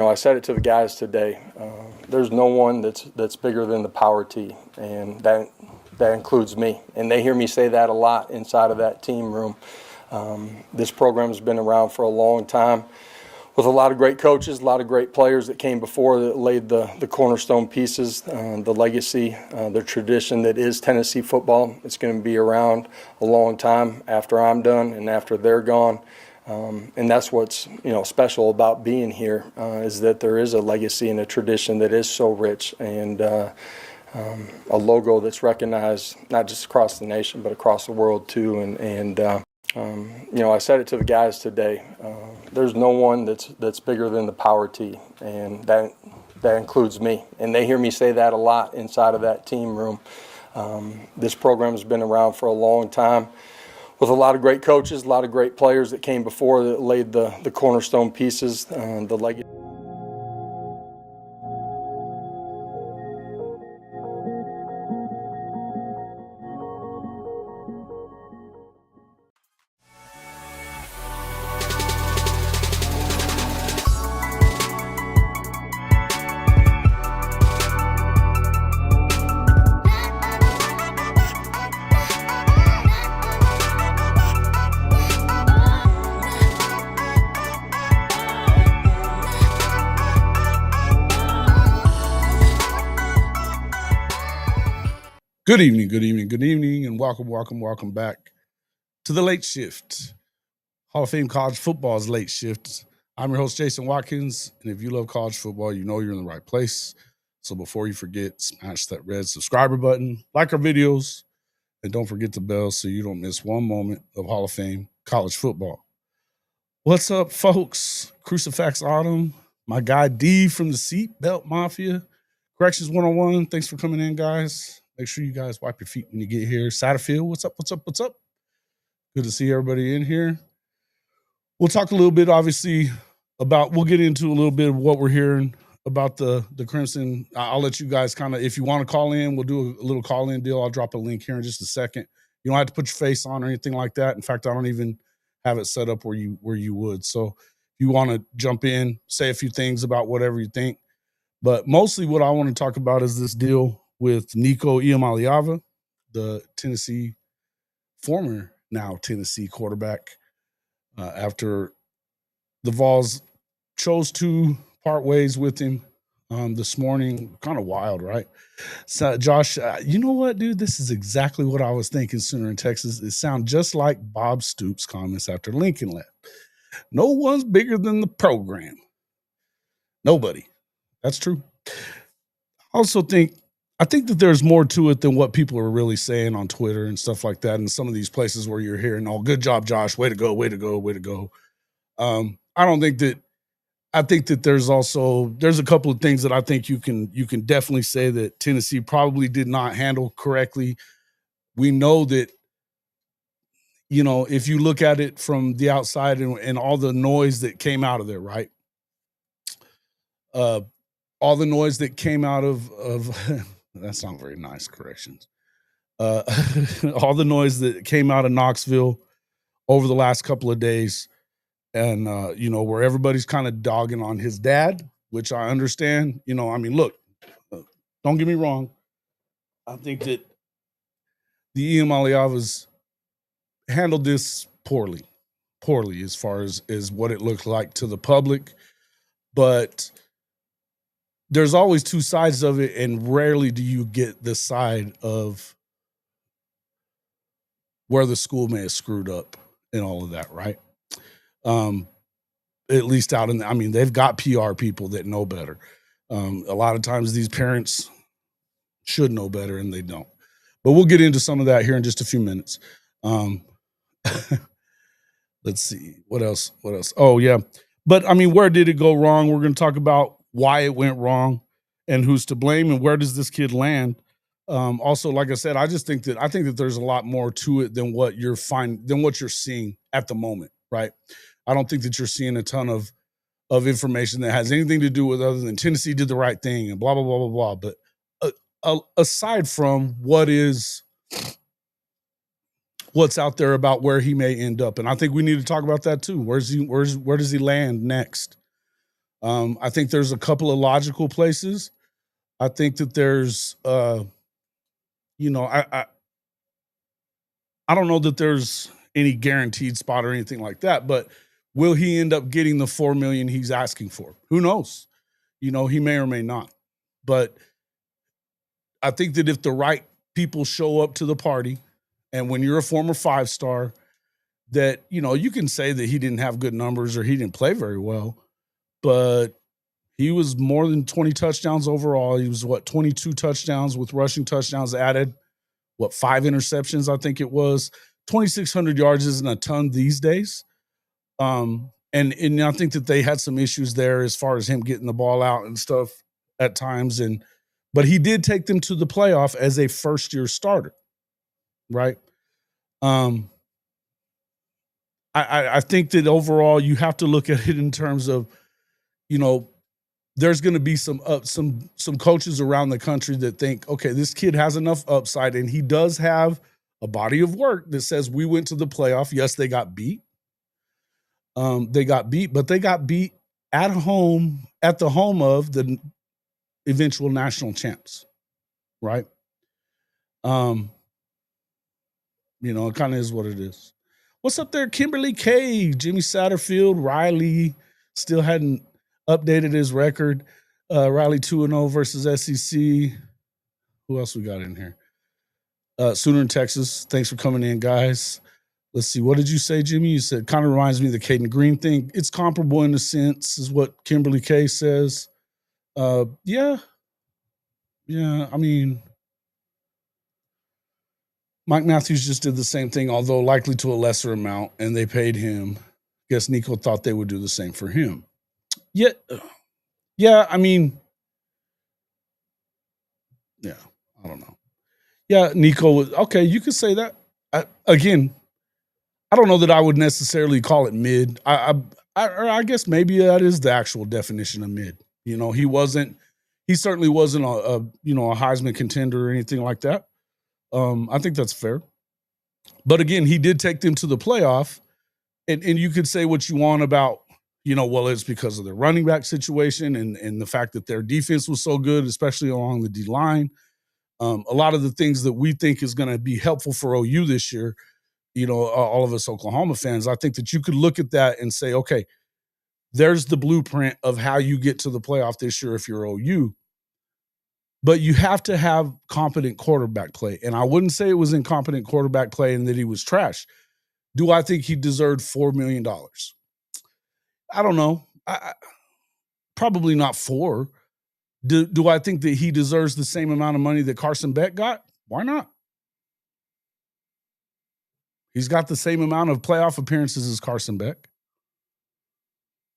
I said it to the guys today. There's no one that's bigger than the power T, and that includes me. And they hear me say that a lot inside of that team room. This program's been around for a long time, with a lot of great coaches, a lot of great players that came before that laid the cornerstone pieces, the legacy, the tradition that is Tennessee football. It's going to be around a long time after I'm done and after they're gone. And that's what's special about being here, is that there is a legacy and a tradition that is so rich, and a logo that's recognized not just across the nation but across the world too. I said it to the guys today. There's no one that's bigger than the power T, and that includes me. And they hear me say that a lot inside of that team room. This program's been around for a long time, with a lot of great coaches, a lot of great players that came before that laid the cornerstone pieces, the legacy. Good evening, and welcome back to the Late Shift, Hall of Fame College Football's Late Shift. I'm your host, Jason Watkins, and if you love college football, you know you're in the right place. So before you forget, smash that red subscriber button, like our videos, and don't forget the bell so you don't miss one moment of Hall of Fame College Football. What's up, folks? Crucifix Autumn, my guy D from the Seatbelt Mafia, Corrections 101. Thanks for coming in, guys. Make sure you guys wipe your feet when you get here. Satterfield, what's up? Good to see everybody in here. We'll talk a little bit, obviously, we'll get into a little bit of what we're hearing about the Crimson. I'll let you guys kind of, if you want to call in, we'll do a little call-in deal. I'll drop a link here in just a second. You don't have to put your face on or anything like that. In fact, I don't even have it set up where you would. So if you want to jump in, say a few things about whatever you think. But mostly what I want to talk about is this deal with Nico Iamaleava, the former Tennessee quarterback, after the Vols chose to part ways with him this morning. Kind of wild, right? So, Josh, you know what, dude? This is exactly what I was thinking sooner in Texas. It sounds just like Bob Stoops' comments after Lincoln left. No one's bigger than the program. Nobody. That's true. I think that there's more to it than what people are really saying on Twitter and stuff like that. And some of these places where you're hearing, "Oh, good job, Josh. Way to go. I think that there's a couple of things that I think you can definitely say that Tennessee probably did not handle correctly. We know that, if you look at it from the outside and all the noise that came out of there, right? All the noise that came out of that's not very nice, corrections. All the noise that came out of Knoxville over the last couple of days, and where everybody's kind of dogging on his dad, which I understand. Look, don't get me wrong. I think that the Iamaleavas handled this poorly as far as what it looked like to the public, but there's always two sides of it, and rarely do you get the side of where the school may have screwed up and all of that, right? At least they've got PR people that know better. A lot of times these parents should know better, and they don't. But we'll get into some of that here in just a few minutes. Let's see. What else? Oh, yeah. But, where did it go wrong? We're going to talk about why it went wrong and who's to blame and where does this kid land. Also, like I said, I think that there's a lot more to it than what you're seeing at the moment, right? I don't think that you're seeing a ton of information that has anything to do with other than Tennessee did the right thing and blah, blah, blah, blah, blah. But aside from what's out there about where he may end up, and I think we need to talk about that too. Where does he land next? I think there's a couple of logical places. I think that there's, you know, I don't know that there's any guaranteed spot or anything like that, but will he end up getting the $4 million he's asking for? Who knows? You know, he may or may not. But I think that if the right people show up to the party, and when you're a former 5-star, that, you know, you can say that he didn't have good numbers or he didn't play very well, but he was more than 20 touchdowns overall. He was 22 touchdowns with rushing touchdowns added, 5 interceptions, I think it was. 2,600 yards isn't a ton these days. And I think that they had some issues there as far as him getting the ball out and stuff at times. But he did take them to the playoff as a first-year starter, right? I think that overall you have to look at it in terms of, you know, there's going to be some coaches around the country that think, okay, this kid has enough upside, and he does have a body of work that says we went to the playoff. Yes, they got beat. But they got beat at the home of the eventual national champs, right? You know, it kind of is what it is. What's up there, Kimberly K, Jimmy Satterfield, Riley still hadn't updated his record. Riley 2-0 versus SEC. Who else we got in here? Sooner in Texas. Thanks for coming in, guys. Let's see. What did you say, Jimmy? You said kind of reminds me of the Caden Green thing. It's comparable in a sense, is what Kimberly K says. Yeah. I mean, Mike Matthews just did the same thing, although likely to a lesser amount, and they paid him. Guess Nico thought they would do the same for him. Yeah. I mean, yeah, I don't know. Yeah, Nico, okay, you could say that. Again, I don't know that I would necessarily call it mid. I guess maybe that is the actual definition of mid. You know, he certainly wasn't a Heisman contender or anything like that. I think that's fair. But again, he did take them to the playoff, and you could say what you want about, you know, well, it's because of their running back situation and the fact that their defense was so good, especially along the D line. A lot of the things that we think is going to be helpful for OU this year, you know, all of us Oklahoma fans, I think that you could look at that and say, okay, there's the blueprint of how you get to the playoff this year if you're OU. But you have to have competent quarterback play. And I wouldn't say it was incompetent quarterback play and that he was trash. Do I think he deserved $4 million? I don't know. Probably not 4. Do I think that he deserves the same amount of money that Carson Beck got? Why not? He's got the same amount of playoff appearances as Carson Beck.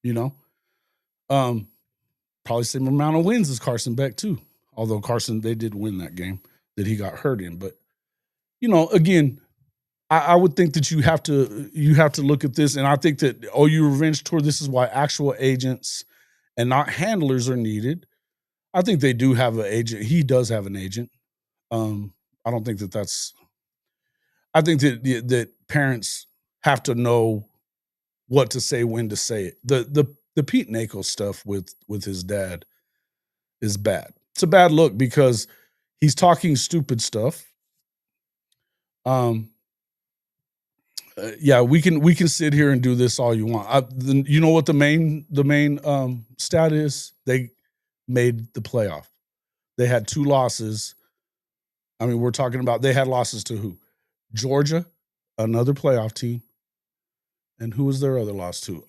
You know? Probably same amount of wins as Carson Beck too. Although they did win that game that he got hurt in. But, you know, again, I would think that you have to look at this, and I think that OU Revenge Tour, this is why actual agents and not handlers are needed. I think they do have an agent. He does have an agent. I don't think that's. I think that parents have to know what to say, when to say it. The Pete Nako stuff with his dad is bad. It's a bad look because he's talking stupid stuff. Yeah, we can sit here and do this all you want. You know what the main stat is? They made the playoff. They had 2 losses. I mean, we're talking about they had losses to who? Georgia, another playoff team. And who was their other loss to?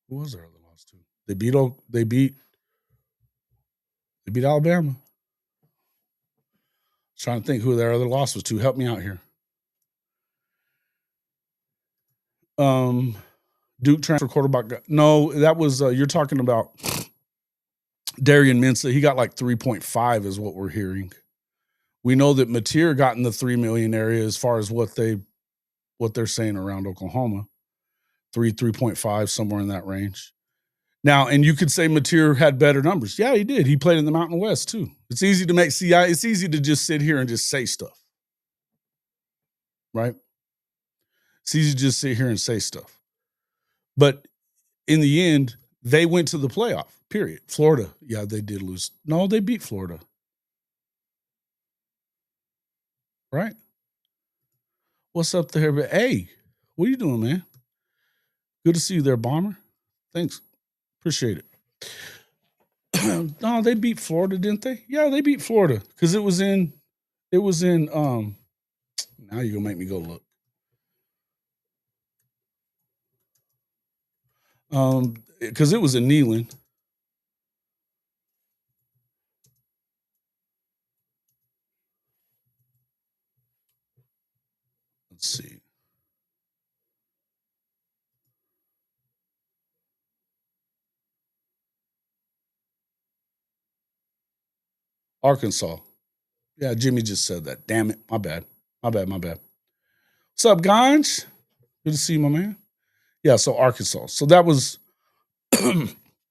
Who was their other loss to? They beat Alabama. Trying to think who their other loss was to. Help me out here. Duke transfer quarterback. No, that was you're talking about Darian Mensah. He got like 3.5 is what we're hearing. We know that Mateer got in the 3 million area as far as what they're saying around Oklahoma. 3.5, somewhere in that range. Now, and you could say Mateer had better numbers. Yeah, he did. He played in the Mountain West too. It's easy to it's easy to just sit here and just say stuff. Right? It's easy to just sit here and say stuff. But in the end, they went to the playoff, period. Florida, yeah, they did lose. No, they beat Florida. Right? What's up there? Hey, what are you doing, man? Good to see you there, Bomber. Thanks. Appreciate it. No, they beat Florida, didn't they? Yeah, they beat Florida because it was in now you're gonna make me go look. Because it was in Neyland. Let's see. Arkansas. Yeah, Jimmy just said that. Damn it. My bad. What's up, Ganj? Good to see you, my man. Yeah, so Arkansas. So that was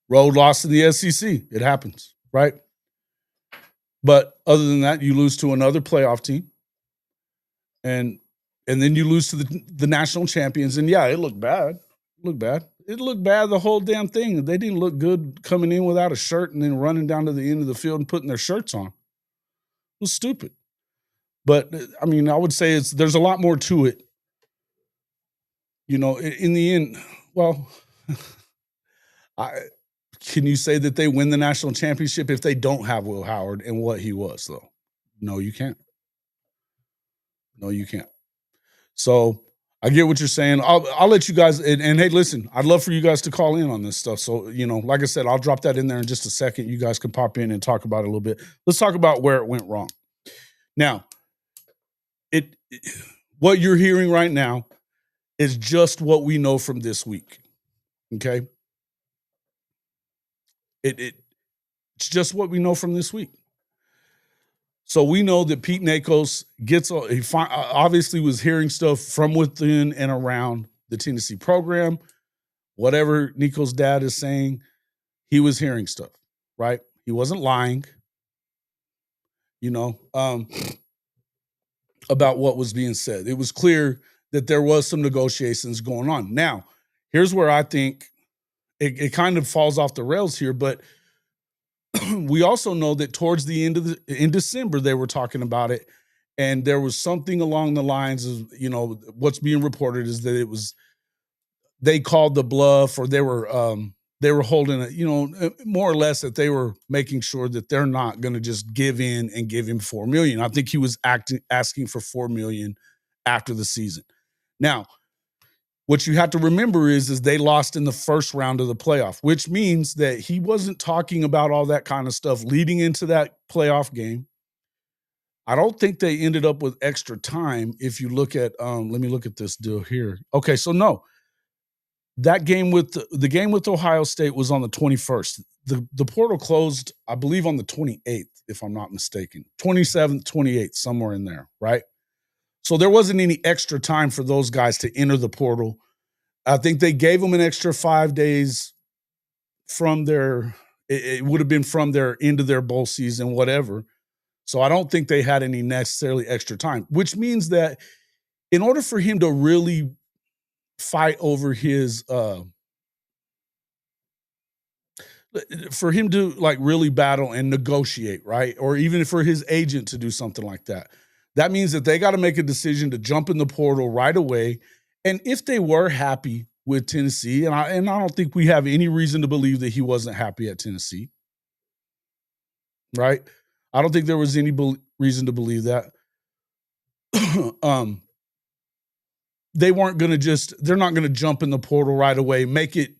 road loss in the SEC. It happens, right? But other than that, you lose to another playoff team. And then you lose to the national champions. And yeah, it looked bad. It looked bad, the whole damn thing. They didn't look good coming in without a shirt and then running down to the end of the field and putting their shirts on. It was stupid. But I mean, I would say there's a lot more to it. You know, in the end, well, can you say that they win the national championship if they don't have Will Howard and what he was, though? No, you can't. So I get what you're saying. I'll let you guys, and hey, listen, I'd love for you guys to call in on this stuff. So, you know, like I said, I'll drop that in there in just a second. You guys can pop in and talk about it a little bit. Let's talk about where it went wrong. Now, what you're hearing right now is just what we know from this week. Okay? It's just what we know from this week. So we know that Pete Nakos obviously was hearing stuff from within and around the Tennessee program. Whatever Nico's dad is saying, he was hearing stuff, right? He wasn't lying, you know, about what was being said. It was clear that there was some negotiations going on. Now, here's where I think it kind of falls off the rails here, but we also know that towards the end in December, they were talking about it. And there was something along the lines of, you know, what's being reported is that they called the bluff, or they were holding it, you know, more or less that they were making sure that they're not going to just give in and give him $4 million. I think he was asking for $4 million after the season. Now, what you have to remember is they lost in the first round of the playoff, which means that he wasn't talking about all that kind of stuff leading into that playoff game. I don't think they ended up with extra time. If you look at, let me look at this deal here. Okay, so no, that game with the game with Ohio State was on the 21st. The portal closed, I believe, on the 28th, if I'm not mistaken, 27th, 28th, somewhere in there, right? So there wasn't any extra time for those guys to enter the portal. I think they gave them an extra 5 days from it would have been from their end of their bowl season, whatever. So I don't think they had any necessarily extra time, which means that in order for him to really fight over his, for him to like really battle and negotiate, right? Or even for his agent to do something like that. That means that they got to make a decision to jump in the portal right away. And if they were happy with Tennessee, and I don't think we have any reason to believe that he wasn't happy at Tennessee, right? I don't think there was any reason to believe that. They weren't going to they're not going to jump in the portal right away, make it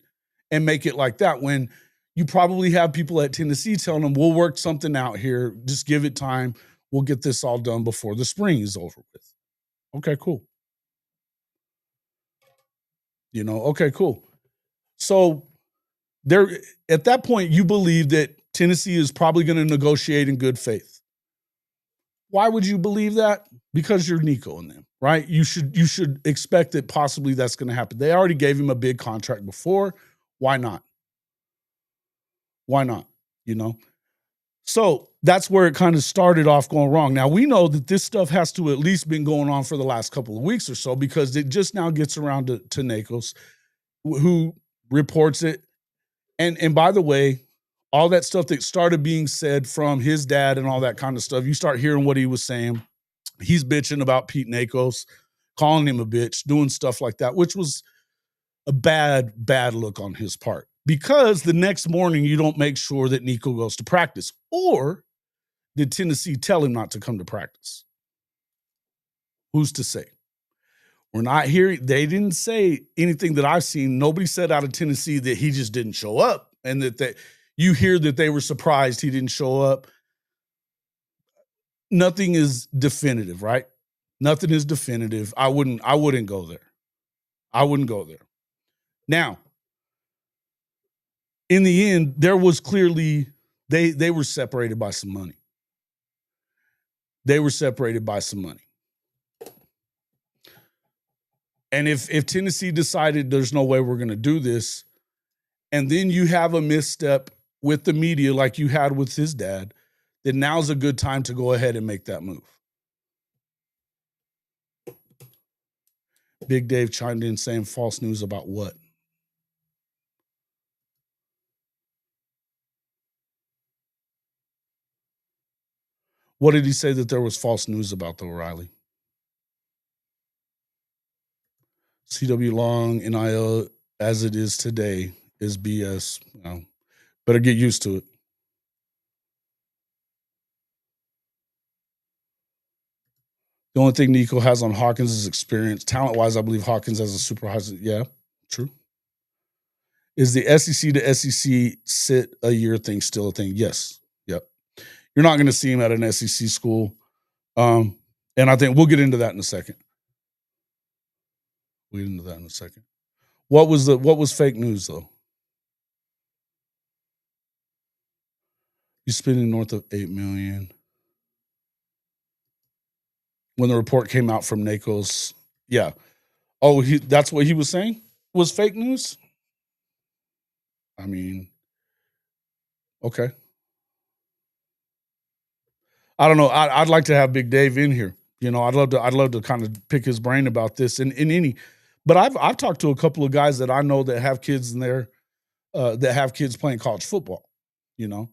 like that, when you probably have people at Tennessee telling them, we'll work something out here. Just give it time. We'll get this all done before the spring is over with. Okay, cool. You know, okay, cool. So there, at that point, you believe that Tennessee is probably going to negotiate in good faith. Why would you believe that? Because you're Nico and them, right? You should expect that possibly that's going to happen. They already gave him a big contract before. Why not? You know? So that's where it kind of started off going wrong. Now, we know that this stuff has to at least been going on for the last couple of weeks or so, because it just now gets around to Nakos, who reports it. And by the way, all that stuff that started being said from his dad and all that kind of stuff, you start hearing what he was saying. He's bitching about Pete Nakos, calling him a bitch, doing stuff like that, which was a bad look on his part. Because the next morning you don't make sure that Nico goes to practice. Or did Tennessee tell him not to come to practice? Who's to say? We're not hearing, they didn't say anything that I've seen. Nobody said out of Tennessee that he just didn't show up, and that you hear that they were surprised he didn't show up. Nothing is definitive, right? Nothing is definitive. I wouldn't go there. I wouldn't go there. Now, in the end, there was clearly, they were separated by some money. They were separated by some money. And if Tennessee decided there's no way we're going to do this, and then you have a misstep with the media like you had with his dad, then now's a good time to go ahead and make that move. Big Dave chimed in saying false news about what? What did he say that there was false news about, though, Riley? CW Long, NIL, as it is today, is BS. Well, better get used to it. The only thing Nico has on Hawkins is experience. Talent-wise, I believe Hawkins has a super high. Yeah, true. Is the SEC to SEC sit a year thing still a thing? Yes. Yep. You're not going to see him at an SEC school. And I think we'll get into that in a second. We'll get into that in a second. What was fake news, though? He's spending north of $8 million. When the report came out from Nakos, yeah. Oh, that's what he was saying? Was fake news? I mean, okay. I don't know. I'd like to have Big Dave in here. You know, I'd love to kind of pick his brain about this. But I've talked to a couple of guys that I know that have kids in there, that have kids playing college football. You know,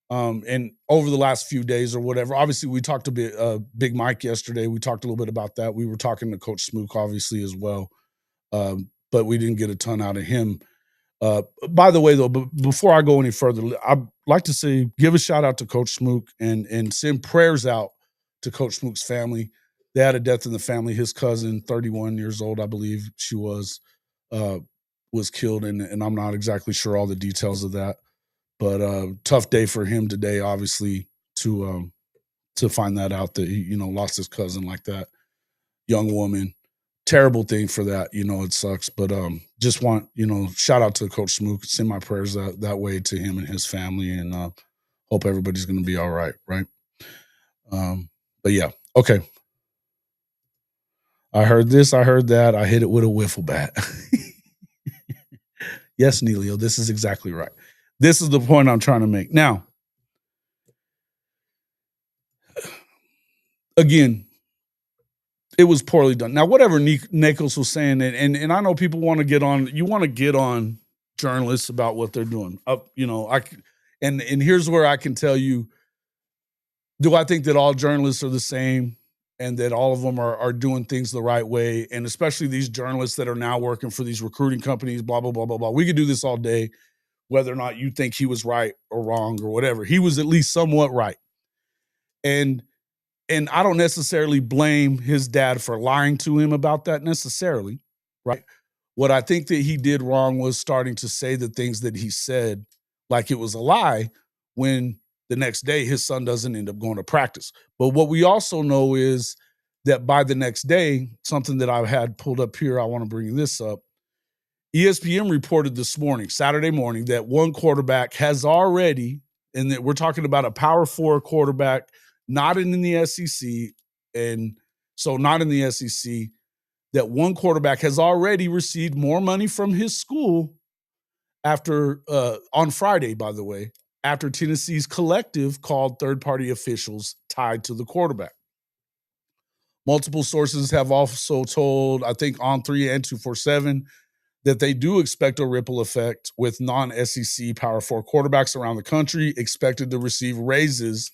and over the last few days or whatever. Obviously, we talked a bit. Big Mike yesterday. We talked a little bit about that. We were talking to Coach Smook, obviously, as well, but we didn't get a ton out of him. By the way, though, before I go any further, I'd like to say give a shout out to Coach Smook and send prayers out to Coach Smook's family. They had a death in the family. His cousin, 31 years old, I believe she was killed, and I'm not exactly sure all the details of that. But tough day for him today, obviously, to find that out that he, lost his cousin like that, young woman. Terrible thing for that, it sucks. But just want, shout out to Coach Smook. Send my prayers that way to him and his family, and hope everybody's going to be all right, right? But yeah, okay. I heard this, I heard that. I hit it with a wiffle bat. Yes, Neilio, this is exactly right. This is the point I'm trying to make. Now, again, it was poorly done. Now, whatever Nakos was saying, and I know people want to get on journalists about what they're doing. And here's where I can tell you, do I think that all journalists are the same and that all of them are doing things the right way? And especially these journalists that are now working for these recruiting companies, blah, blah, blah, blah, blah. We could do this all day, whether or not you think he was right or wrong or whatever. He was at least somewhat right. And I don't necessarily blame his dad for lying to him about that necessarily, right? What I think that he did wrong was starting to say the things that he said like it was a lie when the next day his son doesn't end up going to practice. But what we also know is that by the next day, something that I had pulled up here, I want to bring this up. ESPN reported this morning, Saturday morning, that one quarterback has already, and that we're talking about a Power 4 quarterback, not in the SEC, and so not in the SEC, that one quarterback has already received more money from his school after, on Friday, by the way, after Tennessee's collective called third-party officials tied to the quarterback. Multiple sources have also told, I think On3 and 247, that they do expect a ripple effect with non-SEC Power 4 quarterbacks around the country expected to receive raises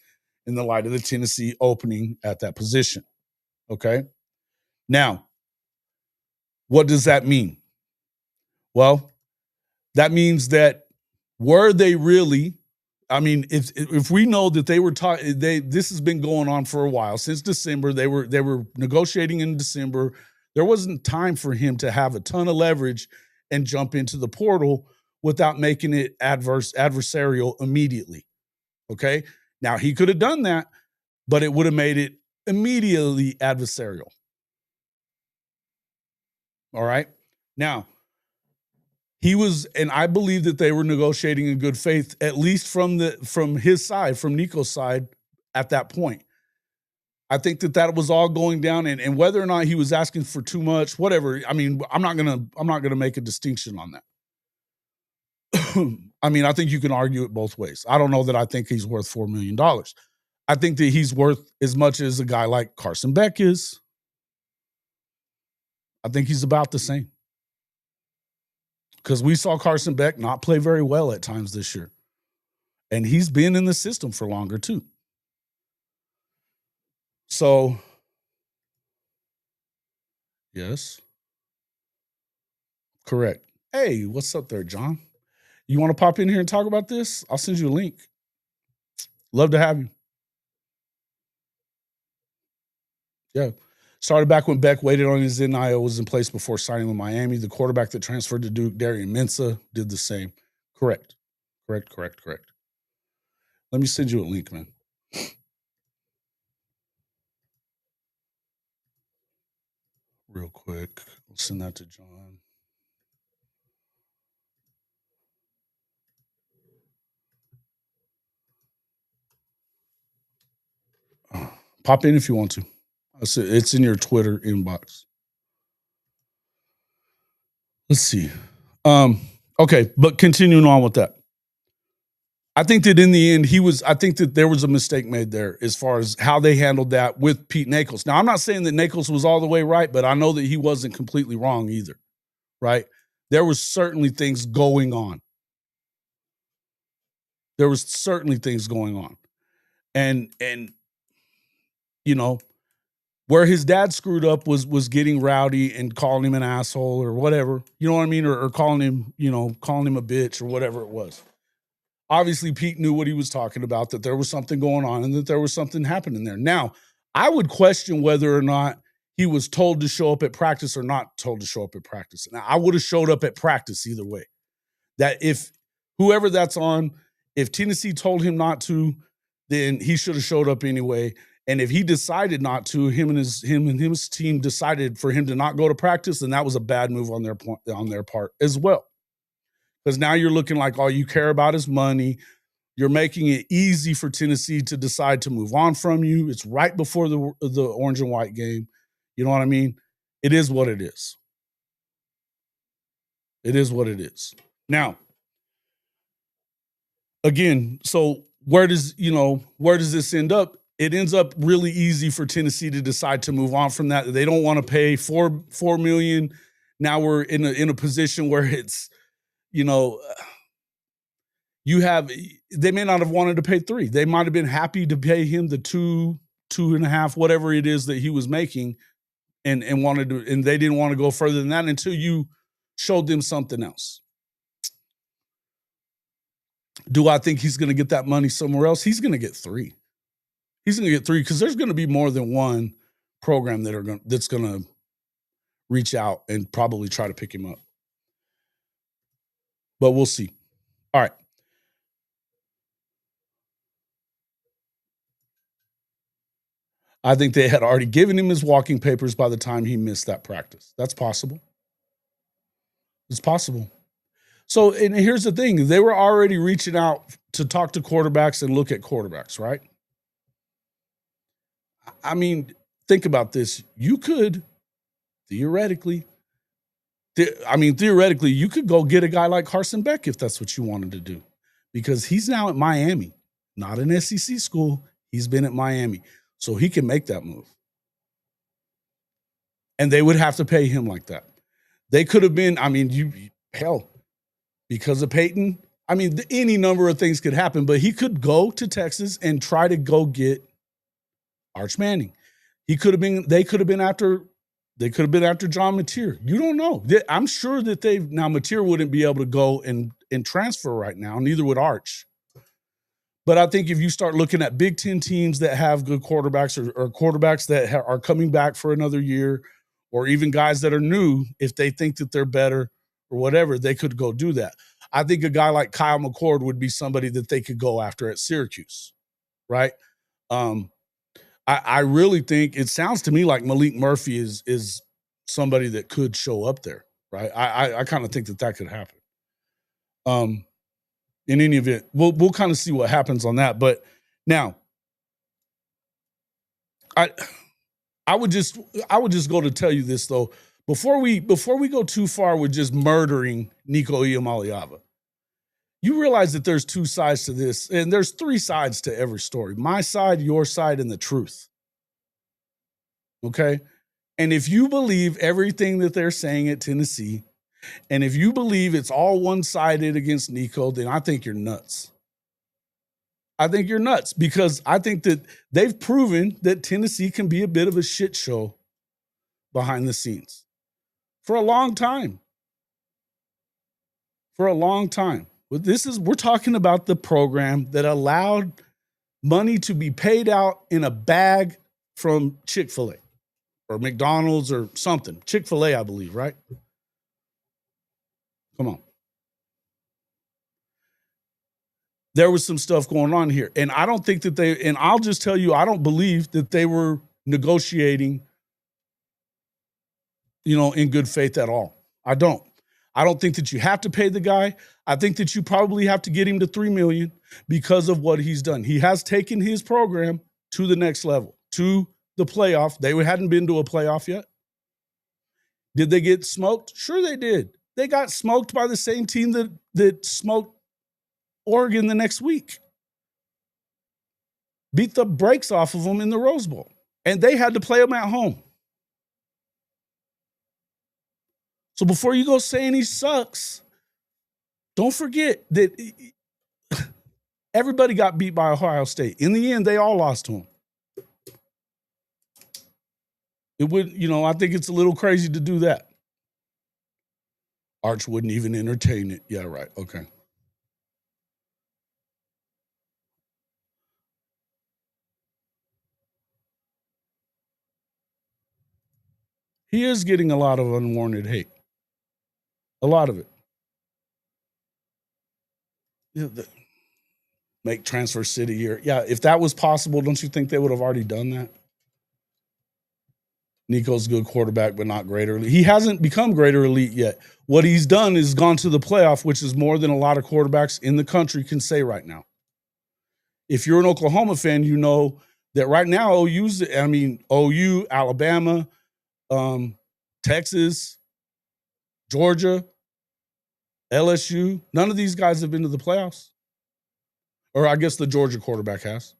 in the light of the Tennessee opening at that position. Okay? Now, what does that mean? Well, that means that were they really, I mean, if we know that they were this has been going on for a while, since December, they were negotiating in December. There wasn't time for him to have a ton of leverage and jump into the portal without making it adversarial immediately. Okay? Now, he could have done that, but it would have made it immediately adversarial. All right? Now, he was, and I believe that they were negotiating in good faith, at least from his side, from Nico's side at that point. I think that was all going down, and whether or not he was asking for too much, whatever. I mean, I'm not gonna make a distinction on that. I mean, I think you can argue it both ways. I don't know that I think he's worth $4 million. I think that he's worth as much as a guy like Carson Beck is. I think he's about the same. Because we saw Carson Beck not play very well at times this year. And he's been in the system for longer too. So, yes. Correct. Hey, what's up there, John? You want to pop in here and talk about this? I'll send you a link. Love to have you. Yeah. Started back when Beck waited on his NIL was in place before signing with Miami. The quarterback that transferred to Duke, Darian Mensah, did the same. Correct. Let me send you a link, man. Real quick. I'll send that to John. Pop in if you want to. It's in your Twitter inbox. Let's see. Okay, but continuing on with that. I think that in the end, I think that there was a mistake made there as far as how they handled that with Pete Nichols. Now, I'm not saying that Nichols was all the way right, but I know that he wasn't completely wrong either, right? There was certainly things going on. And you know, where his dad screwed up was getting rowdy and calling him an asshole or whatever, you know what I mean? Or calling him a bitch or whatever it was. Obviously, Pete knew what he was talking about, that there was something going on and that there was something happening there. Now, I would question whether or not he was told to show up at practice or not told to show up at practice. Now, I would have showed up at practice either way. That if whoever that's on, if Tennessee told him not to, then he should have showed up anyway. And if he decided not to, him and his team decided for him to not go to practice, then that was a bad move on their part as well. Because now you're looking like all you care about is money. You're making it easy for Tennessee to decide to move on from you. It's right before the orange and white game. You know what I mean? It is what it is. It is what it is. Now, again, so where does this end up? It ends up really easy for Tennessee to decide to move on from that. They don't want to pay $4 million. Now we're in a position where it's, they may not have wanted to pay $3 million. They might have been happy to pay him the $2.5 million, whatever it is that he was making, and wanted to, and they didn't want to go further than that until you showed them something else. Do I think he's going to get that money somewhere else? He's going to get $3 million. He's going to get $3 million because there's going to be more than one program that's going to reach out and probably try to pick him up. But we'll see. All right. I think they had already given him his walking papers by the time he missed that practice. That's possible. It's possible. So, and here's the thing. They were already reaching out to talk to quarterbacks and look at quarterbacks, right? I mean, think about this. You could, theoretically, you could go get a guy like Carson Beck if that's what you wanted to do. Because he's now at Miami, not an SEC school. He's been at Miami. So he can make that move. And they would have to pay him like that. They could have been, I mean, hell, because of Peyton, I mean, any number of things could happen, but he could go to Texas and try to go get Arch Manning. They could have been after John Mateer. You don't know. I'm sure that Mateer wouldn't be able to go and transfer right now, neither would Arch. But I think if you start looking at Big Ten teams that have good quarterbacks or quarterbacks that are coming back for another year, or even guys that are new, if they think that they're better or whatever, they could go do that. I think a guy like Kyle McCord would be somebody that they could go after at Syracuse, right? I really think it sounds to me like Malik Murphy is somebody that could show up there, right? I kind of think that could happen. In any event, we'll kind of see what happens on that. But now, I would just go to tell you this though. Before we go too far with just murdering Nico Iamaleava, you realize that there's two sides to this, and there's three sides to every story: my side, your side, and the truth. Okay, and if you believe everything that they're saying at Tennessee, and if you believe it's all one-sided against Nico, then I think you're nuts. I think you're nuts because I think that they've proven that Tennessee can be a bit of a shit show behind the scenes for a long time. For a long time. We're talking about the program that allowed money to be paid out in a bag from Chick-fil-A or McDonald's or something. Chick-fil-A, I believe, right? Come on. There was some stuff going on here. And I don't think that and I'll just tell you, I don't believe that they were negotiating, in good faith at all. I don't think that you have to pay the guy. I think that you probably have to get him to $3 million because of what he's done. He has taken his program to the next level, to the playoff. They hadn't been to a playoff yet. Did they get smoked? Sure they did. They got smoked by the same team that smoked Oregon the next week. Beat the brakes off of them in the Rose Bowl. And they had to play them at home. So before you go saying he sucks, don't forget that everybody got beat by Ohio State. In the end, they all lost to him. It would, I think it's a little crazy to do that. Arch wouldn't even entertain it. Yeah, right. Okay. He is getting a lot of unwarranted hate. A lot of it. Yeah, make Transfer City here. Yeah, if that was possible, don't you think they would have already done that? Nico's a good quarterback, but not greater elite. He hasn't become greater elite yet. What he's done is gone to the playoff, which is more than a lot of quarterbacks in the country can say right now. If you're an Oklahoma fan, you know that right now OU, Alabama, Texas, Georgia, LSU, none of these guys have been to the playoffs. Or I guess the Georgia quarterback has.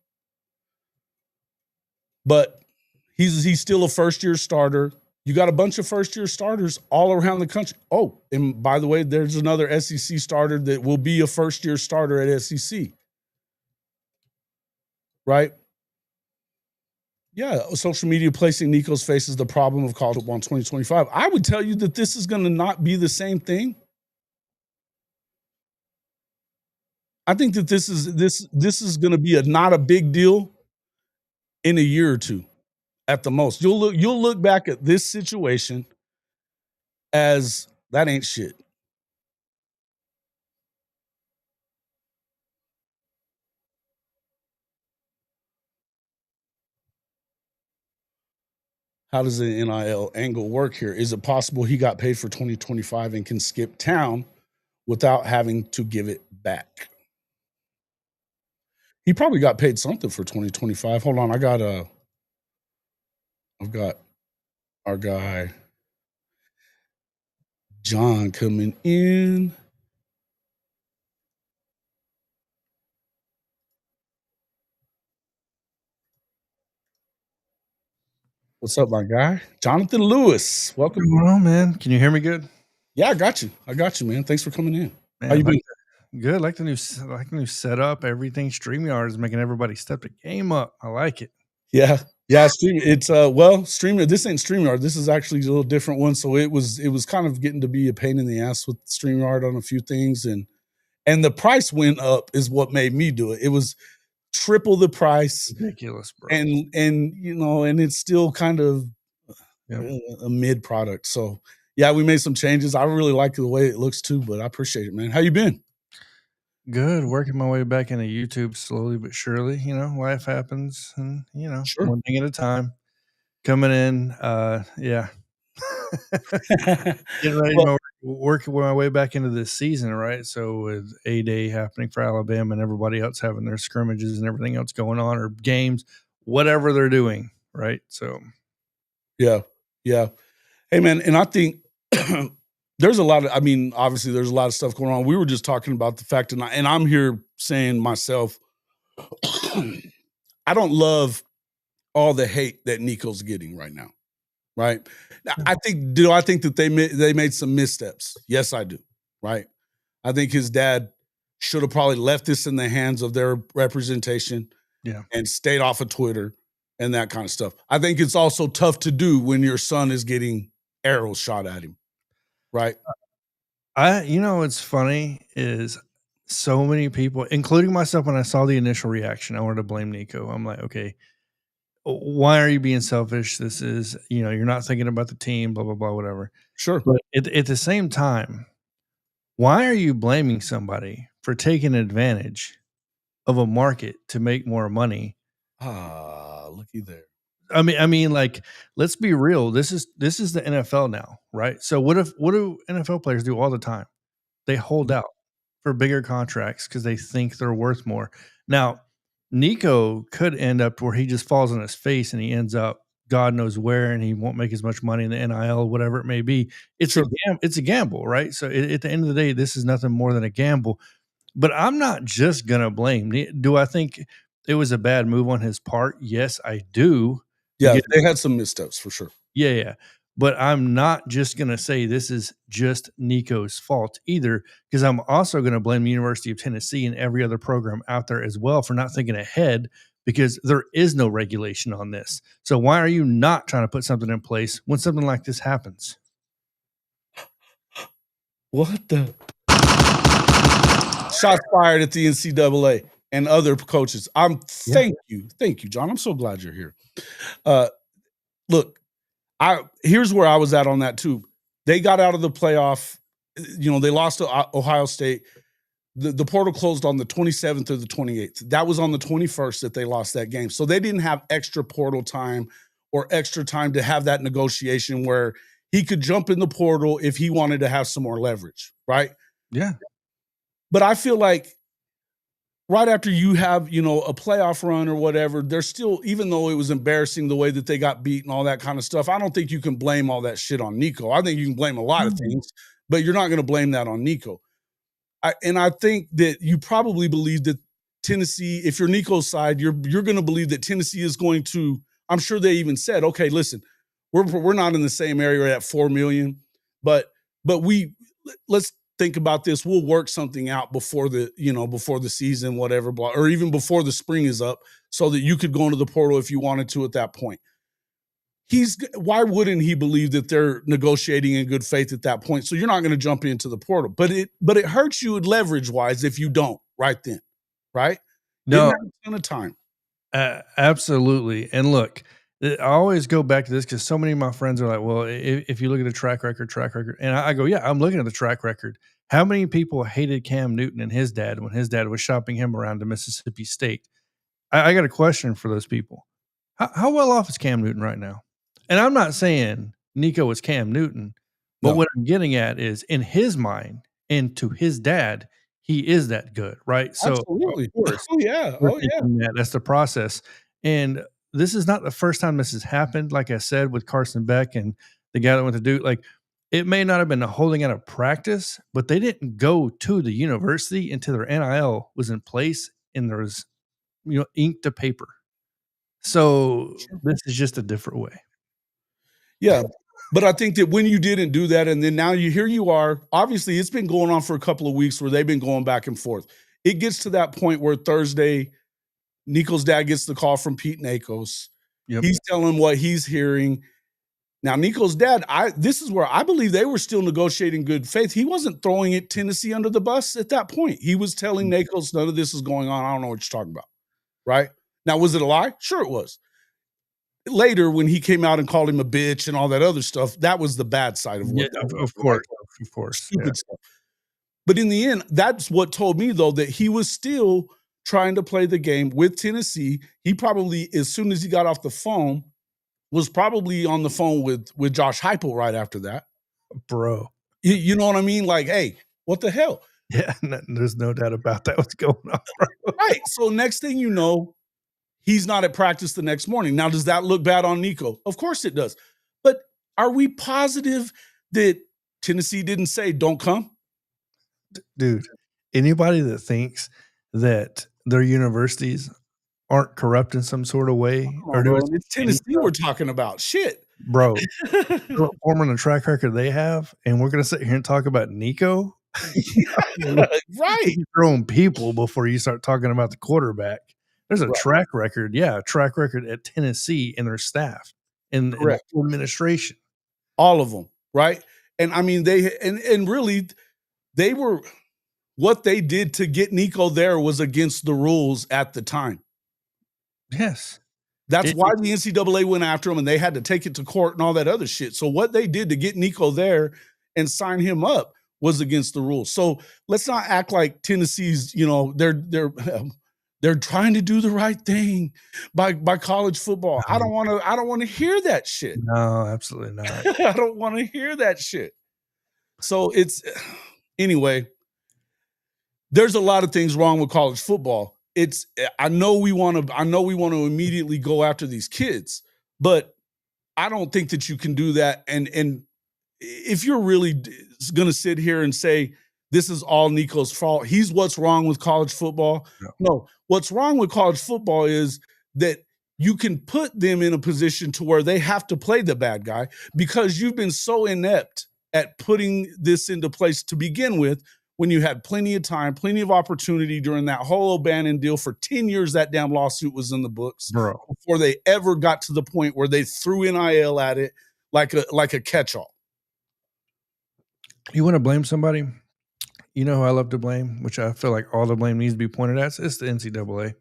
But he's still a first-year starter. You got a bunch of first-year starters all around the country. Oh, and by the way, there's another SEC starter that will be a first-year starter at SEC. Right? Yeah, social media placing Nico's face as the problem of college football in 2025. I would tell you that this is going to not be the same thing. I think that this is going to be not a big deal in a year or two at the most. You'll look back at this situation as that ain't shit. How does the NIL angle work here? Is it possible he got paid for 2025 and can skip town without having to give it back? He probably got paid something for 2025. Hold on, I've got our guy John coming in. What's up, my guy? Jonathan Lewis. Welcome. Well, man, can you hear me good? Yeah, I got you. Man. Thanks for coming in. Man, How you been? good. Like the new setup. Everything StreamYard is making everybody step the game up. I like it. Yeah. Streamer. This ain't StreamYard. This is actually a little different one. So it was kind of getting to be a pain in the ass with StreamYard on a few things, and the price went up is what made me do it. It was triple the price, Ridiculous, bro. and and it's still kind of Yep. a mid product. So yeah, we made some changes. I really like the way it looks too, but I appreciate it, man. How you been? Good. Working my way back into YouTube slowly but surely. Life happens, and Sure. one thing at a time. Coming in, yeah. Getting ready, Well, working my way back into this season, right? So with A-Day happening for Alabama and everybody else having their scrimmages and everything else going on, or games, whatever they're doing, right? So yeah. Hey, man, and I think there's a lot of, obviously there's a lot of stuff going on. We were just talking about the fact, and I'm here saying myself, I don't love all the hate that Nico's getting right now, right? Now, do I think that they made some missteps? Yes, I do, right? I think his dad should have probably left this in the hands of their representation, yeah. and stayed off of Twitter and that kind of stuff. I think it's also tough to do when your son is getting arrows shot at him, right? What's funny is so many people, including myself, when I saw the initial reaction, I wanted to blame Nico. I'm like, okay, why are you being selfish? This is, you're not thinking about the team, blah, blah, blah, whatever. Sure. But at the same time, why are you blaming somebody for taking advantage of a market to make more money? Looky there. I mean, like, let's be real. This is the NFL now, right? So what do NFL players do all the time? They hold out for bigger contracts because they think they're worth more. Now, Nico could end up where he just falls on his face and he ends up God knows where, and he won't make as much money in the NIL, whatever it may be. It's Sure. it's a gamble, right? So at the end of the day, this is nothing more than a gamble. But I'm not just gonna blame. Do I think it was a bad move on his part? Yes, I do. To Yeah, get they had some missteps for sure. yeah. But I'm not just gonna say this is just Nico's fault either, because I'm also gonna blame the University of Tennessee and every other program out there as well for not thinking ahead, because there is no regulation on this. So why are you not trying to put something in place when something like this happens? What the? Shots fired at the NCAA and other coaches. Thank you, John. I'm so glad you're here. Look, here's where I was at on that too. They got out of the playoff. They lost to Ohio State. The portal closed on the 27th or the 28th. That was on the 21st that they lost that game. So they didn't have extra portal time or extra time to have that negotiation where he could jump in the portal if he wanted to have some more leverage, right? Yeah. But I feel like right after you have, a playoff run or whatever, there's still, even though it was embarrassing the way that they got beat and all that kind of stuff, I don't think you can blame all that shit on Nico. I think you can blame a lot of things, but you're not going to blame that on Nico. I think that you probably believe that Tennessee, if you're Nico's side, you're going to believe that Tennessee is going to. I'm sure they even said, okay, listen, we're not in the same area at 4 million, but let's think about this. We'll work something out before the season, whatever, blah, or even before the spring is up, so that you could go into the portal if you wanted to at that point. Why wouldn't he believe that they're negotiating in good faith at that point? So you're not going to jump into the portal, but it hurts you leverage wise if you don't right then, right? No, Didn't have a ton of time. Absolutely. And look, I always go back to this because so many of my friends are like, well, if you look at the track record, and I go, yeah, I'm looking at the track record. How many people hated Cam Newton and his dad when his dad was shopping him around to Mississippi State? I got a question for those people. How well off is Cam Newton right now? And I'm not saying Nico is Cam Newton, but No. what I'm getting at is in his mind and to his dad, he is that good, right? So Absolutely. of course, Oh yeah. we're Oh yeah. thinking that's the process. And this is not the first time this has happened. Like I said, with Carson Beck and the guy that went to Duke, like it may not have been a holding out of practice, but they didn't go to the university until their NIL was in place and there was, ink to paper. So this is just a different way. Yeah. But I think that when you didn't do that, and then now here you are, obviously it's been going on for a couple of weeks where they've been going back and forth. It gets to that point where Thursday, Nico's dad gets the call from Pete Nakos. Yep. He's telling him what he's hearing. Now, Nico's dad, this is where I believe they were still negotiating good faith. He wasn't throwing it Tennessee under the bus at that point. He was telling Nakos, none of this is going on. I don't know what you're talking about. Right? Now, was it a lie? Sure it was. Later, when he came out and called him a bitch and all that other stuff, that was the bad side of what of course. stupid stuff. But in the end, that's what told me, though, that he was still trying to play the game with Tennessee. He probably, as soon as he got off the phone, was probably on the phone with Josh Heupel right after that. Bro. You know what I mean? Like, hey, what the hell? Yeah, there's no doubt about that. What's going on, bro? Right. So next thing you know, he's not at practice the next morning. Now, does that look bad on Nico? Of course it does. But are we positive that Tennessee didn't say, don't come? Dude, anybody that thinks that their universities aren't corrupt in some sort of way or doing It's Tennessee we're talking about. Shit. bro, forming a track record they have, and we're gonna sit here and talk about Nico. Right. You're throwing people before you start talking about the quarterback. There's a track record, track record at Tennessee and their staff and the whole administration. All of them, right? And I mean, and really, they were, what they did to get Nico there was against the rules at the time. Yes. That's why the NCAA went after him and they had to take it to court and all that other shit. So what they did to get Nico there and sign him up was against the rules. So let's not act like Tennessee's, they're trying to do the right thing by college football. I don't want to hear that shit. No, absolutely not. I don't want to hear that shit. So anyway, there's a lot of things wrong with college football. I know we want to immediately go after these kids, but I don't think that you can do that. And if you're really going to sit here and say this is all Nico's fault, he's what's wrong with college football. No, what's wrong with college football is that you can put them in a position to where they have to play the bad guy because you've been so inept at putting this into place to begin with, when you had plenty of time, plenty of opportunity during that whole O'Bannon deal. For 10 years, that damn lawsuit was in the books, bro, before they ever got to the point where they threw NIL at it like a catch-all. You want to blame somebody? You know who I love to blame, which I feel like all the blame needs to be pointed at? It's the NCAA.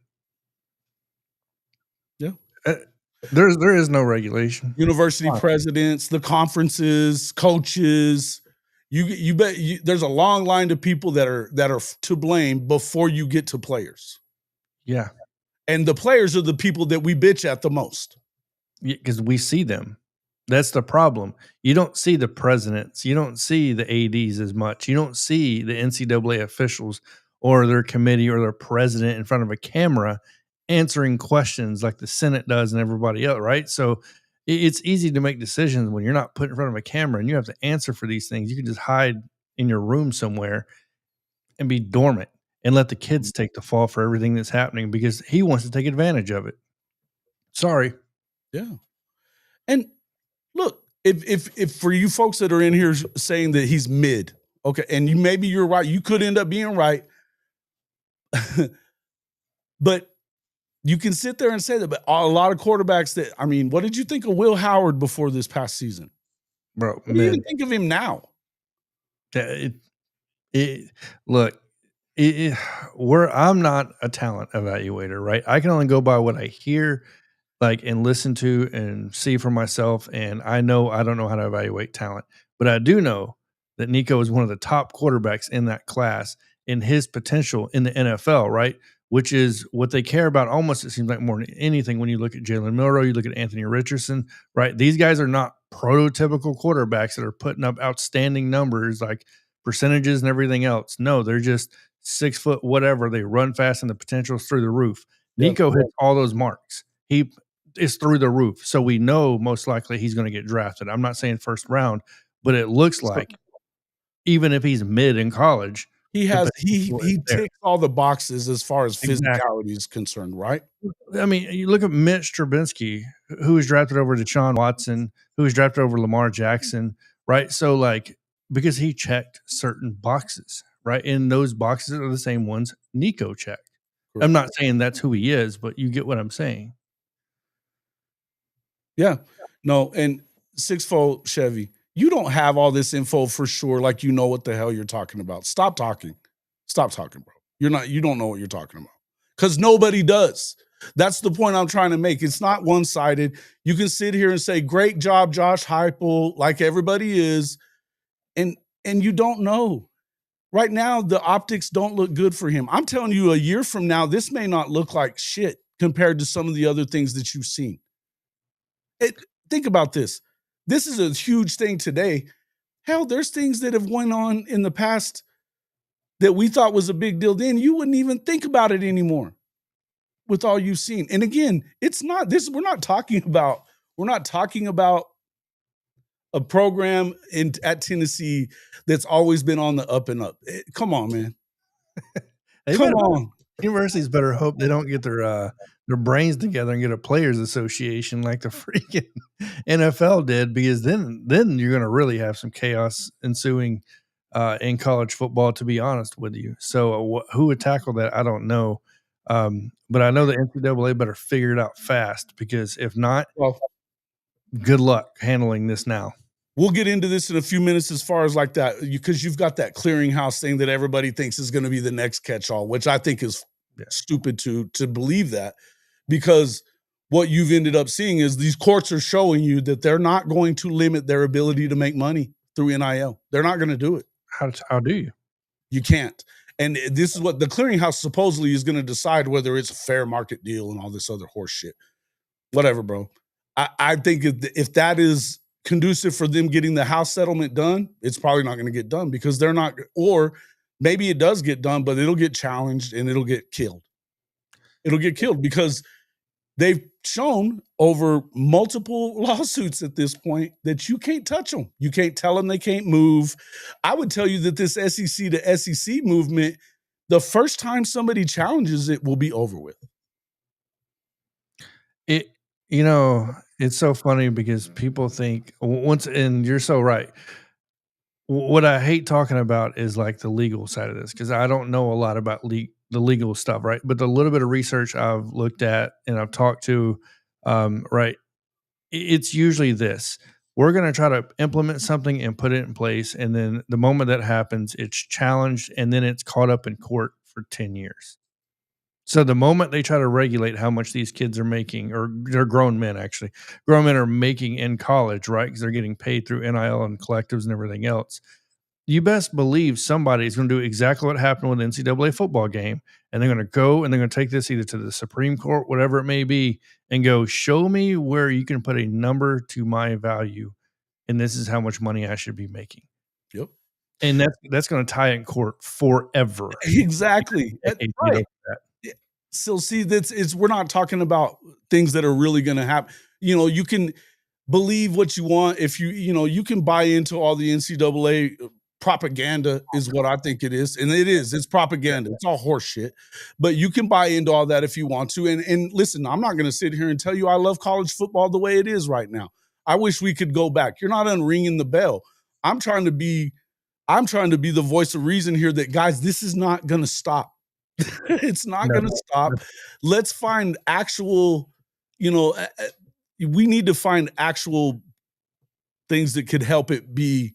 Yeah. There is no regulation. University presidents, the conferences, coaches. You bet there's a long line of people that are to blame before you get to players. Yeah. And the players are the people that we bitch at the most. Yeah, because we see them. That's the problem. You don't see the presidents. You don't see the ADs as much. You don't see the NCAA officials or their committee or their president in front of a camera answering questions like the Senate does and everybody else, right? So it's easy to make decisions when you're not put in front of a camera and you have to answer for these things. You can just hide in your room somewhere and be dormant and let the kids take the fall for everything that's happening because he wants to take advantage of it. Sorry. Yeah. And look, if for you folks that are in here saying that he's mid, okay, and maybe you're right, you could end up being right, but you can sit there and say that. But a lot of quarterbacks that, I mean, what did you think of Will Howard before this past season? Bro, what do you even think of him now? I'm not a talent evaluator, right? I can only go by what I hear, like, and listen to and see for myself. And I know I don't know how to evaluate talent, but I do know that Nico is one of the top quarterbacks in that class in his potential in the NFL, right? Which is what they care about almost, it seems like, more than anything. When you look at Jalen Milroe, you look at Anthony Richardson, right? These guys are not prototypical quarterbacks that are putting up outstanding numbers like percentages and everything else. No, they're just 6 foot whatever. They run fast and the potential is through the roof. Nico hits all those marks. He is through the roof. So we know most likely he's going to get drafted. I'm not saying first round, but it looks like even if he's mid in college, He the has best people is he there. ticks all the boxes as far as Exactly. physicality is concerned, right? I mean, you look at Mitch Trubinsky, who was drafted over Deshaun Watson, who was drafted over Lamar Jackson, right? So, like, because he checked certain boxes, right? And those boxes are the same ones Nico checked. I'm Correct. not saying that's who he is, but you get what I'm saying. Yeah. No, and sixfold Chevy, you don't have all this info for sure, like you know what the hell you're talking about. Stop talking. Stop talking, bro. You don't know what you're talking about. Because nobody does. That's the point I'm trying to make. It's not one-sided. You can sit here and say, great job, Josh Heupel, like everybody is, and you don't know. Right now, the optics don't look good for him. I'm telling you, a year from now, this may not look like shit compared to some of the other things that you've seen. Think about this. This is a huge thing today. Hell, there's things that have went on in the past that we thought was a big deal then. You wouldn't even think about it anymore with all you've seen. And again, it's not this. We're not talking about a program at Tennessee that's always been on the up and up. Come on, man. They Come better on. universities better hope they don't get their brains together and get a players association like the freaking NFL did, because then you're going to really have some chaos ensuing in college football, to be honest with you. So who would tackle that? I don't know. But I know the NCAA better figure it out fast, because if not, Well, good luck handling this now. we'll get into this in a few minutes as far as like that, because you've got that clearinghouse thing that everybody thinks is going to be the next catch-all, which I think is stupid to believe that, because what you've ended up seeing is these courts are showing you that they're not going to limit their ability to make money through NIL. They're not going to do it. How do you? You can't. And this is what the clearinghouse supposedly is going to decide, whether it's a fair market deal and all this other horse shit. Whatever, bro. I think if that is conducive for them getting the house settlement done, it's probably not going to get done, because they're not, or maybe it does get done, but it'll get challenged and it'll get killed. It'll get killed because they've shown over multiple lawsuits at this point that you can't touch them. You can't tell them they can't move. I would tell you that this SEC to SEC movement, the first time somebody challenges it, will be over with. It, it's so funny because people think once, and you're so right. What I hate talking about is like the legal side of this, because I don't know a lot about the legal stuff, right? But the little bit of research I've looked at and I've talked to, right, it's usually this: we're going to try to implement something and put it in place, and then the moment that happens, it's challenged, and then it's caught up in court for 10 years. So the moment they try to regulate how much these kids are making, or they're grown men, actually, grown men are making in college, right? Because they're getting paid through NIL and collectives and everything else. You best believe somebody is going to do exactly what happened with the NCAA football game. And they're going to go and they're going to take this either to the Supreme Court, whatever it may be, and go, show me where you can put a number to my value, and this is how much money I should be making. Yep. And that's going to tie in court forever. Exactly. That's Right. So see, we're not talking about things that are really going to happen. You can believe what you want if you can buy into all the NCAA propaganda, is what I think it is. And it is. It's propaganda. It's all horse shit. But you can buy into all that if you want to. And listen, I'm not going to sit here and tell you I love college football the way it is right now. I wish we could go back. You're not unringing the bell. I'm trying to be the voice of reason here, that, guys, this is not going to stop. It's not going to stop. Let's find actual, we need to find actual things that could help it be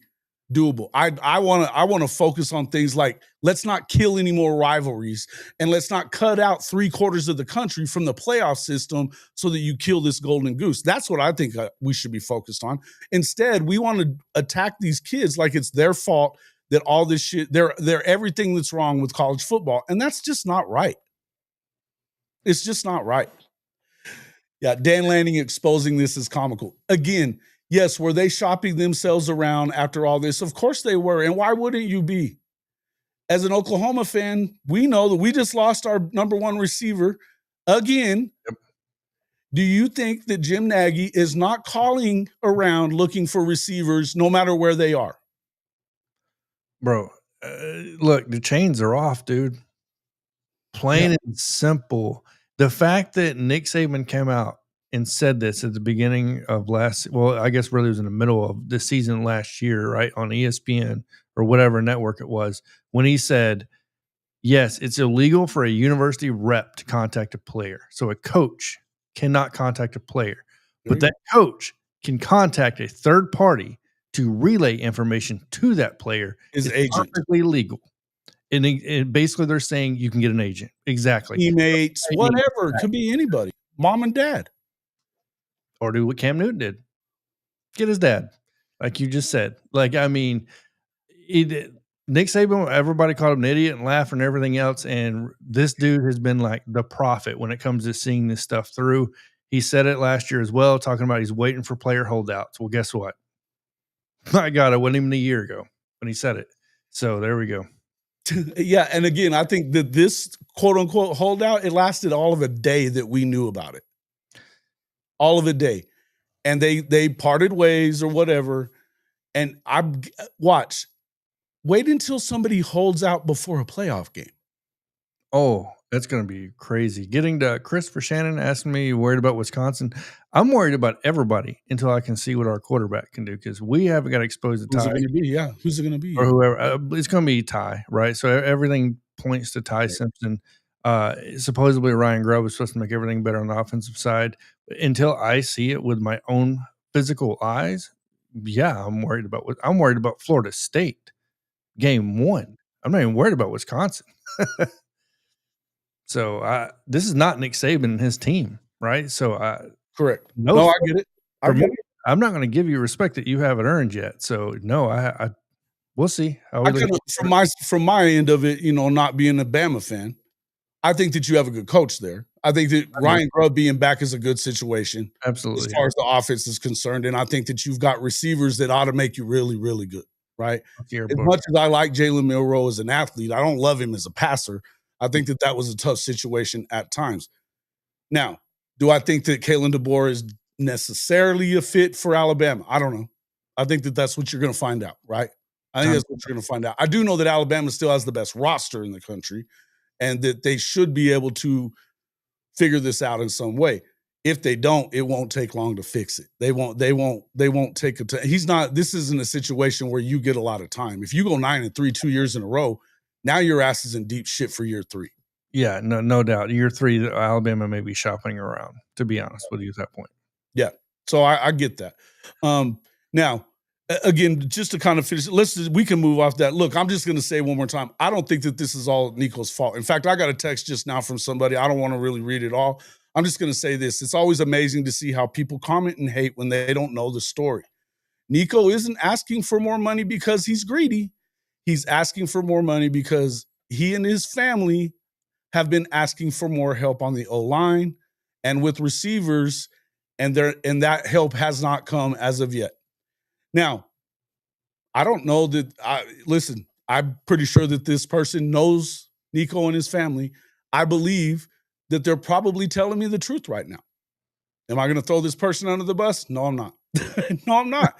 doable. I want to focus on things like, let's not kill any more rivalries, and let's not cut out 3/4 of the country from the playoff system so that you kill this golden goose. That's what I think we should be focused on. Instead, we want to attack these kids like it's their fault, that all this shit, they're everything that's wrong with college football. And that's just not right. It's just not right. Yeah, Dan Lanning exposing this is comical. Again, yes, were they shopping themselves around after all this? Of course they were. And why wouldn't you be? As an Oklahoma fan, we know that we just lost our number one receiver again. Yep. Do you think that Jim Nagy is not calling around looking for receivers no matter where they are? Bro, Look, the chains are off, dude. Plain and simple. The fact that Nick Saban came out and said this at the beginning of I guess really it was in the middle of the season last year, right, on ESPN or whatever network it was, when he said, yes, it's illegal for a university rep to contact a player. So a coach cannot contact a player, but that coach can contact a third party to relay information to that player. His It's agent. perfectly legal. And basically they're saying you can get an agent. Exactly. Teammates, whatever. It could be anybody. Mom and dad. Or do what Cam Newton did. Get his dad. Like you just said. Like, I mean, Nick Saban, everybody called him an idiot and laughed and everything else. And this dude has been like the prophet when it comes to seeing this stuff through. He said it last year as well, talking about he's waiting for player holdouts. Well, guess what? My God, it wasn't even a year ago when he said it. So there we go. Yeah, and again, I think that this quote unquote holdout, it lasted all of a day that we knew about it. All of a day. And they parted ways or whatever. And wait until somebody holds out before a playoff game. Oh, that's going to be crazy. Getting to Christopher Shannon asking me, you worried about Wisconsin? I'm worried about everybody until I can see what our quarterback can do, because we haven't got exposed to Who's it Ty going to be? Yeah. Who's it going to be? or whoever. It's going to be Ty, right? So everything points to Ty Simpson. Supposedly Ryan Grubb is supposed to make everything better on the offensive side. Until I see it with my own physical eyes, yeah, I'm worried about Florida State game 1. I'm not even worried about Wisconsin. So this is not Nick Saban and his team, right? So correct. No, I get it. I'm not going to give you respect that you haven't earned yet. So no, I we'll see how from my end of it, not being a Bama fan, I think that you have a good coach there. I think that Ryan Grubb being back is a good situation. Absolutely. As far as the offense is concerned. And I think that you've got receivers that ought to make you really, really good, right? As much as I like Jalen Milroe as an athlete, I don't love him as a passer. I think that was a tough situation at times. Now, do I think that Kalen DeBoer is necessarily a fit for Alabama? I don't know. I think that that's what you're going to find out, right? I think that's what you're going to find out. I do know that Alabama still has the best roster in the country and that they should be able to figure this out in some way. If they don't, it won't take long to fix it. They won't take a time. This isn't a situation where you get a lot of time. If you go 9-3 2 years in a row, now your ass is in deep shit for year 3. Yeah, no doubt. Year 3, Alabama may be shopping around, to be honest with you at that point. Yeah. So I get that. Now, again, just to kind of finish, we can move off that. Look, I'm just going to say one more time, I don't think that this is all Nico's fault. In fact, I got a text just now from somebody. I don't want to really read it all. I'm just going to say this. It's always amazing to see how people comment and hate when they don't know the story. Nico isn't asking for more money because he's greedy. He's asking for more money because he and his family have been asking for more help on the O-line and with receivers, and that help has not come as of yet. Now, I don't know that I'm pretty sure that this person knows Nico and his family. I believe that they're probably telling me the truth right now. Am I going to throw this person under the bus? No, I'm not. No, I'm not.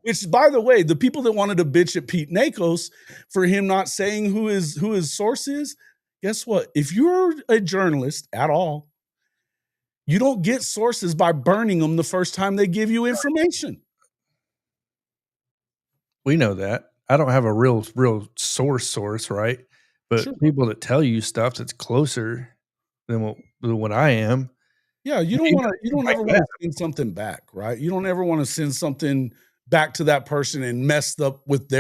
Which, by the way, the people that wanted to bitch at Pete Nakos for him not saying who his source is, guess what? If you're a journalist at all, you don't get sources by burning them the first time they give you information. We know that. I don't have a real source, right? But Sure. People that tell you stuff that's closer than what I am. Yeah, you don't ever want to send something back, right? You don't ever want to send something back to that person and messed up with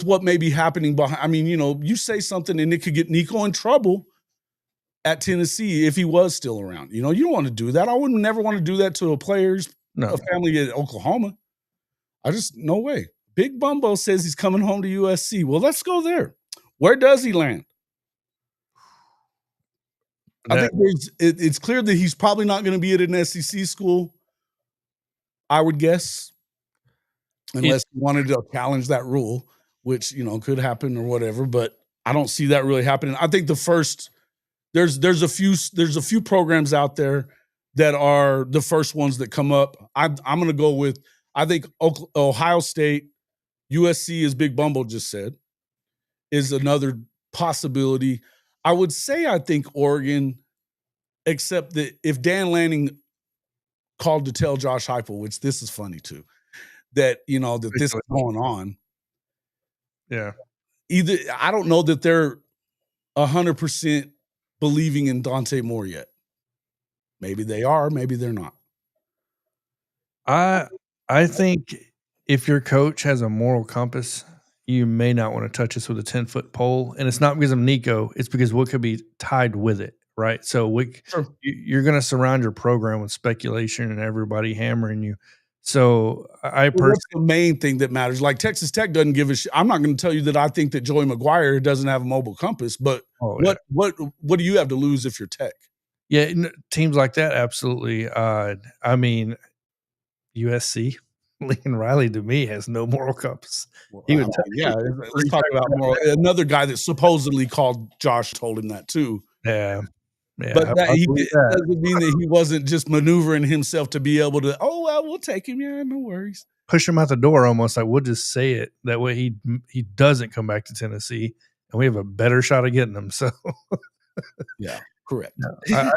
what may be happening behind. I mean, you say something and it could get Nico in trouble at Tennessee if he was still around. You don't want to do that. I would never want to do that to a family at Oklahoma. No way. Big Bumbo says he's coming home to USC. Well, let's go there. Where does he land? I think it's clear that he's probably not going to be at an SEC school, I would guess, unless he wanted to challenge that rule, which, could happen or whatever, but I don't see that really happening. I think there's a few programs out there that are the first ones that come up. I'm going to go with, I think Ohio State, USC, as Big Bumbo just said. is another possibility. I would say I think Oregon, except that if Dan Lanning called to tell Josh Heupel, which this is funny too, that that this is going on. Yeah. Either I don't know that they're 100% believing in Dante Moore yet. Maybe they are, maybe they're not. I think if your coach has a moral compass, you may not want to touch this with a 10-foot pole, and it's not because of Nico, it's because what could be tied with it, right? So Sure. you're going to surround your program with speculation and everybody hammering you. So I Well, personally, what's the main thing that matters? Like Texas Tech doesn't give a shit. I'm not going to tell you that I think that Joey McGuire doesn't have a mobile compass, but yeah. what do you have to lose if you're Tech? Yeah, teams like that, absolutely. I mean, USC, Lincoln Riley to me has no moral compass. He would Yeah, let's talk about moral. Another guy that supposedly called Josh told him that too. Yeah, But that I he believe that. doesn't mean that he wasn't just maneuvering himself to be able to, oh, well, we'll take him. Yeah, no worries. Push him out the door almost like we'll just say it. That way he doesn't come back to Tennessee, and we have a better shot of getting him. So Yeah, correct. no,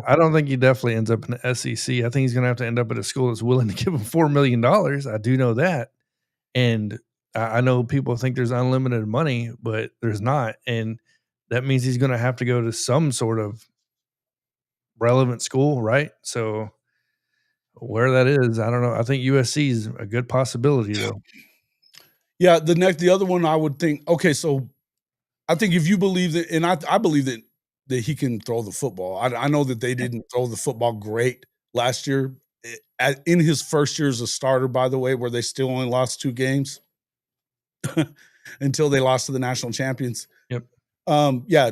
I don't think he definitely ends up in the SEC. I think he's going to have to end up at a school that's willing to give him $4 million. I do know that, and I know people think there's unlimited money, but there's not, and that means he's going to have to go to some sort of relevant school, right? So where that is, I don't know. I think USC is a good possibility, though. Yeah, the other one I would think, okay, so I think if you believe that, and I believe that he can throw the football. I know that they didn't throw the football great last year. In his first year as a starter, by the way, where they still only lost 2 games until they lost to the national champions. Yep.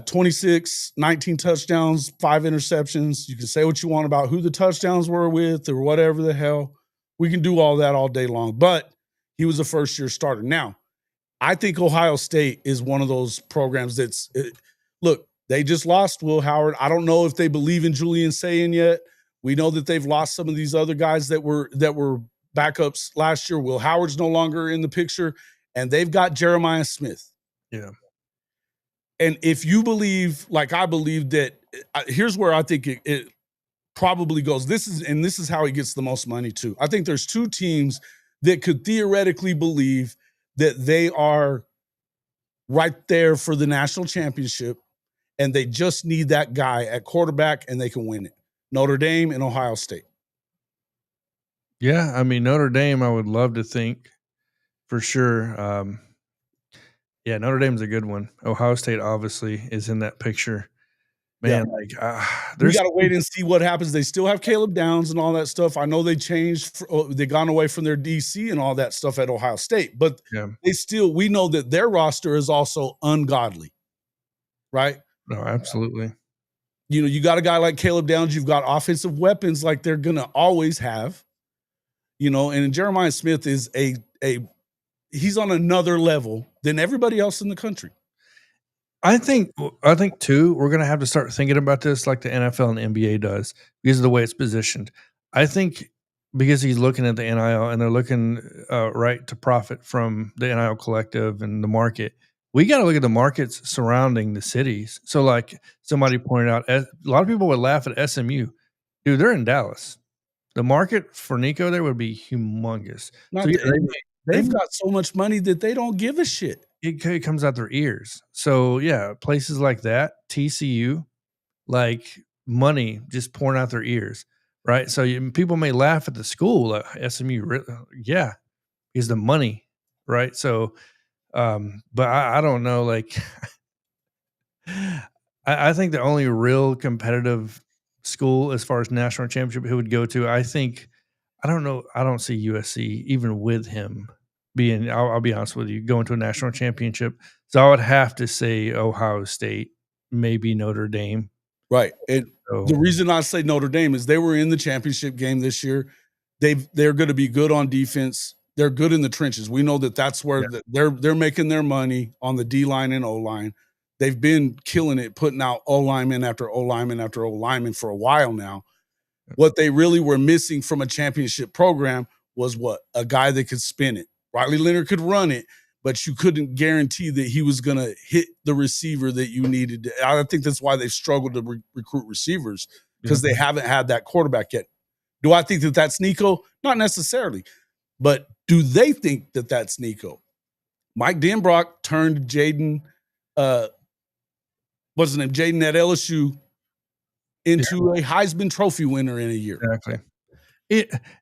26, 19 touchdowns, 5 interceptions. You can say what you want about who the touchdowns were with or whatever the hell. We can do all that all day long, but he was a first-year starter. Now, I think Ohio State is one of those programs look, they just lost Will Howard. I don't know if they believe in Julian Sayin yet. We know that they've lost some of these other guys that were backups last year. Will Howard's no longer in the picture, and they've got Jeremiah Smith. Yeah. And if you believe, like I believe, that here's where I think it probably goes. This is how he gets the most money too. I think there's 2 teams that could theoretically believe that they are right there for the national championship, and they just need that guy at quarterback, and they can win it. Notre Dame and Ohio State. Yeah, I mean, Notre Dame, I would love to think for sure. Yeah, Notre Dame's a good one. Ohio State obviously is in that picture. Man, We there's got to wait and see what happens. They still have Caleb Downs and all that stuff. I know they changed. They gone away from their DC and all that stuff at Ohio State, but we know that their roster is also ungodly, right? No, absolutely. You got a guy like Caleb Downs. You've got offensive weapons like they're going to always have, and Jeremiah Smith is he's on another level than everybody else in the country. I think too, we're going to have to start thinking about this like the NFL and the NBA does because of the way it's positioned. I think because he's looking at the NIL and they're looking right to profit from the NIL collective and the market. We got to look at the markets surrounding the cities. So like somebody pointed out, a lot of people would laugh at SMU. Dude, they're in Dallas. The market for Nico there would be humongous. They've got so much money that they don't give a shit. It comes out their ears. So, yeah, places like that, TCU, like money just pouring out their ears, right? So people may laugh at the school, SMU, yeah, is the money, right? So, but I don't know, like I think the only real competitive school as far as national championship who would go to, I don't know, I don't see USC even with him being, I'll be honest with you, going to a national championship. So I would have to say Ohio State, maybe Notre Dame. Right. And the reason I say Notre Dame is they were in the championship game this year. They're going to be good on defense. They're good in the trenches. We know that that's where they're making their money on the D line and O line. They've been killing it, putting out O lineman after O lineman after O lineman for a while now. What they really were missing from a championship program was what? A guy that could spin it. Riley Leonard could run it, but you couldn't guarantee that he was going to hit the receiver that you needed. I think that's why they've struggled to recruit receivers, because they haven't had that quarterback yet. Do I think that that's Nico? Not necessarily. But do they think that that's Nico? Mike Denbrock turned Jaden, what's his name? Jaden at LSU into a Heisman Trophy winner in a year. Exactly.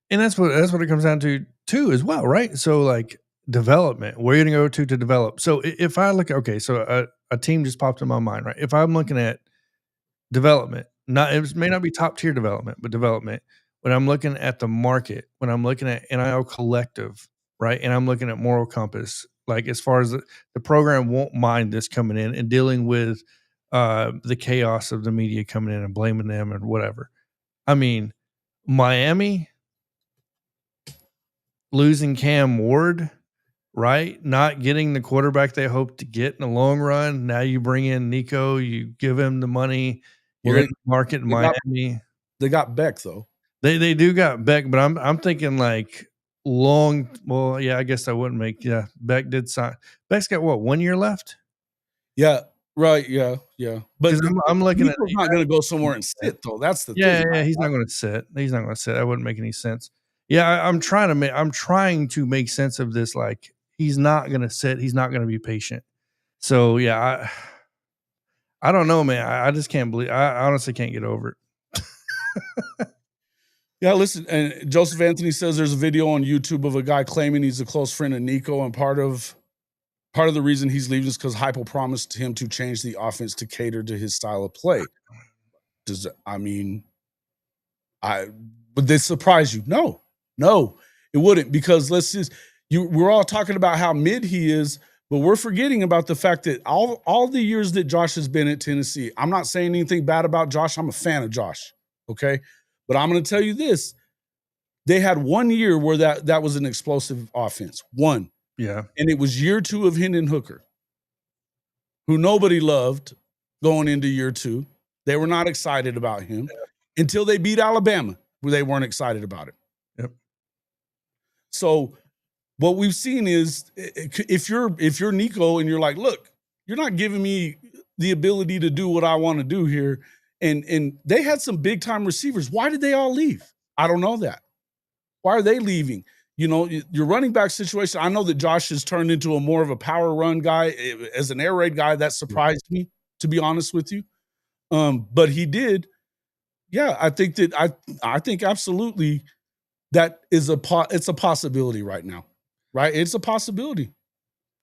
And that's what it comes down to too as well, right? So like development, where are you going to go to develop? So if I look, okay, so a team just popped in my mind, right? If I'm looking at development, it may not be top tier development, but development. When I'm looking at the market, when I'm looking at NIL Collective, right, and I'm looking at Moral Compass, like as far as the program won't mind this coming in and dealing with the chaos of the media coming in and blaming them and whatever. I mean, Miami losing Cam Ward, right? Not getting the quarterback they hoped to get in the long run. Now you bring in Nico, you give him the money. You're in the market in Miami. They got Beck though. They do got Beck, but I'm thinking like long. Well, yeah, I guess that wouldn't make. Yeah, Beck did sign. Beck's got what, 1 year left? Yeah, right. Yeah. But I'm looking at. Nico's not going to go somewhere and sit though. That's the thing. Yeah, he's not going to sit. He's not going to sit. That wouldn't make any sense. Yeah, I'm trying to make sense of this. Like he's not going to sit. He's not going to be patient. So yeah, I don't know, man. I just can't believe. I honestly can't get over it. Yeah, listen, and Joseph Anthony says there's a video on YouTube of a guy claiming he's a close friend of Nico, and part of the reason he's leaving is because Heupel promised him to change the offense to cater to his style of play. Would this surprise you? No, it wouldn't, because we're all talking about how mid he is, but we're forgetting about the fact that all the years that Josh has been at Tennessee, I'm not saying anything bad about Josh. I'm a fan of Josh. Okay. But I'm going to tell you this. They had 1 year where that was an explosive offense. One. Yeah. And it was year 2 of Hendon Hooker, who nobody loved going into year 2. They were not excited about him until they beat Alabama, where they weren't excited about it. Yep. So what we've seen is, if you're Nico and you're like, look, you're not giving me the ability to do what I want to do here. And they had some big time receivers. Why did they all leave? I don't know that. Why are they leaving? You know, your running back situation. I know that Josh has turned into a more of a power run guy. As an air raid guy, that surprised me, to be honest with you. But he did. Yeah, I think absolutely that is it's a possibility right now. Right? It's a possibility.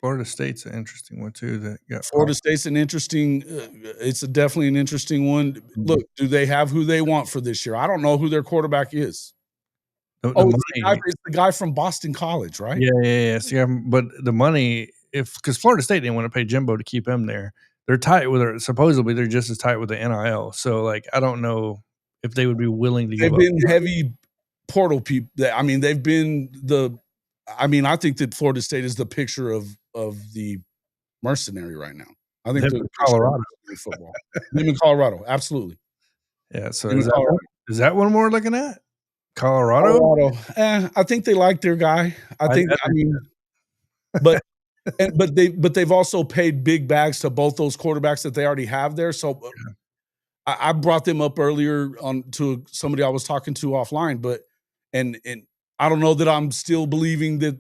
Florida State's an interesting one too. Florida State's an interesting. It's definitely an interesting one. Look, do they have who they want for this year? I don't know who their quarterback is. It's the guy from Boston College, right? Yeah. See, but the money, because Florida State didn't want to pay Jimbo to keep him there. They're tight with her. Supposedly, they're just as tight with the NIL. So, like, I don't know if they would be willing to give up. They've been heavy portal people. I mean, they've been I think that Florida State is the picture of the mercenary right now. I think they're Colorado football. Them in Colorado, absolutely. Yeah. So is that one we're looking at? Colorado? I think they like their guy. But they've also paid big bags to both those quarterbacks that they already have there. So I brought them up earlier to somebody I was talking to offline, but and I don't know that I'm still believing that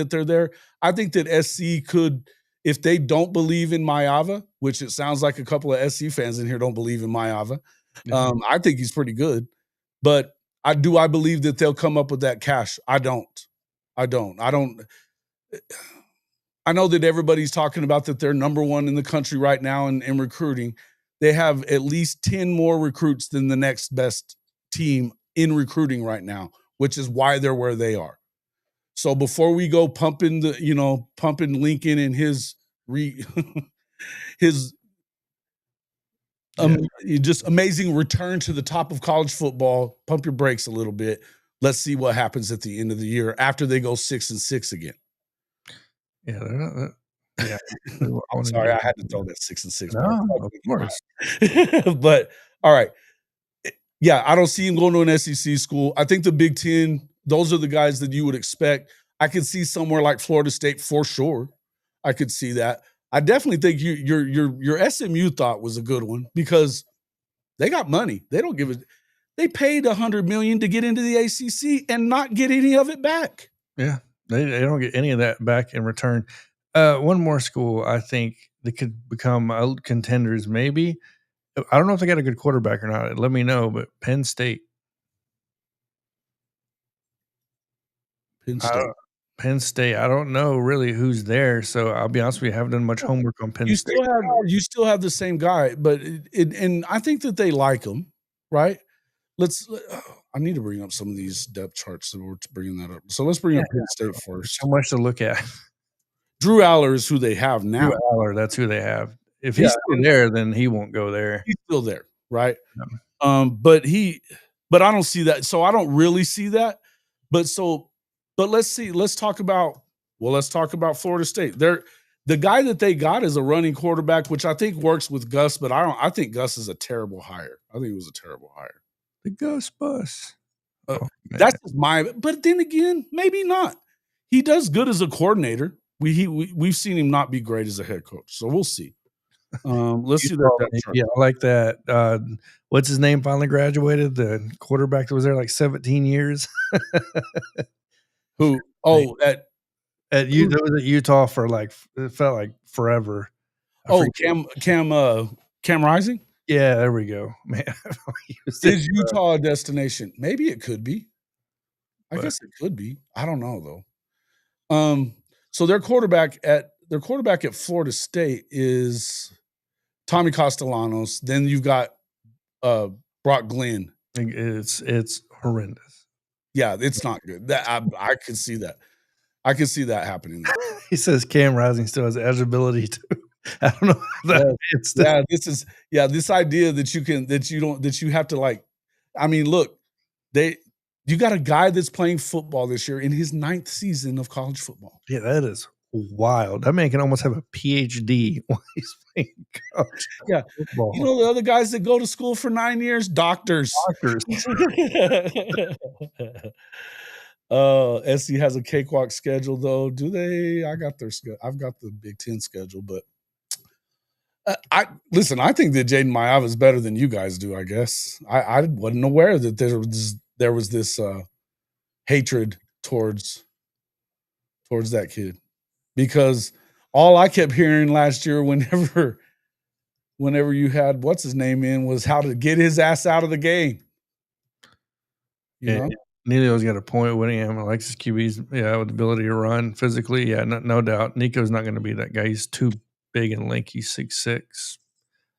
they're there. I think that SC could, if they don't believe in Iamaleava, which it sounds like a couple of SC fans in here don't believe in Iamaleava. I think he's pretty good, but I believe that they'll come up with that cash. I don't. I know that everybody's talking about that they're number 1 in the country right now in recruiting. They have at least 10 more recruits than the next best team in recruiting right now, which is why they're where they are. So before we go pumping Lincoln and his just amazing return to the top of college football, pump your brakes a little bit. Let's see what happens at the end of the year after they go 6-6 again. Yeah. Sorry, I had to throw that 6-6. No, of course. But all right. Yeah, I don't see him going to an SEC school. I think the Big Ten, those are the guys that you would expect. I could see somewhere like Florida State for sure. I could see that. I definitely think your SMU thought was a good one because they got money. They don't give it. They paid $100 million to get into the ACC and not get any of it back. Yeah, they don't get any of that back in return. One more school I think that could become contenders maybe. I don't know if they got a good quarterback or not. Let me know, but Penn State. Penn I State. don't Penn State, I don't know really who's there, so I'll be honest with you, I haven't done much homework on Penn State. You still have the same guy, but and I think that they like him, right? I need to bring up some of these depth charts that we're bringing that up. So let's bring up Penn State first. So much to look at. Drew Aller is who they have now. Drew Aller, that's who they have. If he's still there, then he won't go there. He's still there, right? No. But I don't see that. So I don't really see that. But let's see. Let's talk about Florida State. The guy that they got is a running quarterback, which I think works with Gus, but I think Gus is a terrible hire. I think it was a terrible hire. The Gus Bus. That's just but then again, maybe not. He does good as a coordinator. We've seen him not be great as a head coach, so we'll see. Let's see that. Yeah, I like that. What's his name? Finally graduated. The quarterback that was there like 17 years. Who? Oh, that was at Utah for like it felt like forever. Cam Rising. Yeah, there we go, man. Is Utah a destination? Maybe it could be. I guess it could be. I don't know though. So their quarterback at Florida State is Tommy Castellanos. Then you've got Brock Glenn. It's horrendous. Yeah, it's not good. That I could see that. I could see that happening. He says Cam Rising still has eligibility to. I don't know. This idea that you have to like. I mean, look, you got a guy that's playing football this year in his 9th season of college football. Yeah, that is wild. That man can almost have a PhD while he's playing college football. You know the other guys that go to school for 9 years, doctors. SC has a cakewalk schedule, though. Do they? I've got the Big Ten schedule, but I think that Jaden Maiava is better than you guys do. I guess I wasn't aware that there was this hatred towards that kid, because all I kept hearing last year, whenever you had what's his name in, was how to get his ass out of the game. You know? Neilio's got a point. Whittingham likes his QBs, with the ability to run physically. Yeah, no doubt. Nico's not going to be that guy. He's too big and lanky, 6'6".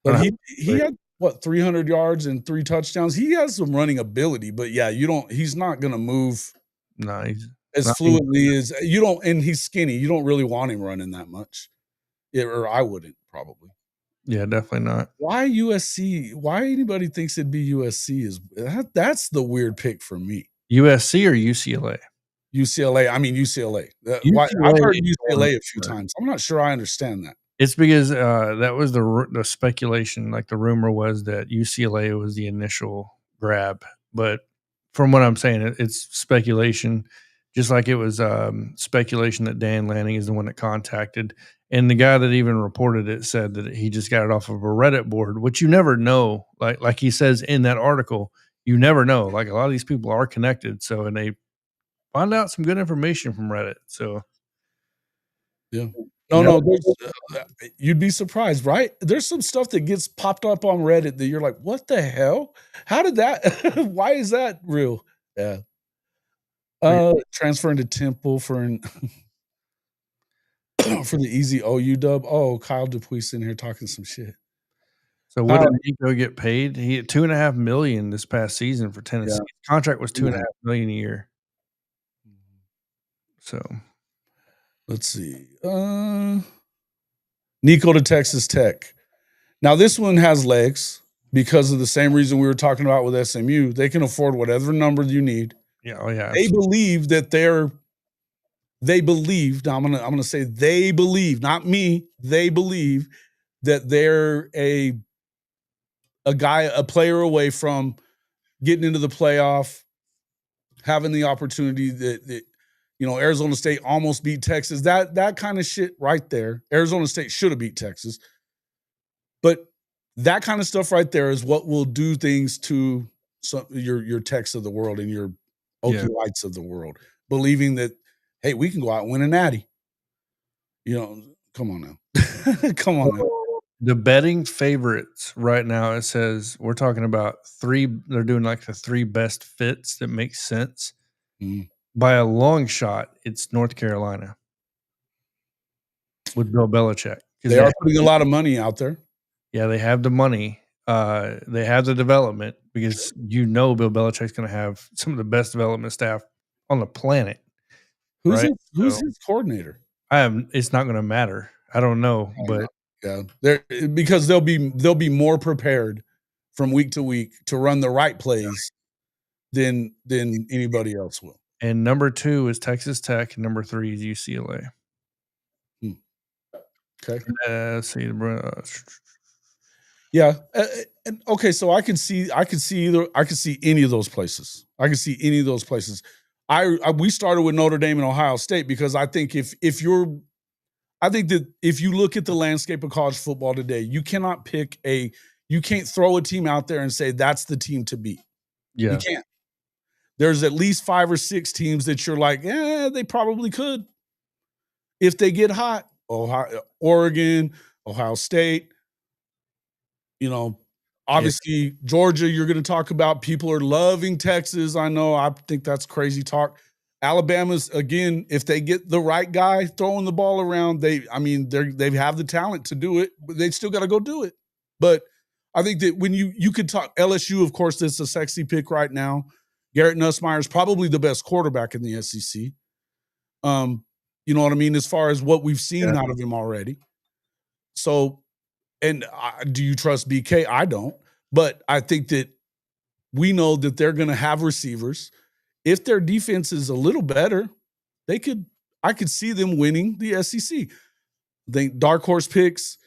But he had 300 yards and 3 touchdowns. He has some running ability, but yeah, he's not going to move. No, he's as fluidly as you don't, and he's skinny. You don't really want him running that much. Or I wouldn't probably. Yeah, definitely not. Why USC? Why anybody thinks it'd be USC that's the weird pick for me. USC or UCLA? UCLA. I mean UCLA. I've heard UCLA a few times. I'm not sure I understand that. It's because that was the speculation. Like the rumor was that UCLA was the initial grab, but from what I'm saying, it's speculation. Just like it was speculation that Dan Lanning is the one that contacted, and the guy that even reported it said that he just got it off of a Reddit board, which you never know. Like he says in that article, you never know. Like a lot of these people are connected, and they find out some good information from Reddit. So, yeah. No, you'd be surprised, right? There's some stuff that gets popped up on Reddit that you're like, what the hell? How did that? Why is that real? Yeah. Transferring to Temple for the easy OU dub. Oh, Kyle Dupuis in here talking some shit. So what did Nico get paid? He had $2.5 million this past season for Tennessee. Yeah. His contract was $2.5 million a year. So let's see. Nico to Texas Tech. Now this one has legs because of the same reason we were talking about with SMU. They can afford whatever number you need. Yeah, oh yeah. They believe that they believe. Now I'm gonna say they believe, not me. They believe that they're a player away from getting into the playoff, having the opportunity that Arizona State almost beat Texas. That kind of shit right there. Arizona State should have beat Texas. But that kind of stuff right there is what will do things to your Techs of the world and your Okie Lights of the world, believing that, hey, we can go out and win a natty. Come on now. Come on now. The betting favorites right now, it says we're talking about they're doing like the 3 best fits that make sense. Mhm. By a long shot, it's North Carolina with Bill Belichick. They are putting a lot of money out there. Yeah, they have the money. They have the development because Bill Belichick's going to have some of the best development staff on the planet. Who's right? his coordinator? It's not going to matter. I don't know, but because they'll be more prepared from week to week to run the right plays than anybody else will. And number 2 is Texas Tech. Number 3 is UCLA. Okay. Let's see. Yeah. Okay. So I can see any of those places. I can see any of those places. We started with Notre Dame and Ohio State because I think that if you look at the landscape of college football today, you cannot you can't throw a team out there and say that's the team to beat. Yeah. You can't. There's at least 5 or 6 teams that you're like, they probably could. If they get hot, Oregon, Ohio State, obviously Georgia, you're going to talk about. People are loving Texas. I know. I think that's crazy talk. Alabama's, again, if they get the right guy throwing the ball around, they have the talent to do it, but they still got to go do it. But I think that when you could talk LSU, of course, that's a sexy pick right now. Garrett Nussmeier is probably the best quarterback in the SEC. You know what I mean? As far as what we've seen out of him already. So, and do you trust BK? I don't. But I think that we know that they're going to have receivers. If their defense is a little better, I could see them winning the SEC. Think dark horse picks,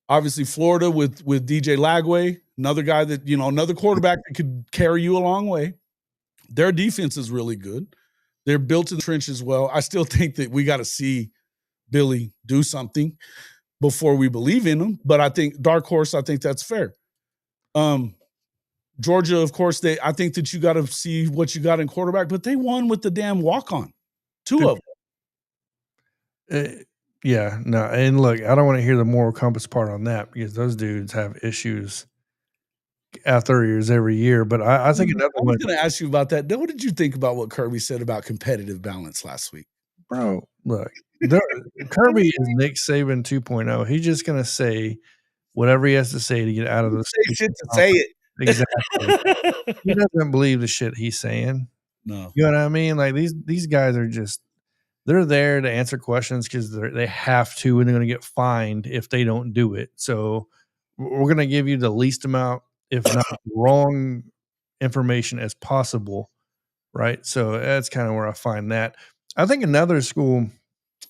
obviously Florida with DJ Lagway, another guy that, another quarterback that could carry you a long way. Their defense is really good. They're built in the trenches well. I still think that we got to see Billy do something before we believe in him. But I think dark horse, I think that's fair. Georgia, of course, I think that you got to see what you got in quarterback, but they won with the damn walk-on. 2 of them. Yeah, no. And look, I don't want to hear the moral compass part on that because those dudes have issues after years every year. But I think another one. I was going to ask you about that. What did you think about what Kirby said about competitive balance last week? Bro, look, Kirby is Nick Saban 2.0. He's just going to say whatever he has to say to get out of the shit to say it. Exactly. He doesn't believe the shit he's saying. No. You know what I mean? Like these guys are they're there to answer questions because they have to, and they're going to get fined if they don't do it. So we're going to give you the least amount, if not wrong information as possible. Right. So that's kind of where I find that. I think another school.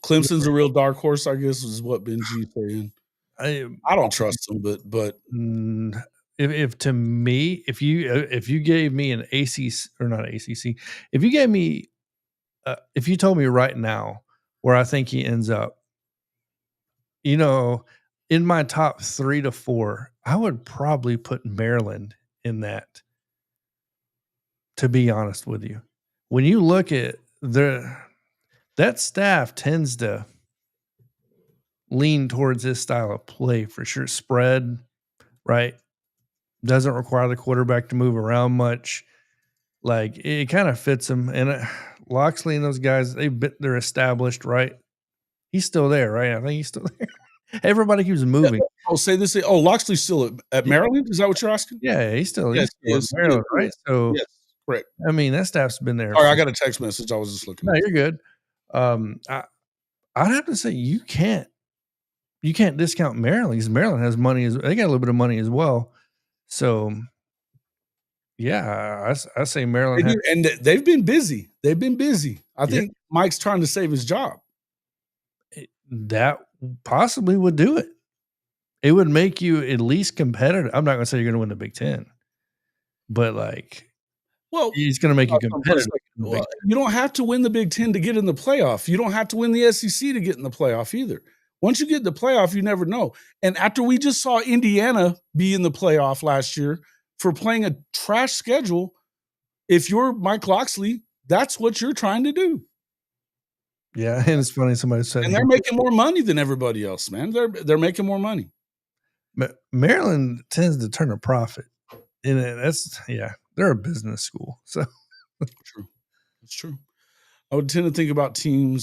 Clemson's a real dark horse, I guess, is what Benji's saying. I don't trust them, but if to me, if you gave me an ACC or not ACC, if you gave me, if you told me right now where I think he ends up, in my top 3 to 4, I would probably put Maryland in that. To be honest with you, when you look at that staff tends to lean towards this style of play for sure. Spread, right? Doesn't require the quarterback to move around much. Like it kind of fits them. And Loxley and those guys, they're established, right? He's still there, right? I think he's still there. Everybody keeps moving. I'll say this. Oh, Loxley's still at Maryland? Is that what you're asking? Yeah, he's still at Maryland, right? So, yes, correct. I mean, that staff's been there. All right, I got a text message. I was just looking. No, you're good. I'd have to say you can't discount Maryland because Maryland has money. They got a little bit of money as well. So, yeah, I say Maryland. And they've been busy. They've been busy. I think Mike's trying to save his job. That possibly would do it. It would make you at least competitive. I'm not going to say you're going to win the Big Ten, but Well, He's going to make you something for a competitive. second. in the Big Well, Ten. you don't have to win the Big Ten to get in the playoff. You don't have to win the SEC to get in the playoff either. Once you get in the playoff, you never know. And after we just saw Indiana be in the playoff last year for playing a trash schedule, if you're Mike Loxley, that's what you're trying to do. Yeah, and it's funny. Somebody said And they're making more money than everybody else, man. They're making more money. Maryland tends to turn a profit, and they're a business school. So True. It's true. I would tend to think about team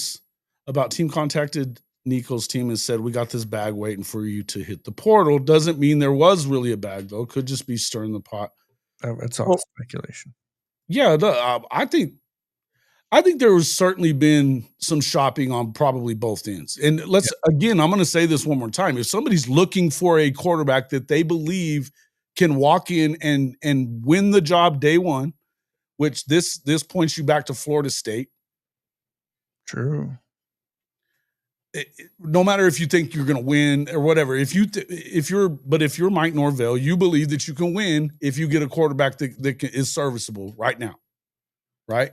contacted Nico's team and said, we got this bag waiting for you to hit the portal. Doesn't mean there was really a bag, though. Could just be stirring the pot. it's all Well, speculation. yeah, I think there has certainly been some shopping on probably both ends. And I'm going to say this one more time. If somebody's looking for a quarterback that they believe can walk in and win the job day one, which this points you back to Florida State. True. No matter if you think you're going to win or whatever, if you're Mike Norvell, you believe that you can win if you get a quarterback that is serviceable right now, right?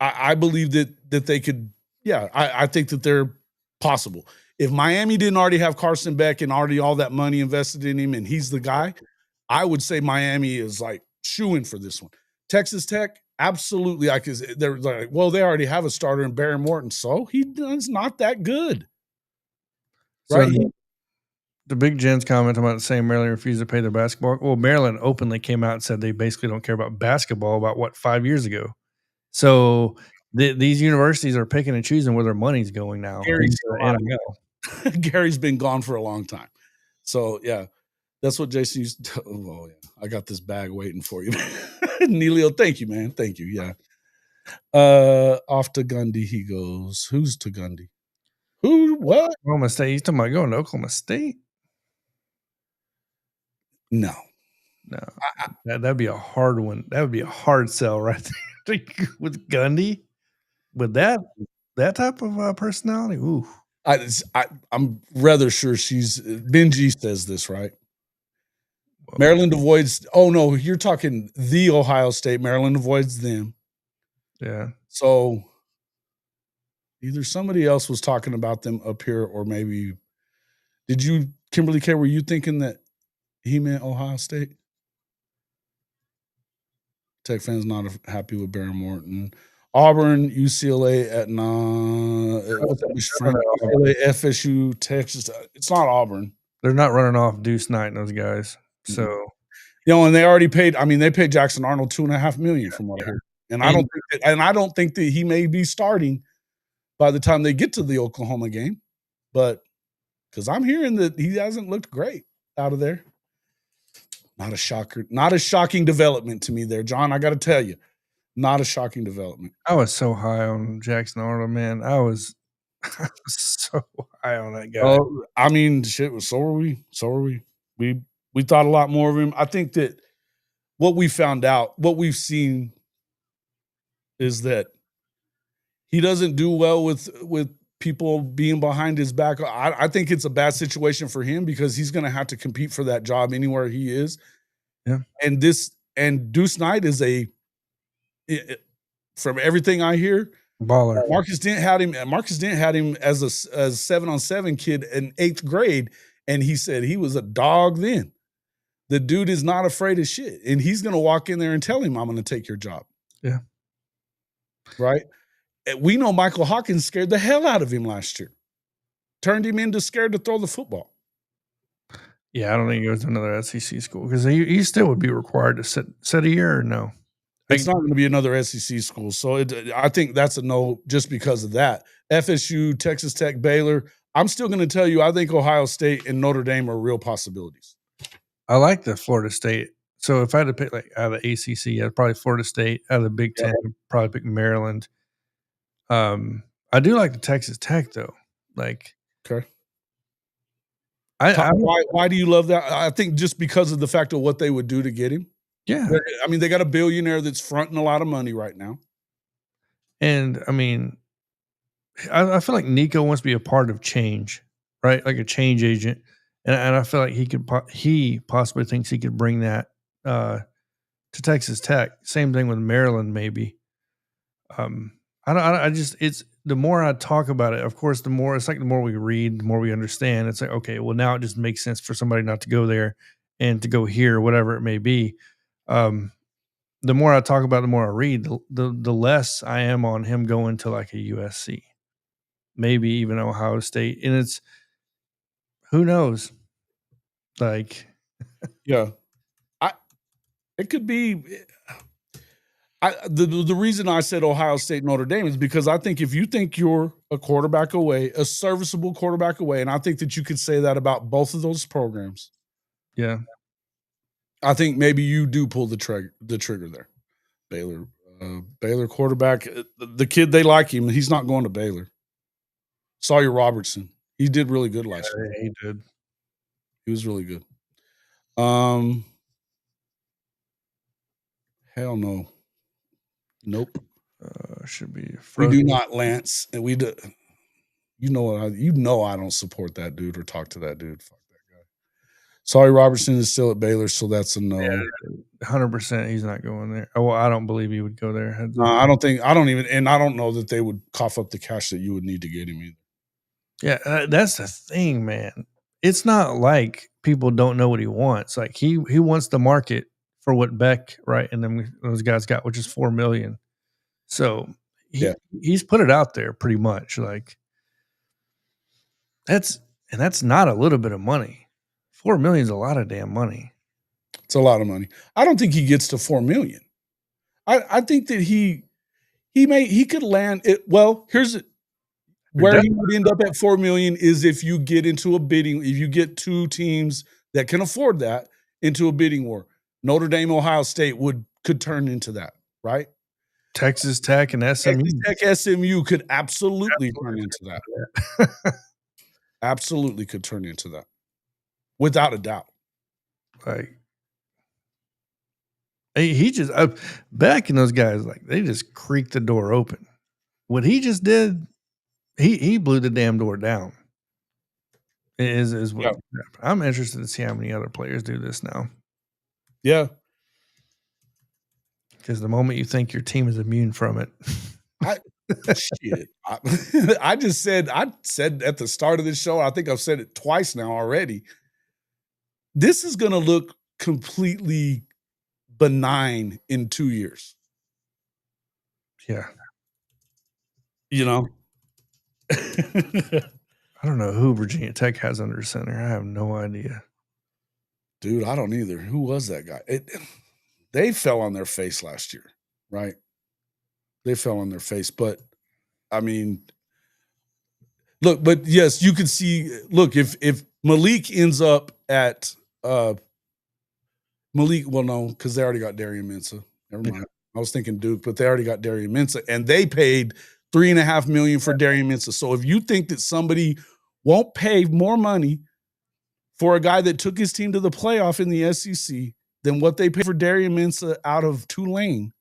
I believe that they could. Yeah, I think that they're possible. If Miami didn't already have Carson Beck and already all that money invested in him, and he's the guy, I would say Miami is like shooing for this one. Texas Tech, absolutely. They're like, well, they already have a starter in Barry Morton, so he's not that good, right? So the Big Jen's comment about saying Maryland refused to pay their basketball. Well, Maryland openly came out and said they basically don't care about basketball about 5 years ago. So these universities are picking and choosing where their money's going now. Gary's been gone for a long time. So, yeah, that's what Jason used to. Oh, yeah, I got this bag waiting for you. Neilio, thank you, man. Thank you. Yeah. Off to Gundy he goes. Who's to Gundy? Who? What? Oklahoma State. He's talking about going to Oklahoma State? No. That'd be a hard one. That would be a hard sell right there with Gundy. With that type of personality, ooh. I'm rather sure Benji says this, right? Maryland avoids. Oh no, you're talking the Ohio State. Maryland avoids them. Yeah. So either somebody else was talking about them up here, or maybe did you, Kimberly K? Were you thinking that he meant Ohio State? Tech fans not happy with Barry Morton. Auburn, UCLA at FSU, Texas. It's not Auburn. They're not running off Deuce Knight and those guys. So, and they already paid. I mean, they paid Jackson Arnold $2.5 million from what I hear, and I don't think that he may be starting by the time they get to the Oklahoma game, but because I'm hearing that he hasn't looked great out of there. Not a shocker. Not a shocking development to me there, John. I got to tell you, not a shocking development. I was so high on Jackson Arnold, man. I was so high on that guy. I mean, shit. So were we. We thought a lot more of him. I think that what we found out, what we've seen, is that he doesn't do well with people being behind his back. I think it's a bad situation for him because he's going to have to compete for that job anywhere he is. Yeah. And Deuce Knight is from everything I hear, baller. Marcus Dent had him as a 7-on-7 kid in 8th grade, and he said he was a dog then. The dude is not afraid of shit, and he's going to walk in there and tell him, I'm going to take your job. Yeah. Right? We know Michael Hawkins scared the hell out of him last year. Turned him into scared to throw the football. Yeah, I don't think he goes to another SEC school because he still would be required to sit a year or no. It's not going to be another SEC school. So I think that's a no just because of that. FSU, Texas Tech, Baylor. I'm still going to tell you, I think Ohio State and Notre Dame are real possibilities. I like the Florida State. So if I had to pick like out of the ACC, I'd probably Florida State. Out of the Big Ten, I'd probably pick Maryland. I do like the Texas Tech though. Like, okay. Why do you love that? I think just because of the fact of what they would do to get him. Yeah. I mean, they got a billionaire that's fronting a lot of money right now. And I mean, I feel like Nico wants to be a part of change, right? Like a change agent. And I feel like he possibly thinks he could bring that to to Texas Tech. Same thing with Maryland, maybe. I just, it's the more I talk about it, of course, the more it's like the more we read, the more we understand. It's like, okay, well, now it just makes sense for somebody not to go there and to go here, whatever it may be. The more I talk about it, the more I read, the less I am on him going to like a USC, maybe even Ohio State. And it's, who knows? Like, Yeah. It could be. The reason I said Ohio State, Notre Dame is because I think if you think you're a quarterback away, a serviceable quarterback away, and I think that you could say that about both of those programs. yeah, I think maybe you do pull the trigger there. Baylor quarterback, the kid, they like him. He's not going to Baylor. Sawyer Robertson, he did really good last year. he did. He was really good. Hell no. Nope. Should be. We do not, Lance, and we do. You know I don't support that dude or talk to that dude. Fuck that guy. Sorry, Robertson is still at Baylor, so that's a no. Yeah, 100%. He's not going there. Oh, well, I don't believe he would go there. I don't know that they would cough up the cash that you would need to get him either. Yeah, that's the thing, man. It's not like people don't know what he wants. Like he wants the market for what Beck, right, and then those guys got, which is $4 million. So he's put it out there pretty much. Like that's not a little bit of money. $4 million is a lot of damn money. It's a lot of money. I don't think he gets to $4 million. I think that he could land it. Well, here's where he would end up at $4 million is if you get into a bidding, if you get two teams that can afford that into a bidding war. Notre Dame, Ohio State could turn into that, right? Texas Tech and SMU. Texas Tech, SMU could absolutely turn into that. Absolutely could turn into that. Without a doubt. Like he just Beck and those guys, like they just creaked the door open. What he just did, he blew the damn door down. Is what I'm interested to see how many other players do this now. Yeah. Because the moment you think your team is immune from it. I said at the start of this show, I think I've said it twice now already. This is going to look completely benign in 2 years. Yeah. You know? I don't know who Virginia Tech has under center. I have no idea. Dude, I don't either. Who was that guy? They fell on their face last year, right? They fell on their face. But, I mean, look, but yes, you could see, look, if Malik ends up at Malik, well, no, because they already got Darian Mensah. Never mind. I was thinking Duke, but they already got Darian Mensah, and they paid $3.5 million for Darian Mensah. So if you think that somebody won't pay more money for a guy that took his team to the playoff in the SEC than what they paid for Darian Mensah out of Tulane,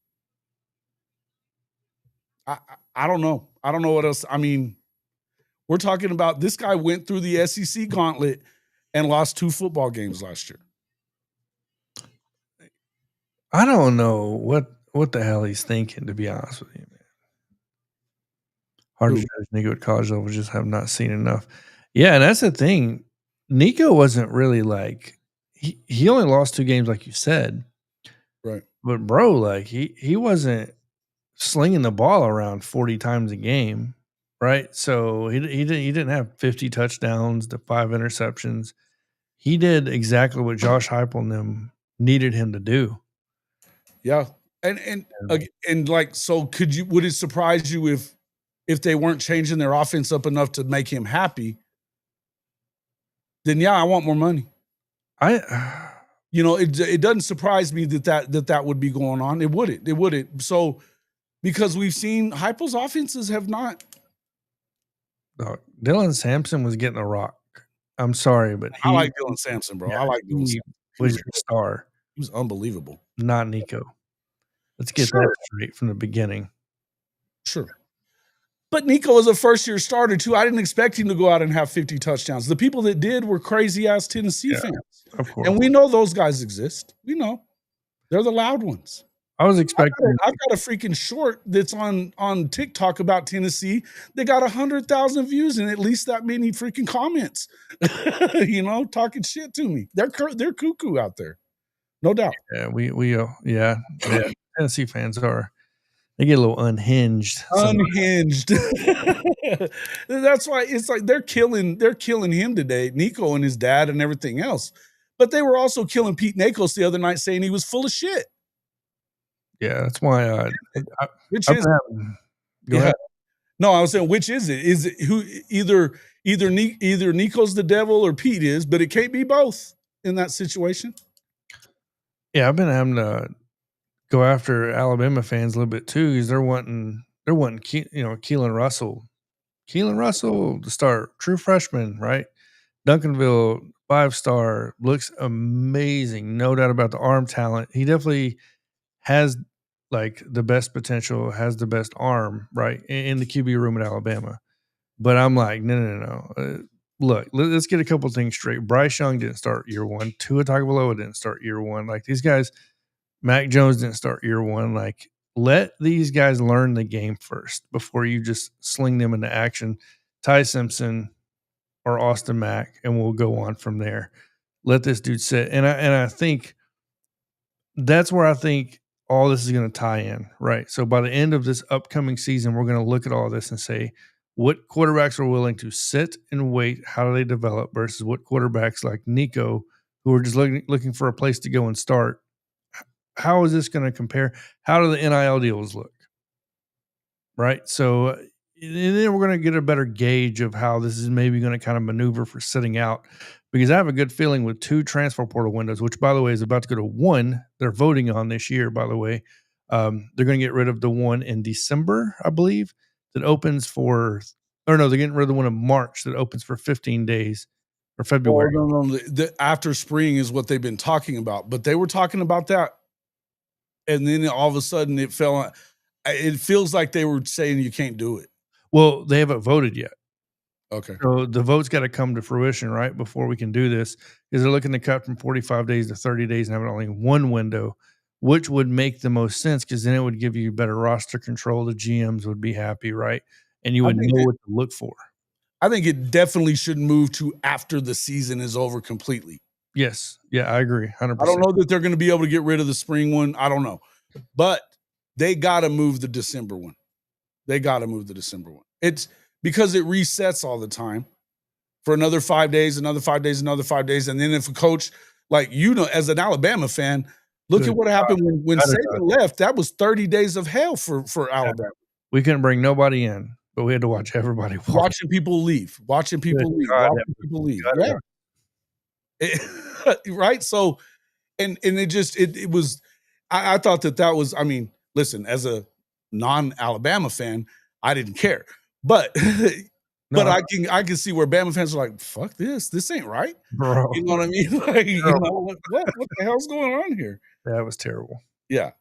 I don't know. I don't know what else. I mean, we're talking about this guy went through the SEC gauntlet and lost 2 football games last year. I don't know what the hell he's thinking, to be honest with you, man. Hard to judge Nico at college level, just have not seen enough. Yeah, and that's the thing. Nico wasn't really like he only lost 2 games, like you said. Right. But bro, like he wasn't slinging the ball around 40 times a game, right? So he didn't have 50 touchdowns to 5 interceptions. He did exactly what Josh Heupel and them needed him to do. Yeah. And like, so would it surprise you if they weren't changing their offense up enough to make him happy? Then yeah, I want more money. It doesn't surprise me that would be going on. It wouldn't. So because we've seen Heupel's offenses have not. Dylan Sampson was getting a rock. I'm sorry, but I like Dylan Sampson, bro. Yeah, I like Dylan Sampson. He was your star. He was unbelievable. Not Nico. Let's get that straight from the beginning. Sure. But Nico was a first-year starter, too. I didn't expect him to go out and have 50 touchdowns. The people that did were crazy-ass Tennessee fans. Of course. And we know those guys exist. We know. They're the loud ones. I was expecting. I've got a freaking short that's on TikTok about Tennessee. They got 100,000 views and at least that many freaking comments, talking shit to me. They're cuckoo out there, no doubt. Yeah, Tennessee fans they get a little unhinged. Unhinged. That's why it's like they're killing him today, Nico and his dad and everything else. But they were also killing Pete Nakos the other night, saying he was full of shit. Yeah, that's why. Which is go ahead. No, I was saying, which is it? Is it who either Nico's the devil or Pete is, but it can't be both in that situation. Yeah, I've been having to go after Alabama fans a little bit too, because they're wanting Keelan Russell to start, true freshman, right? Duncanville, 5-star, looks amazing, no doubt about the arm talent. He definitely has like the best potential, has the best arm, right, in the QB room at Alabama. But I'm like, no. Look, let's get a couple things straight. Bryce Young didn't start year one. Tua Tagovailoa didn't start year one. Like these guys, Mac Jones didn't start year one. Like let these guys learn the game first before you just sling them into action. Ty Simpson or Austin Mack, and we'll go on from there. Let this dude sit. And I think that's where I think all this is going to tie in, right? So by the end of this upcoming season, we're going to look at all this and say, what quarterbacks are willing to sit and wait? How do they develop versus what quarterbacks like Nico, who are just looking for a place to go and start? How is this going to compare? How do the NIL deals look? Right. So, and then we're going to get a better gauge of how this is maybe going to kind of maneuver for sitting out, because I have a good feeling with 2 transfer portal windows, which by the way is about to go to 1. They're voting on this year, by the way. They're going to get rid of the one in December, I believe, that opens they're getting rid of the one in March that opens for 15 days or February. Oh, no. The after spring is what they've been talking about, but they were talking about that. And then all of a sudden it fell on. It feels like they were saying you can't do it. Well, they haven't voted yet. Okay. So the vote's got to come to fruition, right, before we can do this, because they're looking to cut from 45 days to 30 days and having only one window, which would make the most sense because then it would give you better roster control. The GMs would be happy, right? And you would know what to look for. I think it definitely should move to after the season is over completely. Yes. Yeah, I agree. 100%. I don't know that they're going to be able to get rid of the spring one. I don't know. But they got to move the December one. It's because it resets all the time for another 5 days, another 5 days, another 5 days. And then if a coach, like, as an Alabama fan, look at what happened when Saban left. That was 30 days of hell for Alabama. We couldn't bring nobody in, but we had to watch everybody walk. Watching people leave. Yeah. Right. So, and it was, I thought that was, I mean, listen, as a non-Alabama fan, I didn't care, but I can see where Bama fans are like, fuck this ain't right. Bro. You know what I mean? Like, what the hell's going on here? That was terrible. Yeah.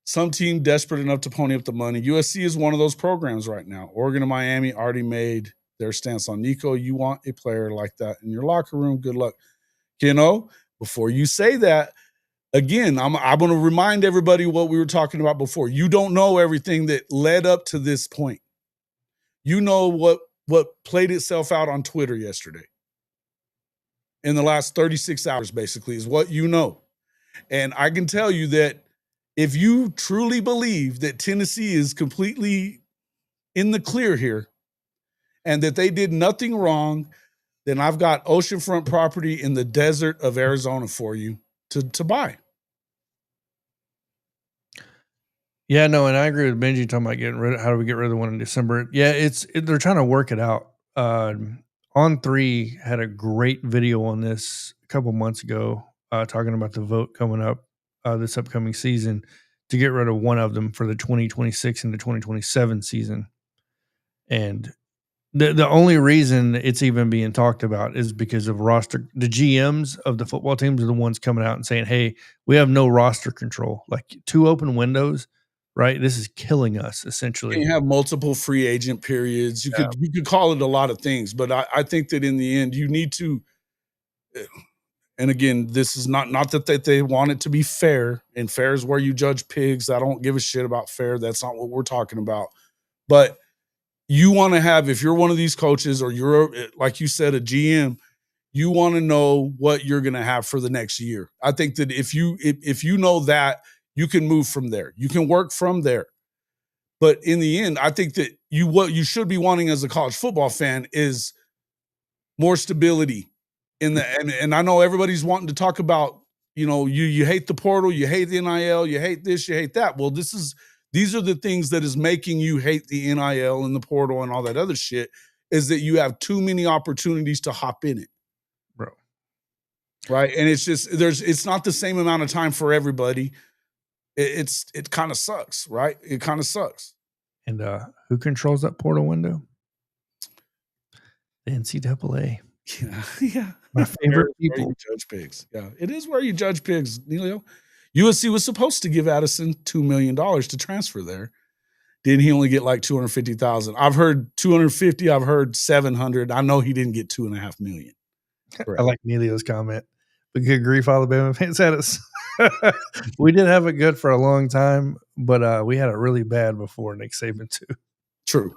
Some team desperate enough to pony up the money. USC is one of those programs right now. Oregon and Miami already made their stance on Nico. You want a player like that in your locker room. Good luck. Before you say that, again, I'm going to remind everybody what we were talking about before. You don't know everything that led up to this point. You know what played itself out on Twitter yesterday. In the last 36 hours, basically, is what you know. And I can tell you that if you truly believe that Tennessee is completely in the clear here and that they did nothing wrong, then I've got oceanfront property in the desert of Arizona for you to buy. Yeah, no, and I agree with Benji talking about how do we get rid of the one in December? Yeah, they're trying to work it out. On3 had a great video on this a couple months ago, talking about the vote coming up this upcoming season to get rid of one of them for the 2026 and the 2027 season. And the only reason it's even being talked about is because of roster. The GMs of the football teams are the ones coming out and saying, hey, we have no roster control. Like 2 open windows, right? This is killing us, essentially. You have multiple free agent periods. You could call it a lot of things, but I think that in the end, you need to And again, this is not that they want it to be fair, and fair is where you judge pigs. I don't give a shit about fair. That's not what we're talking about. But you want to have, if you're one of these coaches or you're, like you said, a GM, you want to know what you're going to have for the next year. I think that if you know that, you can move from there. You can work from there. But in the end, I think that what you should be wanting as a college football fan is more stability in the, and I know everybody's wanting to talk about, you hate the portal, you hate the NIL, you hate this, you hate that. Well, these are the things that is making you hate the NIL and the portal and all that other shit, is that you have too many opportunities to hop in it. Bro. Right. And it's just, it's not the same amount of time for everybody. It kind of sucks, right? It kind of sucks. And who controls that portal window? The NCAA. Yeah. My favorite people. Where you judge pigs. Yeah, it is where you judge pigs, Neilio. USC was supposed to give Addison $2 million to transfer there. Didn't he only get like $250,000? I've heard 250. I've heard 700. I know he didn't get $2.5 million. I like Neilio's comment. But good grief, Alabama fans had us. We did have it good for a long time, but we had it really bad before Nick Saban too. True.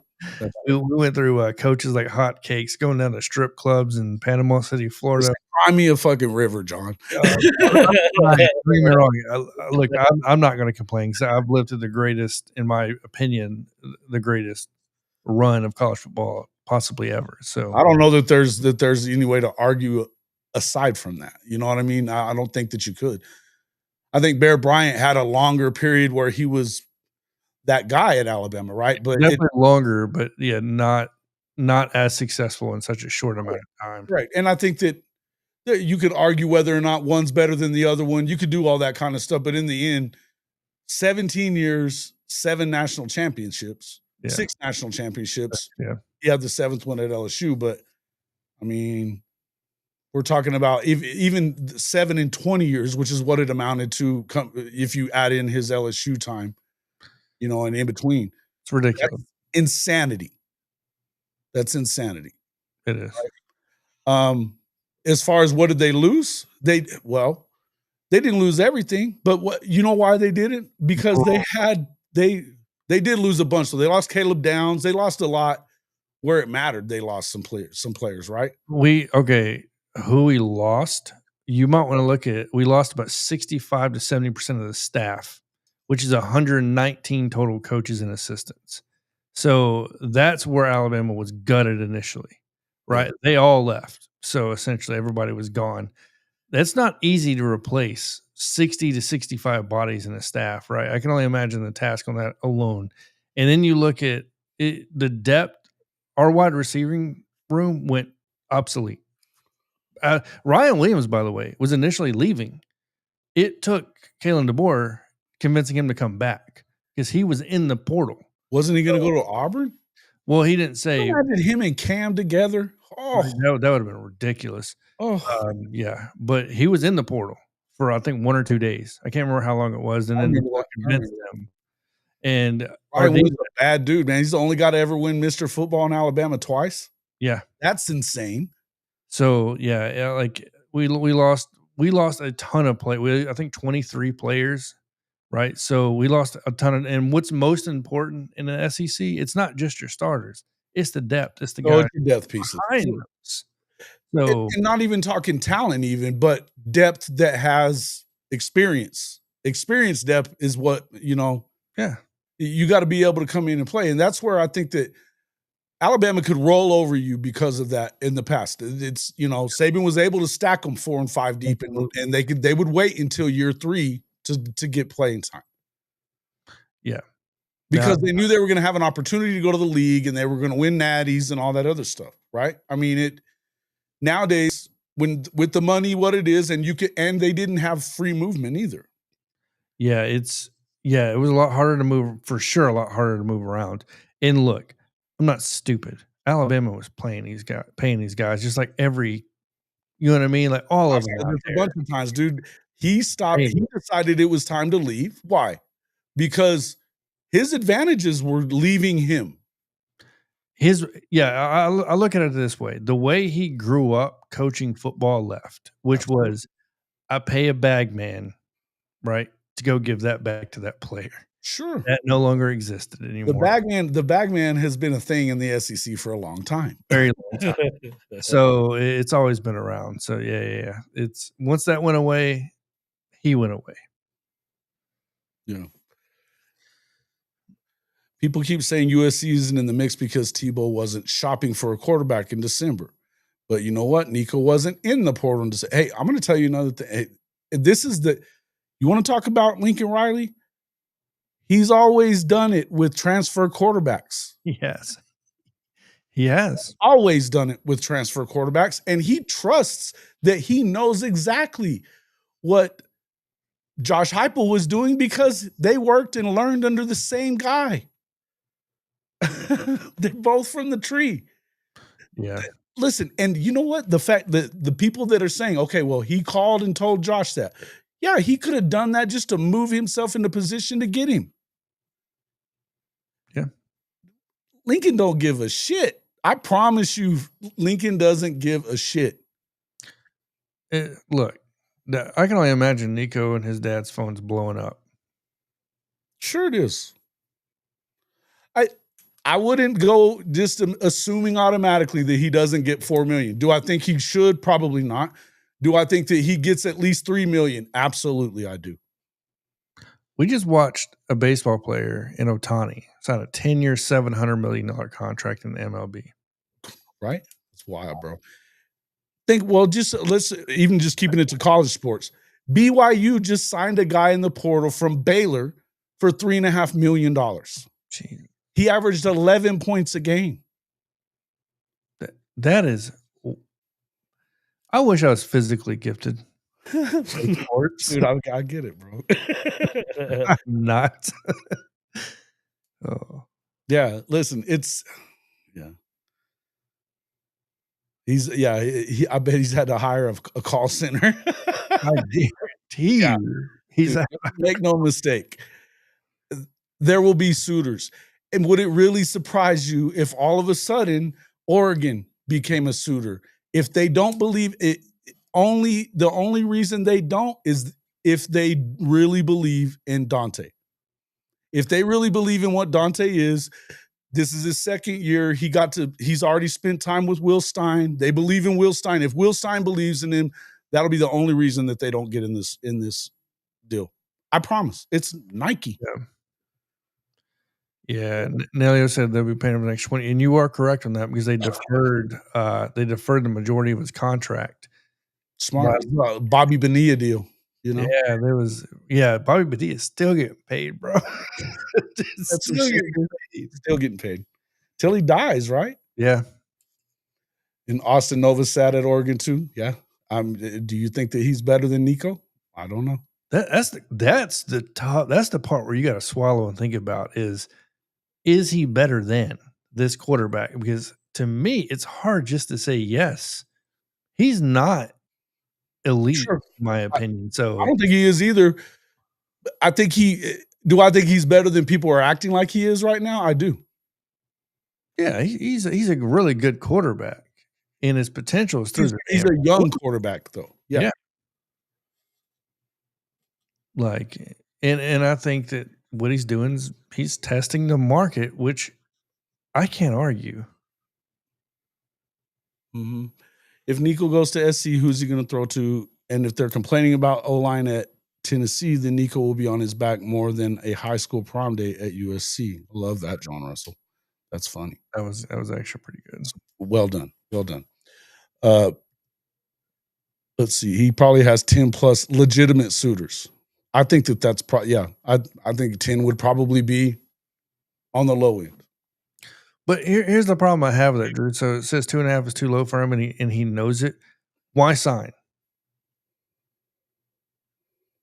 We went through coaches like hotcakes, going down to strip clubs in Panama City, Florida. Cry me a fucking river, John. Don't get me wrong. Look, I'm not going to complain. So I've lived through the greatest, in my opinion, the greatest run of college football possibly ever. So I don't know that there's any way to argue aside from that. You know what I mean? I don't think that you could. I think Bear Bryant had a longer period where he was that guy at Alabama, right? But definitely longer, but yeah, not as successful in such a short amount of time. Right. And I think that you could argue whether or not one's better than the other one. You could do all that kind of stuff. But in the end, 17 years, 7 national championships, 6 national championships. Yeah. He had the 7th one at LSU. But, I mean, we're talking about even 7 in 20 years, which is what it amounted to if you add in his LSU time, and in between. It's ridiculous. That's insanity. That's insanity. It is. Right? As far as what did they lose? They didn't lose everything, but why they didn't? Because they did lose a bunch. So they lost Caleb Downs. They lost a lot where it mattered. They lost some players, right? Who we lost, you might want to look at, we lost about 65 to 70% of the staff, which is 119 total coaches and assistants. So that's where Alabama was gutted initially, right? They all left. So essentially everybody was gone. That's not easy to replace 60 to 65 bodies in a staff, right? I can only imagine the task on that alone. And then you look at it, the depth, our wide receiving room went obsolete. Ryan Williams, by the way, was initially leaving. It took Kalen DeBoer convincing him to come back because he was in the portal. Wasn't he going to go to Auburn? Well, he didn't say. Imagine him and Cam together. Oh, that would have been ridiculous. Oh, yeah, but he was in the portal for I think 1 or 2 days. I can't remember how long it was, and then convinced them. And Ryan was a bad dude, man. He's the only guy to ever win Mr. Football in Alabama twice. Yeah, that's insane. So yeah, like we lost a ton of play. I think 23 players, right? So we lost a ton of. And what's most important in the SEC? It's not just your starters; it's the depth. It's the guys. It's the depth pieces. So and not even talking talent, but depth that has experience. Experience depth is what Yeah, you got to be able to come in and play, and that's where I think that Alabama could roll over you because of that in the past. It's Saban was able to stack them 4 and 5 deep, and they would wait until year 3 to get playing time. Yeah, because they knew they were going to have an opportunity to go to the league and they were going to win natties and all that other stuff, right? I mean, nowadays with the money what it is, and they didn't have free movement either. Yeah, it was a lot harder to move, for sure, a lot harder to move around. And look, I'm not stupid. Alabama was paying these guys just like every, you know what I mean? Like all of them. A bunch of times, dude. He stopped. He decided it was time to leave. Why? Because his advantages were leaving him. I look at it this way. The way he grew up coaching football left, which was I pay a bag man, right, to go give that back to that player. Sure. That no longer existed anymore. The bag man has been a thing in the SEC for a long time. Very long time. So it's always been around. So yeah. It's once that went away, he went away. Yeah. People keep saying USC isn't in the mix because Tebow wasn't shopping for a quarterback in December. But you know what? Nico wasn't in the portal in December. Hey, I'm going to tell you another thing. Hey, this is you want to talk about Lincoln Riley? He's always done it with transfer quarterbacks. Yes. He has. Always done it with transfer quarterbacks. And he trusts that he knows exactly what Josh Heupel was doing because they worked and learned under the same guy. They're both from the tree. Yeah. Listen, and you know what? The fact that the people that are saying, okay, well, he called and told Josh that. Yeah, he could have done that just to move himself into position to get him. Yeah. Lincoln don't give a shit. I promise you, Lincoln doesn't give a shit. Look, I can only imagine Nico and his dad's phones blowing up. Sure it is. I wouldn't go just assuming automatically that he doesn't get $4 million. Do I think he should? Probably not. Do I think that he gets at least $3 million? Absolutely, I do. We just watched a baseball player in Ohtani sign a 10-year, $700 million contract in the MLB. Right? That's wild, bro. Let's even just keeping it to college sports. BYU just signed a guy in the portal from Baylor for $3.5 million. Jeez. He averaged 11 points a game. That is, I wish I was physically gifted. Sports. Dude, I get it, bro. I'm not. Oh. Yeah, listen, yeah. I bet he's had to hire a call center. I guarantee you. Dude, make no mistake. There will be suitors. And would it really surprise you if all of a sudden Oregon became a suitor? If they don't believe it, the only reason they don't is if they really believe in Dante. If they really believe in what Dante is, this is his second year. He's already spent time with Will Stein. They believe in Will Stein. If Will Stein believes in him, that'll be the only reason that they don't get in this deal. I promise. It's Nike. Yeah, Nelio said they'll be paying him the next 20, and you are correct on that because they deferred the majority of his contract. Smart. Bobby Bonilla deal, you know? Yeah, Bobby Bonilla is still getting paid, bro. Still getting paid. Till he dies, right? Yeah. And Austin Novosad at Oregon too. Yeah. Do you think that he's better than Nico? I don't know. That's the part where you got to swallow and think about is he better than this quarterback? Because to me, it's hard just to say yes. He's not elite, in my opinion. So I don't think he is either. I think I think he's better than people are acting like he is right now? I do. Yeah, he's a really good quarterback, and his potential is through he's a young quarterback, though. Yeah. Like, and I think that what he's doing is he's testing the market, which I can't argue. Mm-hmm. If Nico goes to SC, who's he going to throw to? And if they're complaining about O-line at Tennessee, then Nico will be on his back more than a high school prom day at USC. Love that, John Russell. That's funny. That was actually pretty good. Well done. Well done. Let's see. He probably has 10 plus legitimate suitors. I think that's probably, I think 10 would probably be on the low end. But here's the problem I have with it, Drew. So it says 2.5 is too low for him, and he knows it. Why sign?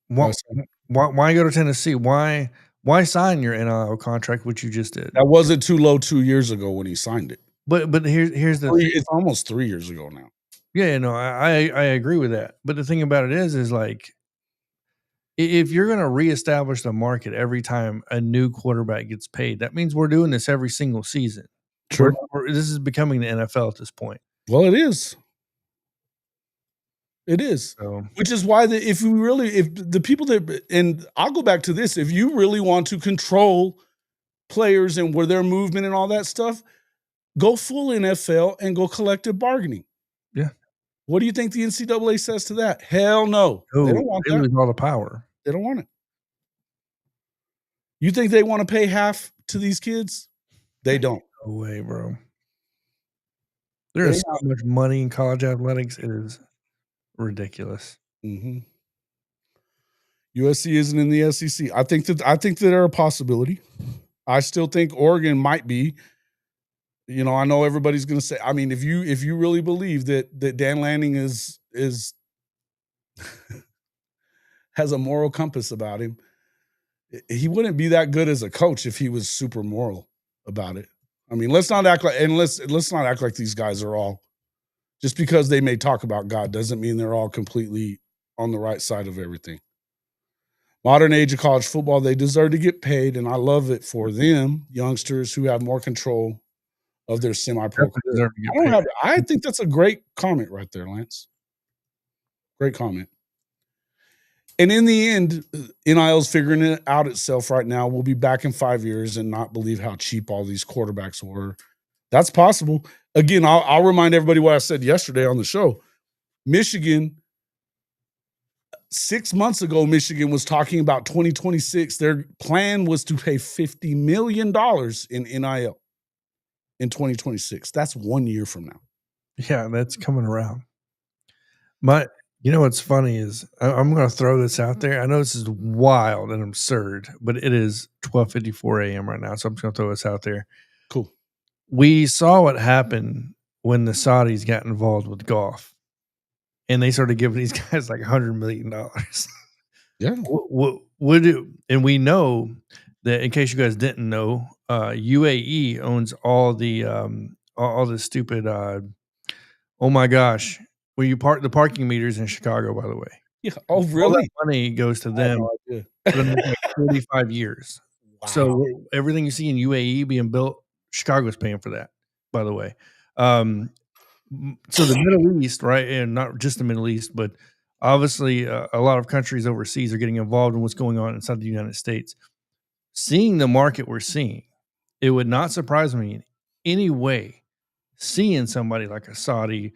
Why go to Tennessee? Why sign your NIL contract, which you just did? That wasn't too low 2 years ago when he signed it. But here's the thing. It's almost 3 years ago now. Yeah, no, I agree with that. But the thing about it is like if you're going to reestablish the market every time a new quarterback gets paid, that means we're doing this every single season. True. This is becoming the NFL at this point. Well, it is. It is. So Which is why if the people that, and I'll go back to this, if you really want to control players and where their movement and all that stuff, go full NFL and go collective bargaining. yeah. What do you think the NCAA says to that? Hell no. They Oh, don't want they that. lose all the power. They don't want it. You think they want to pay half to these kids? They don't. No way, bro. There They is so much money in college athletics. It is ridiculous. Mhm. USC isn't in the SEC. I think that they're a possibility. I still think Oregon might be. You know, I know everybody's going to say. I mean, if you really believe that Dan Lanning is has a moral compass about him, he wouldn't be that good as a coach if he was super moral about it. I mean, let's not act like these guys are all, just because they may talk about God doesn't mean they're all completely on the right side of everything. Modern age of college football, they deserve to get paid, and I love it for them, youngsters who have more control of their semi-pro Definitely career. deserve to get paid. I think that's a great comment right there, Lance. Great comment. And in the end, NIL's figuring it out itself right now. We'll be back in 5 years and not believe how cheap all these quarterbacks were. That's possible. Again, I'll remind everybody what I said yesterday on the show. Michigan, 6 months ago, Michigan was talking about 2026. Their plan was to pay $50 million in NIL in 2026. That's 1 year from now. Yeah, that's coming around. You know what's funny is I'm going to throw this out there. I know this is wild and absurd, but it is 12:54 a.m. right now, so I'm just going to throw this out there. Cool. We saw what happened when the Saudis got involved with golf, and they started giving these guys like $100 million. Yeah. And we know that, in case you guys didn't know, UAE owns all the stupid. Oh my gosh, where you park the parking meters in Chicago, by the way. Yeah. Oh, All that really? money goes to I had them no idea. for the next, like, 45 years. Wow. So everything you see in UAE being built, Chicago's paying for that, by the way. So the Middle East, right, and not just the Middle East, but obviously a lot of countries overseas are getting involved in what's going on inside the United States. Seeing the market we're seeing, it would not surprise me in any way seeing somebody like a Saudi,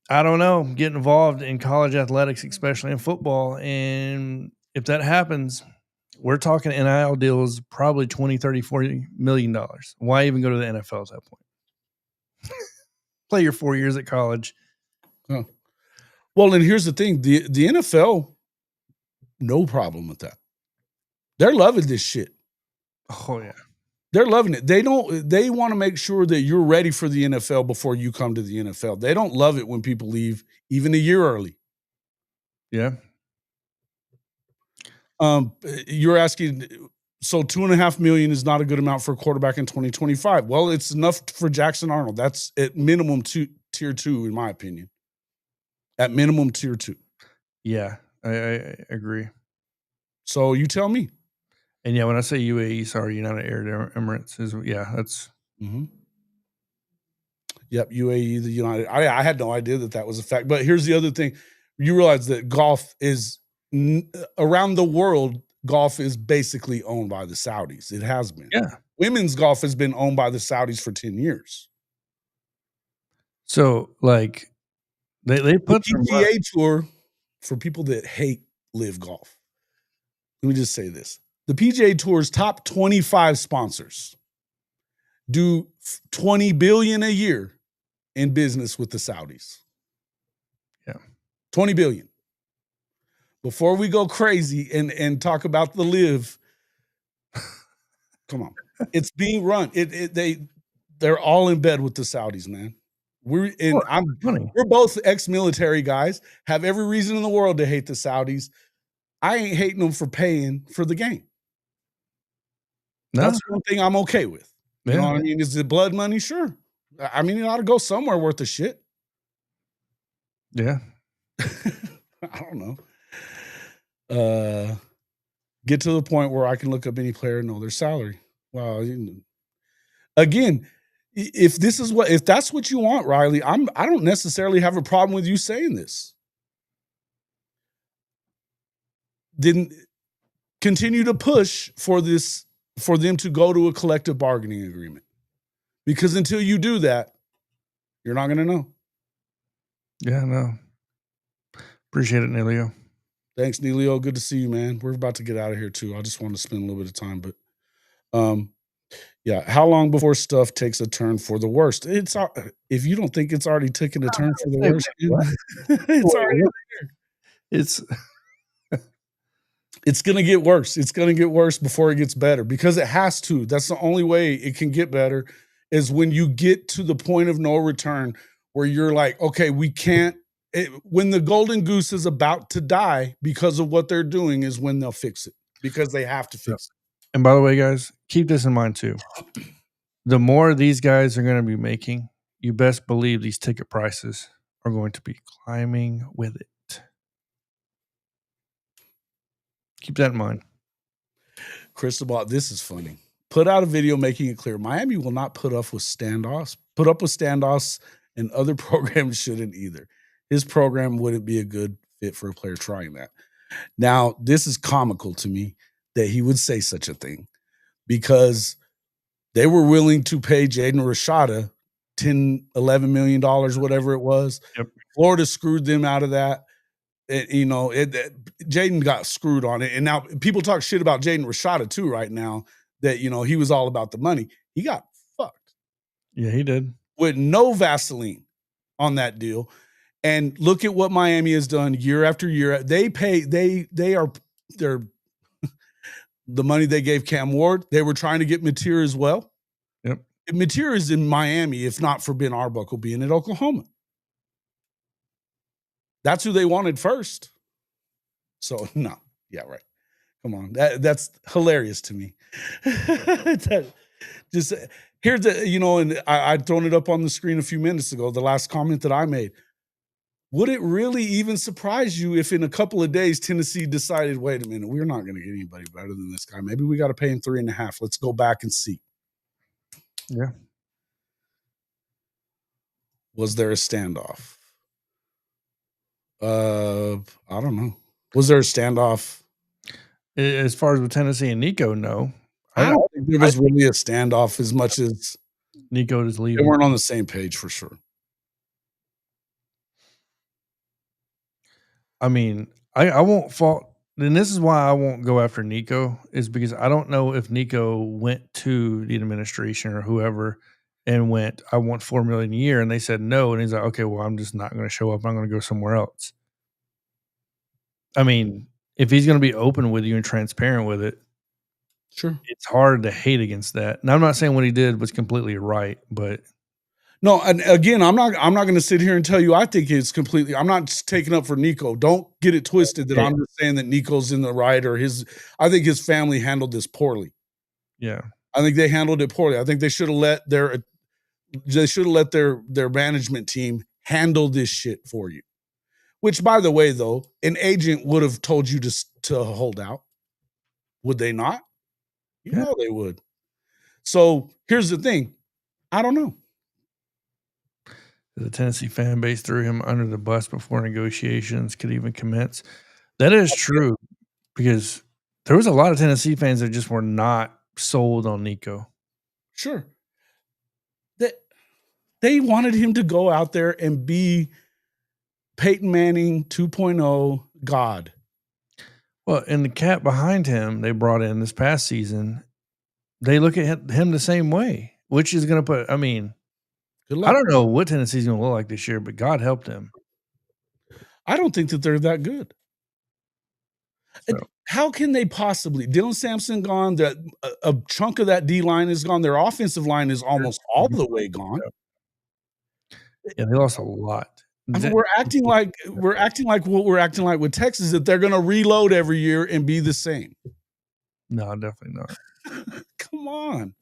I don't know, get involved in college athletics, especially in football. And if that happens, we're talking NIL deals, probably 20, 30, 40 million dollars. Why even go to the NFL at that point? Play your 4 years at college. Huh. Well, and here's the thing. The NFL, no problem with that. They're loving this shit. Oh yeah. They're loving it. They want to make sure that you're ready for the NFL before you come to the NFL. They don't love it when people leave even a year early. Yeah. You're asking, so $2.5 million is not a good amount for a quarterback in 2025. Well, it's enough for Jackson Arnold. That's at minimum tier 2, in my opinion. At minimum tier 2. Yeah. I agree. So you tell me. And yeah, when I say UAE, sorry, United Arab Emirates is, yeah, that's Yep, UAE, the United. I had no idea that was a fact. But here's the other thing: you realize that golf is around the world. Golf is basically owned by the Saudis. It has been. yeah. Women's golf has been owned by the Saudis for 10 years. So like they put the PGA Tour, for people that hate live golf. Let me just say this: the PGA Tour's top 25 sponsors do $20 billion a year in business with the Saudis. Yeah. 20 billion. Before we go crazy and talk about the live, come on. It's being run. They're all in bed with the Saudis, man. We're both ex-military guys, have every reason in the world to hate the Saudis. I ain't hating them for paying for the game. No. That's one thing I'm okay with. You know what I mean? Is it blood money? Sure. I mean, it ought to go somewhere worth of shit. Yeah. I don't know. Get to the point where I can look up any player and know their salary. Well, again, If that's what you want, Riley, I don't necessarily have a problem with you saying this. Then continue to push for them to go to a collective bargaining agreement. Because until you do that, you're not going to know. Yeah, no. Appreciate it, Nelio. Thanks, Nelio. Good to see you, man. We're about to get out of here too. I just want to spend a little bit of time, but yeah. How long before stuff takes a turn for the worst? If you don't think it's already taken a turn for the worst, it's already It's it's going to get worse. It's going to get worse before it gets better because it has to. That's the only way it can get better is when you get to the point of no return where you're like, okay, we can't. When the golden goose is about to die because of what they're doing is when they'll fix it because they have to fix it. And by the way, guys, keep this in mind too. The more these guys are going to be making, you best believe these ticket prices are going to be climbing with it. Keep that in mind. Cristobal, this is funny. Put out a video making it clear Miami will not put up with standoffs. And other programs shouldn't either. His program wouldn't be a good fit for a player trying that. Now, this is comical to me that he would say such a thing because they were willing to pay Jaden Rashada $10, $11 million, whatever it was. Yep. Florida screwed them out of that. Jaden got screwed on it. And now people talk shit about Jaden Rashada too right now that, he was all about the money. He got fucked. Yeah, he did. With no Vaseline on that deal. And look at what Miami has done year after year. They're the money they gave Cam Ward. They were trying to get Mateer as well. Yep. Mateer is in Miami, if not for Ben Arbuckle being at Oklahoma. That's who they wanted first. So no, yeah, right. Come on, that's hilarious to me. Just here's and I'd thrown it up on the screen a few minutes ago. The last comment that I made. Would it really even surprise you if in a couple of days Tennessee decided, wait a minute, we're not going to get anybody better than this guy? Maybe we got to pay him 3.5. Let's go back and see. Yeah. Was there a standoff? I don't know. Was there a standoff? As far as with Tennessee and Nico, no. I don't think there was really a standoff as much as Nico is leaving. They weren't on the same page for sure. I mean, I won't fault, and this is why I won't go after Nico, is because I don't know if Nico went to the administration or whoever and went, I want $4 million a year, and they said no, and he's like, okay, well, I'm just not going to show up. I'm going to go somewhere else. I mean, if he's going to be open with you and transparent with it, sure, it's hard to hate against that. And I'm not saying what he did was completely right, but no, and again, I'm not going to sit here and tell you I think it's completely. I'm not taking up for Nico. Don't get it twisted that I'm just saying that Nico's in the right or I think his family handled this poorly. Yeah, I think they handled it poorly. I think they should have let their management team handle this shit for you. Which, by the way, though, an agent would have told you to hold out. Would they not? You know they would. So here's the thing. I don't know. The Tennessee fan base threw him under the bus before negotiations could even commence. That is true because there was a lot of Tennessee fans that just were not sold on Nico. Sure. They wanted him to go out there and be Peyton Manning 2.0 God. Well, and the cat behind him they brought in this past season, they look at him the same way, which is going to put, I mean, I don't know what Tennessee's going to look like this year, but God helped him. I don't think that they're that good. So. How can they possibly? Dylan Sampson gone. That a chunk of that D line is gone. Their offensive line is almost all the way gone. Yeah, they lost a lot. I mean, we're acting like what we're acting like with Texas, that they're going to reload every year and be the same. No, definitely not. Come on.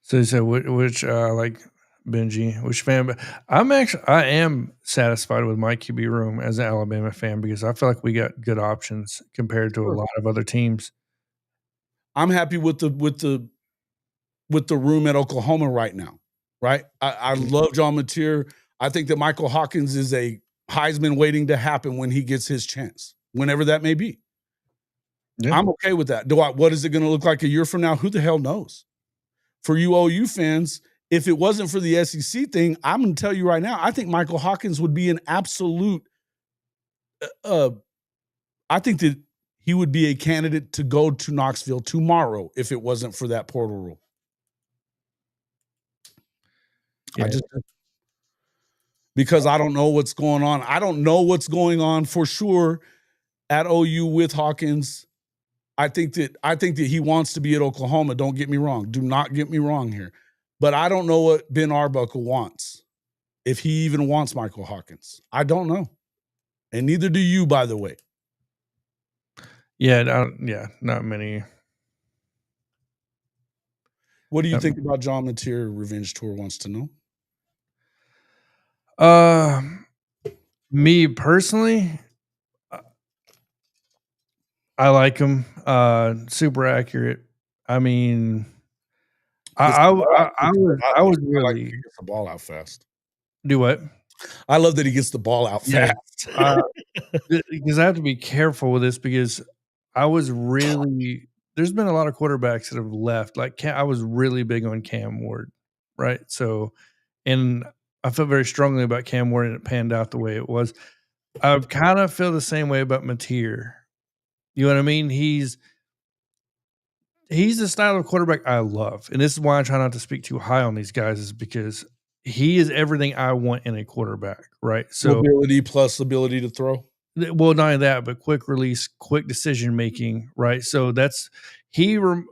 So you said which like Benji, which fan? I am satisfied with my QB room as an Alabama fan because I feel like we got good options compared to a lot of other teams. I'm happy with the with the room at Oklahoma right now, right? I love John Mateer. I think that Michael Hawkins is a Heisman waiting to happen when he gets his chance, whenever that may be. Yeah. I'm okay with that. What is it going to look like a year from now? Who the hell knows? For you OU fans, if it wasn't for the SEC thing, I'm going to tell you right now, I think Michael Hawkins would be an absolute. I think that he would be a candidate to go to Knoxville tomorrow if it wasn't for that portal rule. Yeah. Because I don't know what's going on. I don't know what's going on for sure at OU with Hawkins. I think that he wants to be at Oklahoma. Don't get me wrong. Do not get me wrong here. But I don't know what Ben Arbuckle wants. If he even wants Michael Hawkins. I don't know. And neither do you, by the way. Yeah, not many. What do you think about John Mateer? Revenge Tour wants to know. Me personally, I like him. Super accurate. I mean, I was really he gets the ball out fast. do what? I love that he gets the ball out fast. Because I have to be careful with this because I was really there's been a lot of quarterbacks that have left. Like I was really big on Cam Ward, right? So, and I felt very strongly about Cam Ward, and it panned out the way it was. I kind of feel the same way about Mateer. You know what I mean? He's the style of quarterback I love, and this is why I try not to speak too high on these guys, is because he is everything I want in a quarterback, right? So Mobility plus ability to throw. Well, not only that, but quick release, quick decision making, right? So that's Tua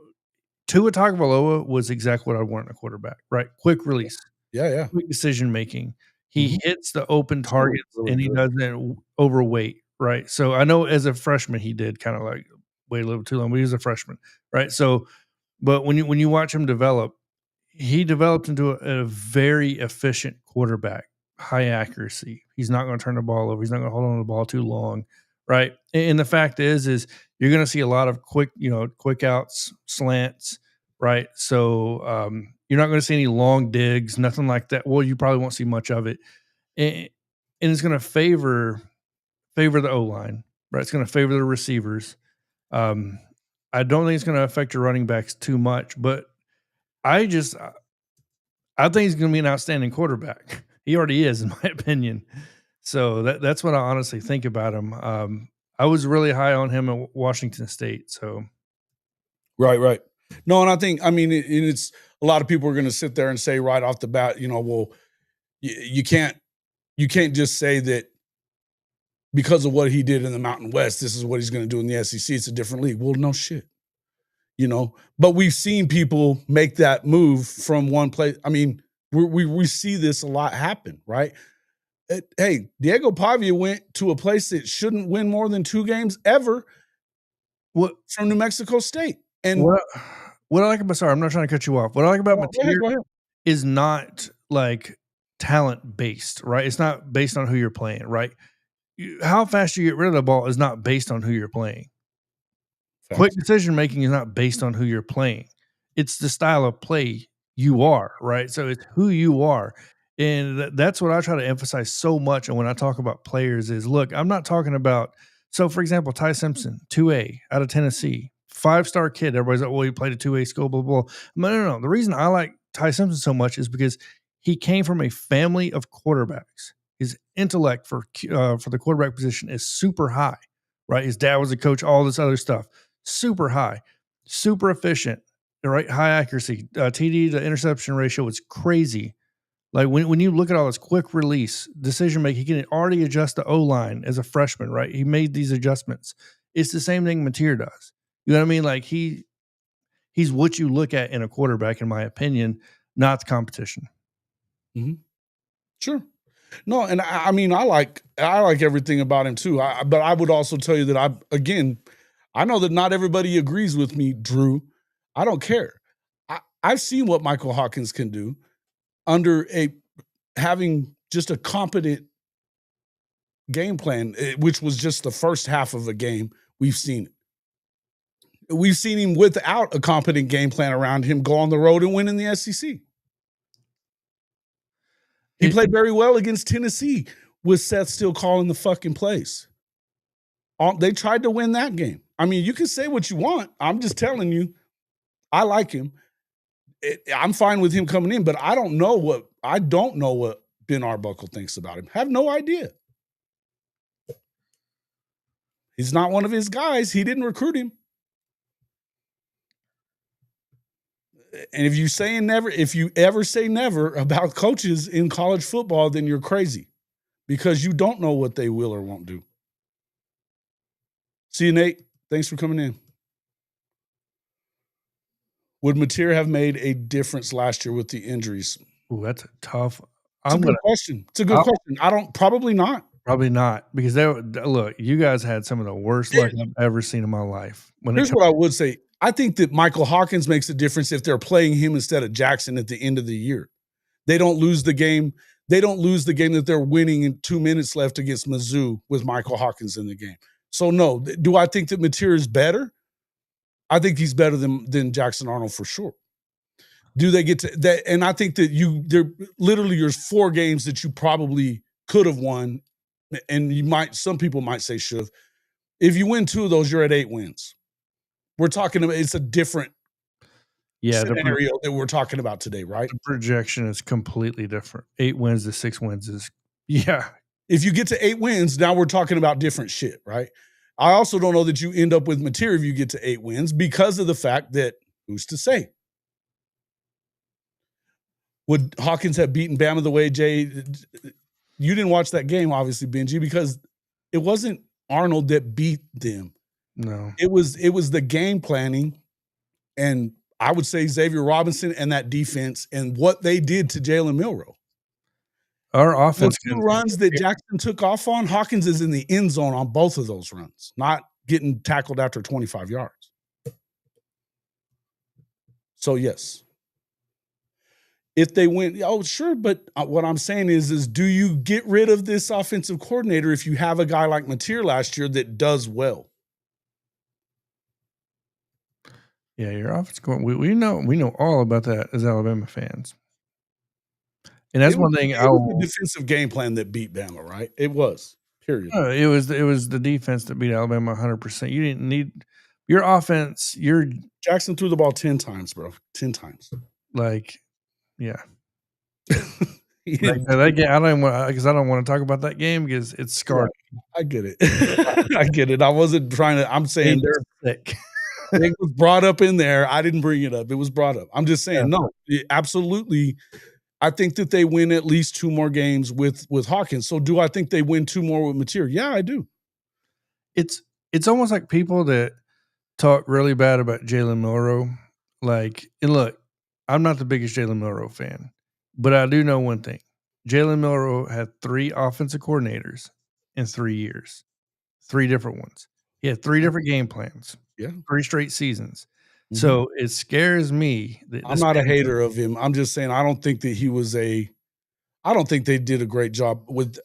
Tagovailoa was exactly what I want in a quarterback, right? Quick release, Yeah. quick decision making. He hits the open targets really and he good. doesn't overweight, right? So I know as a freshman he did kind of like wait a little too long, but he was a freshman, right? So, but when you watch him develop, he developed into a very efficient quarterback, high accuracy. He's not going to turn the ball over. He's not going to hold on to the ball too long, right? And the fact is you're going to see a lot of quick outs, slants, right? So you're not going to see any long digs, nothing like that. Well, you probably won't see much of it, and it's going to favor the O line, right? It's going to favor the receivers. I don't think it's going to affect your running backs too much, but I think he's going to be an outstanding quarterback. He already is, in my opinion. So that's what I honestly think about him. I was really high on him at Washington State. So Right. No, and I think, it's a lot of people are going to sit there and say right off the bat, well, you can't just say that because of what he did in the Mountain West, this is what he's going to do in the SEC. It's a different league. Well, no shit. But we've seen people make that move from one place. I mean, we see this a lot happen, right? Hey, Diego Pavia went to a place that shouldn't win more than 2 games ever. What from New Mexico State? And what I like about sorry, I'm not trying to cut you off. What I like about Mateer go ahead. is not like talent based, right? It's not based on who you're playing, right? How fast you get rid of the ball is not based on who you're playing. Facts. Quick decision making is not based on who you're playing. It's the style of play you are, right? So it's who you are. And that's what I try to emphasize so much. And when I talk about players is, look, I'm not talking about, so for example, Ty Simpson, 2A out of Tennessee, 5-star kid. Everybody's like, well, he played at 2A school, blah, blah, blah. No. The reason I like Ty Simpson so much is because he came from a family of quarterbacks. His intellect for the quarterback position is super high, right? His dad was a coach, all this other stuff. Super high, super efficient, right? High accuracy. TD to interception ratio was crazy. Like when you look at all this quick release, decision making, he can already adjust the O-line as a freshman, right? He made these adjustments. It's the same thing Mateer does. You know what I mean? Like he's what you look at in a quarterback, in my opinion, not the competition. Mm-hmm. Sure. No, and I like everything about him too. But I would also tell you that I know that not everybody agrees with me, Drew. I don't care. I've seen what Michael Hawkins can do under having just a competent game plan, which was just the first half of a game. We've seen it. we've seen him without a competent game plan around him go on the road and win in the SEC. He played very well against Tennessee with Seth still calling the fucking plays. They tried to win that game. I mean, you can say what you want. I'm just telling you, I like him. I'm fine with him coming in, but I don't know what Ben Arbuckle thinks about him. Have no idea. He's not one of his guys. He didn't recruit him. And if you ever say never about coaches in college football, then you're crazy because you don't know what they will or won't do. See you, Nate. Thanks for coming in. Would Mateer have made a difference last year with the injuries? Ooh, that's a tough. It's a good question. It's a good question. Probably not. Probably not, because look, you guys had some of the worst luck I've ever seen in my life. Here's what I would say. I think that Michael Hawkins makes a difference if they're playing him instead of Jackson at the end of the year. They don't lose the game. They don't lose the game that they're winning in 2 minutes left against Mizzou with Michael Hawkins in the game. So no, do I think that Mateer is better? I think he's better than Jackson Arnold for sure. Do they get to that? And I think that there's 4 games that you probably could have won, and some people might say should have. If you win 2 of those, you're at 8 wins. We're talking about it's a different scenario that we're talking about today, right? The projection is completely different. 8 wins to 6 wins is If you get to 8 wins, now we're talking about different shit, right? I also don't know that you end up with Mateer if you get to 8 wins because of the fact that who's to say? Would Hawkins have beaten Bama the way Jay? You didn't watch that game, obviously, Benji, because it wasn't Arnold that beat them. No, it was the game planning, and I would say Xavier Robinson and that defense and what they did to Jalen Milroe. Our offense the 2 runs that Jackson took off on, Hawkins is in the end zone on both of those runs, not getting tackled after 25 yards. So yes. If they win, sure, but what I'm saying is do you get rid of this offensive coordinator if you have a guy like Mateer last year that does well? Yeah, your offense going. We know all about that as Alabama fans, and that's one thing. It was the defensive game plan that beat Bama, right? It was. Period. No, it was the defense that beat Alabama 100%. You didn't need your offense. Jackson threw the ball 10 times, bro. 10 times. Yeah. That game, I don't want to talk about that game because it's scarred. I get it. I get it. I wasn't trying to. I'm saying they're sick. It was brought up in there. I didn't bring it up. It was brought up. I'm just saying, no, absolutely. I think that they win at least 2 more games with Hawkins. So do I think they win 2 more with Mateer? Yeah, I do. It's almost like people that talk really bad about Jalen Milroe. And look, I'm not the biggest Jalen Milroe fan, but I do know one thing. Jalen Milroe had 3 offensive coordinators in 3 years, 3 different ones. He had 3 different game plans. Yeah. 3 straight seasons. Mm-hmm. So it scares me. I'm not a hater of him. I'm just saying I don't think that I don't think they did a great job with.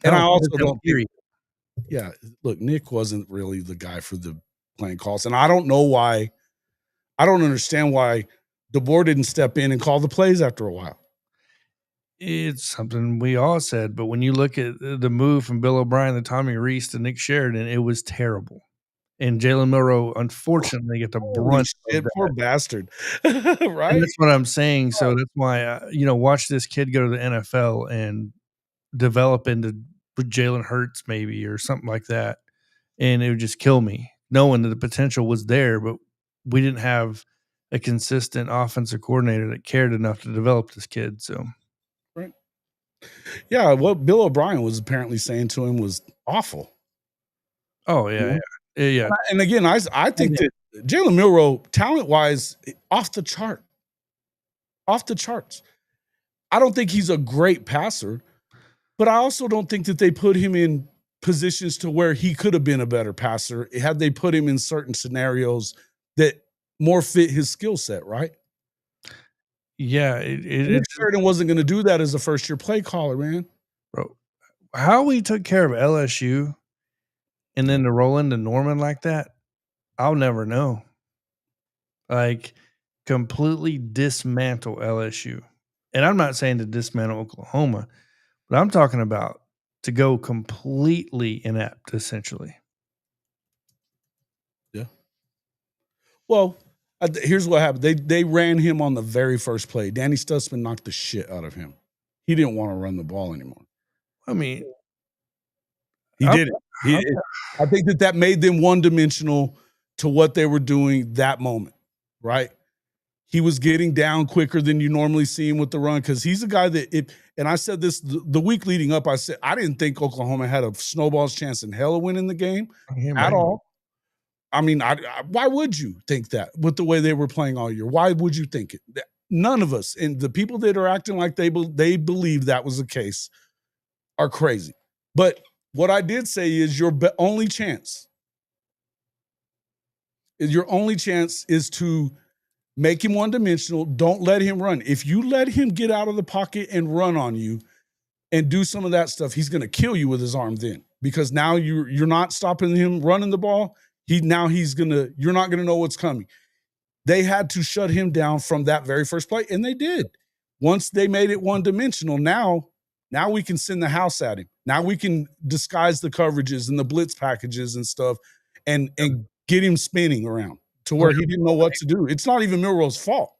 And I also don't think. Yeah, look, Nick wasn't really the guy for the playing calls, and I don't know why. I don't understand why DeBoer didn't step in and call the plays after a while. It's something we all said, but when you look at the move from Bill O'Brien to Tommy Rees to Nick Sheridan, it was terrible. And Jalen Milroe, unfortunately, get the brunt. Poor bastard, right? And that's what I'm saying. So that's why watch this kid go to the NFL and develop into Jalen Hurts maybe or something like that, and it would just kill me knowing that the potential was there, but we didn't have a consistent offensive coordinator that cared enough to develop this kid. So, right, yeah, what Bill O'Brien was apparently saying to him was awful. Oh yeah. And again, I think that Jalen Milroe, talent-wise, off the charts. I don't think he's a great passer, but I also don't think that they put him in positions to where he could have been a better passer had they put him in certain scenarios that more fit his skill set, right? Yeah. Nick Sheridan wasn't going to do that as a first-year play caller, man. Bro, how we took care of LSU and then to roll into Norman like that, I'll never know. Like, completely dismantle LSU. And I'm not saying to dismantle Oklahoma, but I'm talking about to go completely inept, essentially. Yeah. Well, here's what happened. They ran him on the very first play. Danny Stutzman knocked the shit out of him. He didn't want to run the ball anymore. I mean, He I'm, didn't. I'm, I think that made them one-dimensional to what they were doing that moment, right? He was getting down quicker than you normally see him with the run because he's a guy that and I said this the week leading up, I said I didn't think Oklahoma had a snowball's chance in hell of winning the game at all. I mean, why would you think that with the way they were playing all year? Why would you think it? None of us, and the people that are acting like they believe that was the case are crazy. But what I did say is your only chance is to make him one-dimensional. Don't let him run. If you let him get out of the pocket and run on you and do some of that stuff, he's going to kill you with his arm then because now you're not stopping him running the ball. You're not going to know what's coming. They had to shut him down from that very first play, and they did. Once they made it one-dimensional, now we can send the house at him. Now we can disguise the coverages and the blitz packages and stuff and get him spinning around to where he didn't know what to do. It's not even Milroe's fault.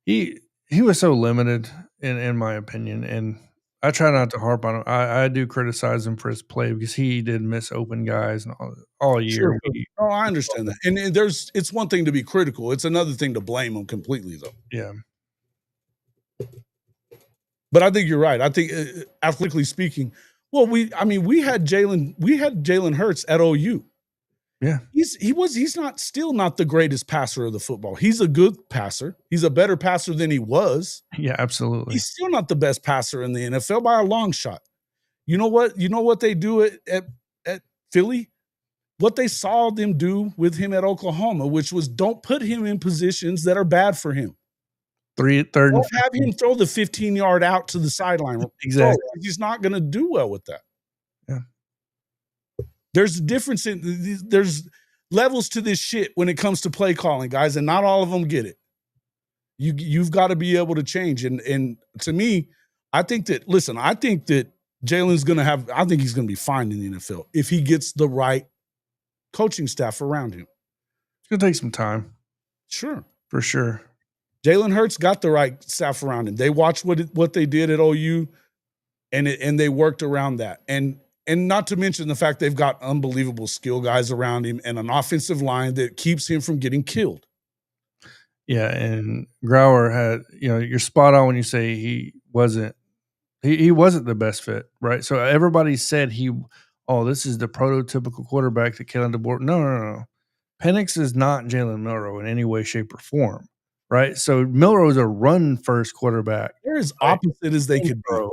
He was so limited in my opinion, and I try not to harp on him. I do criticize him for his play because he did miss open guys and all year. Sure. I understand that. And it's one thing to be critical. It's another thing to blame him completely, though. Yeah. But I think you're right. I think athletically speaking, well, we had Jalen Hurts at OU. Yeah. He's still not the greatest passer of the football. He's a good passer. He's a better passer than he was. Yeah, absolutely. He's still not the best passer in the NFL by a long shot. You know what they do at Philly? What they saw them do with him at Oklahoma, which was don't put him in positions that are bad for him. Third don't have him throw the 15-yard out to the sideline. Exactly. He's not going to do well with that. Yeah. There's a difference there's levels to this shit when it comes to play calling, guys, and not all of them get it. You've got to be able to change. And to me, I think that Jalen's going to I think he's going to be fine in the NFL if he gets the right coaching staff around him. It's going to take some time. Sure. For sure. Jalen Hurts got the right staff around him. They watched what they did at OU, and they worked around that. And not to mention the fact they've got unbelievable skill guys around him and an offensive line that keeps him from getting killed. Yeah, and Grauer had, you're spot on when you say he wasn't the best fit, right? So everybody said this is the prototypical quarterback that Kalen DeBoer. No. Penix is not Jalen Milroe in any way, shape, or form, right? So Milroe is a run-first quarterback. They're as opposite as they could be.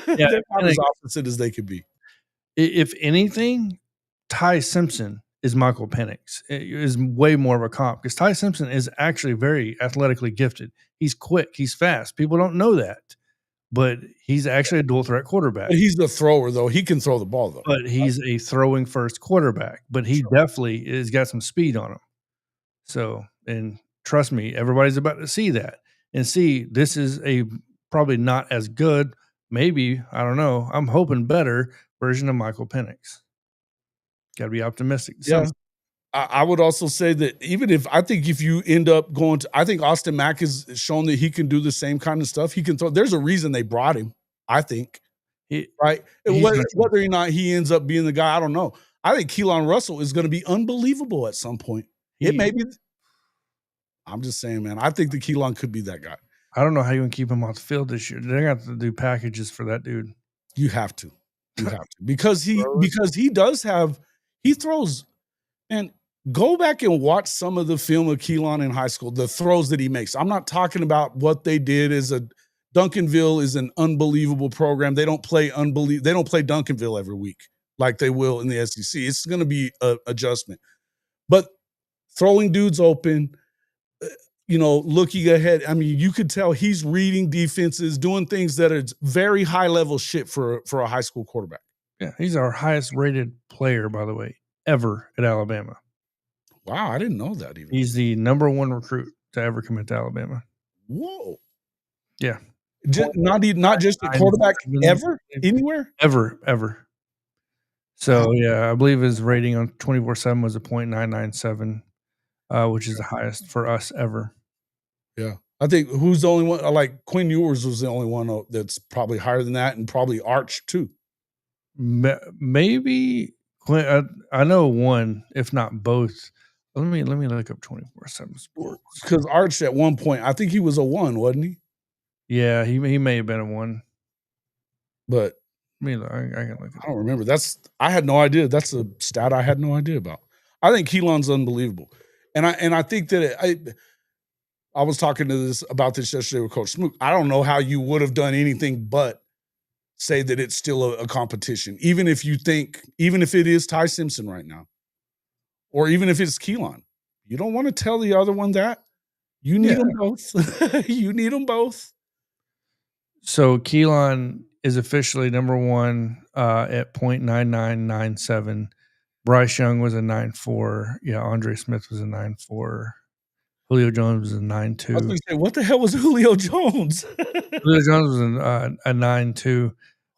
Yeah, they're not as opposite as they could be. If anything, Ty Simpson is Michael Penix. It is way more of a comp because Ty Simpson is actually very athletically gifted. He's quick. He's fast. People don't know that. But he's actually a dual threat quarterback. But he's a thrower, though. He can throw the ball, though. But he's a throwing first quarterback. But he definitely has got some speed on him. So, and trust me, everybody's about to see that and see this is a probably not as good, maybe, I don't know, I'm hoping better version of Michael Penix. Got to be optimistic. Yeah. I would also say that if you end up going to, I think Austin Mack has shown that he can do the same kind of stuff. He can throw. There's a reason they brought him, I think. Right? Whether or not he ends up being the guy, I don't know. I think Keelan Russell is going to be unbelievable at some point. It may be. I'm just saying, man. I think the Keelan could be that guy. I don't know how you can keep him off the field this year. They're going to have to do packages for that dude. You have to. Because he throws, and go back and watch some of the film of Keelan in high school, the throws that he makes. I'm not talking about what they did Duncanville is an unbelievable program. They don't play Duncanville every week like they will in the SEC. It's going to be an adjustment. But throwing dudes open, looking ahead. I mean, you could tell he's reading defenses, doing things that are very high level shit for a high school quarterback. Yeah, he's our highest rated player, by the way. ever at Alabama. Wow, I didn't know that even. He's the number 1 recruit to ever commit to Alabama. Whoa. Yeah. Not just a quarterback ever, anywhere? Ever. So, yeah, I believe his rating on 24/7 was a .997, which is the highest for us ever. Yeah. I think who's the only one? Like Quinn Ewers was the only one that's probably higher than that, and probably Arch too. Maybe I know one, if not both. Let me look up 24/7 Sports. Because Arch at one point, I think he was a 1, wasn't he? Yeah, he may have been a 1. But I mean, I can look I don't remember. I had no idea. That's a stat I had no idea about. I think Keelan's unbelievable, and I think that I was talking about this yesterday with Coach Smook. I don't know how you would have done anything but say that it's still a competition, even if it is Ty Simpson right now, or even if it's Keelan. You don't want to tell the other one that. You need them both. You need them both. So Keelan is officially number 1 at .9997. Bryce Young was a 9.4. Yeah, Andre Smith was a 9.4. Julio Jones was a I was 9.2. going to say, what the hell was Julio Jones? Julio Jones was a 9.2.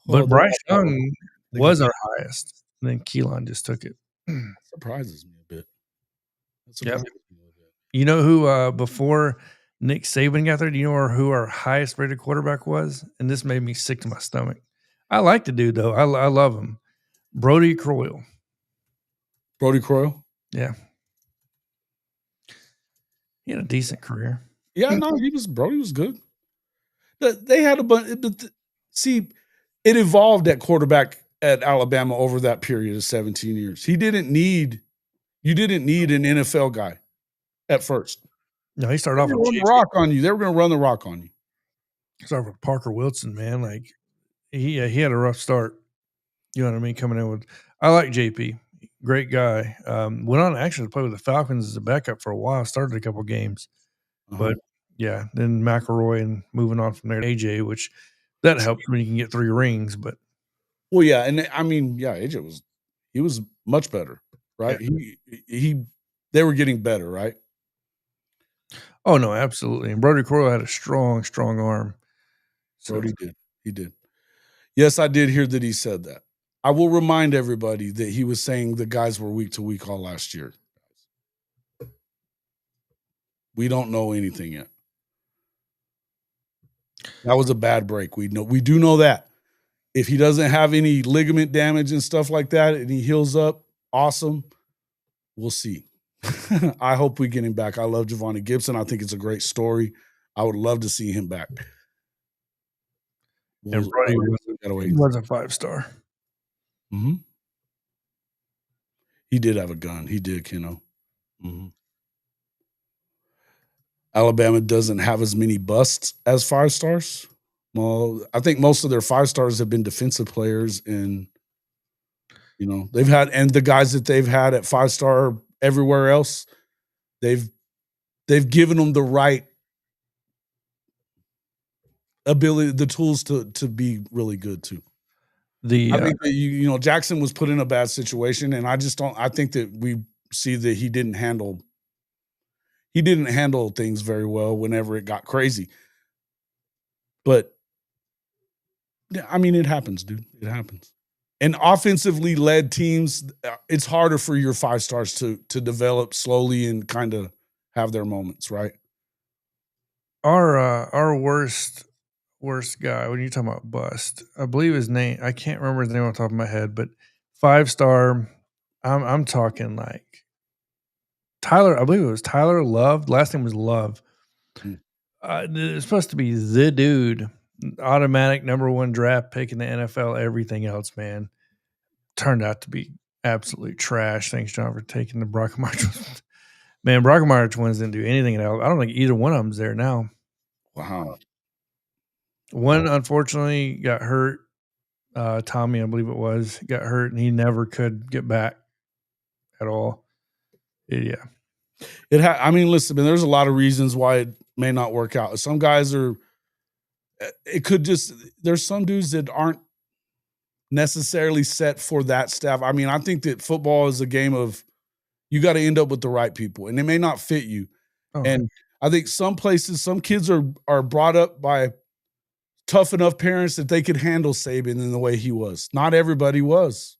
But Bryce Young was our highest. And then Keelan just took it. That surprises me a bit. Yep. You know who before Nick Saban got there? Do you know who our highest rated quarterback was? And this made me sick to my stomach. I like the dude though. I love him. Brody Croyle. Brody Croyle? Yeah. He had a decent career. Yeah, no, Brody was good. They had a bunch, but see, it evolved at quarterback at Alabama over that period of 17 years. You didn't need an NFL guy at first. No, he started off with the rock on you. They were going to run the rock on you. Started with Parker Wilson, man. Like he had a rough start. You know what I mean? Coming in with, I like JP, great guy. Went on actually to play with the Falcons as a backup for a while. Started a couple games, but yeah, then McElroy and moving on from there to AJ, which that helps when you can get 3 rings. But well, yeah, and I mean, yeah, AJ was much better, right? Yeah. They were getting better, right? Oh no, absolutely. And Brody Croyle had a strong arm. So Brody did. He did. Yes, I did hear that he said that. I will remind everybody that he was saying the guys were week to week all last year. We don't know anything yet. That was a bad break. We do know that. If he doesn't have any ligament damage and stuff like that and he heals up, awesome. We'll see. I hope we get him back. I love Giovanni Gibson. I think it's a great story. I would love to see him back. And Brody was a 5-star. Mm-hmm. He did have a gun. He did, Keno. Mm-hmm. Alabama doesn't have as many busts as 5-stars. Well, I think most of their 5-stars have been defensive players, and they've had, and the guys that they've had at 5-star everywhere else, they've given them the right ability, the tools to be really good too. I think that Jackson was put in a bad situation, and I think that we see that he didn't handle things very well whenever it got crazy. But I mean, it happens, dude. It happens. And offensively led teams, it's harder for your 5-stars to develop slowly and kind of have their moments, right? Our worst guy, when you're talking about bust, I believe his name, I can't remember his name on the top of my head, but 5-star, I'm talking like Tyler, I believe it was Tyler Love. Last name was Love. It's supposed to be the dude, automatic number 1 draft pick in the NFL, everything else, man. Turned out to be absolutely trash. Thanks, John, for taking the Brockemeyer twins. Man, Brockemeyer twins didn't do anything at all. I don't think either one of them's there now. Wow. One, unfortunately, got hurt. Tommy, I believe it was, got hurt, and he never could get back at all. Yeah. I mean, listen, man, there's a lot of reasons why it may not work out. Some guys there's some dudes that necessarily set for that staff. I mean, I think that football is a game of you got to end up with the right people, and they may not fit you. Oh, And I think some places, some kids are brought up by tough enough parents that they could handle Saban in the way he was. Not everybody was.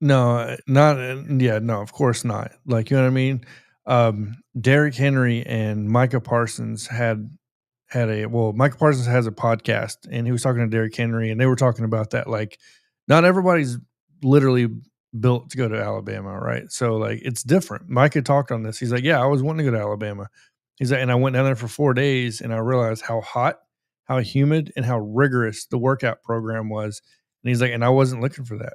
no, not yeah, no, of course not. Like, you know what I mean? Derrick Henry and Micah Parsons Micah Parsons has a podcast, and he was talking to Derrick Henry, and they were talking about that. Like, not everybody's literally built to go to Alabama, right? So, like, it's different. Micah talked on this. He's like, "Yeah, I was wanting to go to Alabama." He's like, and I went down there for 4 days, and I realized how hot, how humid, and how rigorous the workout program was. And he's like, and I wasn't looking for that.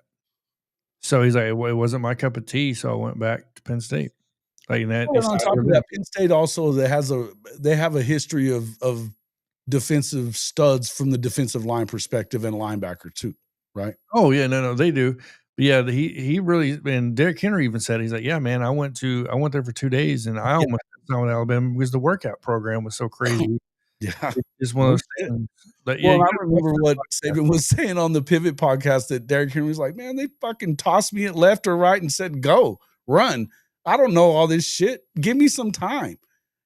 So he's like, "Well, it wasn't my cup of tea." So I went back to Penn State. Like, and that Well, and it's on not top of really. that, Penn State also they have a history of defensive studs from the defensive line perspective and linebacker too, right? Oh yeah, no, they do. But yeah, he really, and Derrick Henry even said, he's like, "Yeah, man, I went there for 2 days, and I Yeah. almost signed with Alabama because the workout program was so crazy." Yeah. It's just one of No those shit. things. But yeah, Well, you and I gotta watch remember what that podcast. Saban was saying on the Pivot podcast that Derrick Henry was like, "Man, they fucking tossed me at left or right and said, 'Go, run.' I don't know all this shit. Give me some time."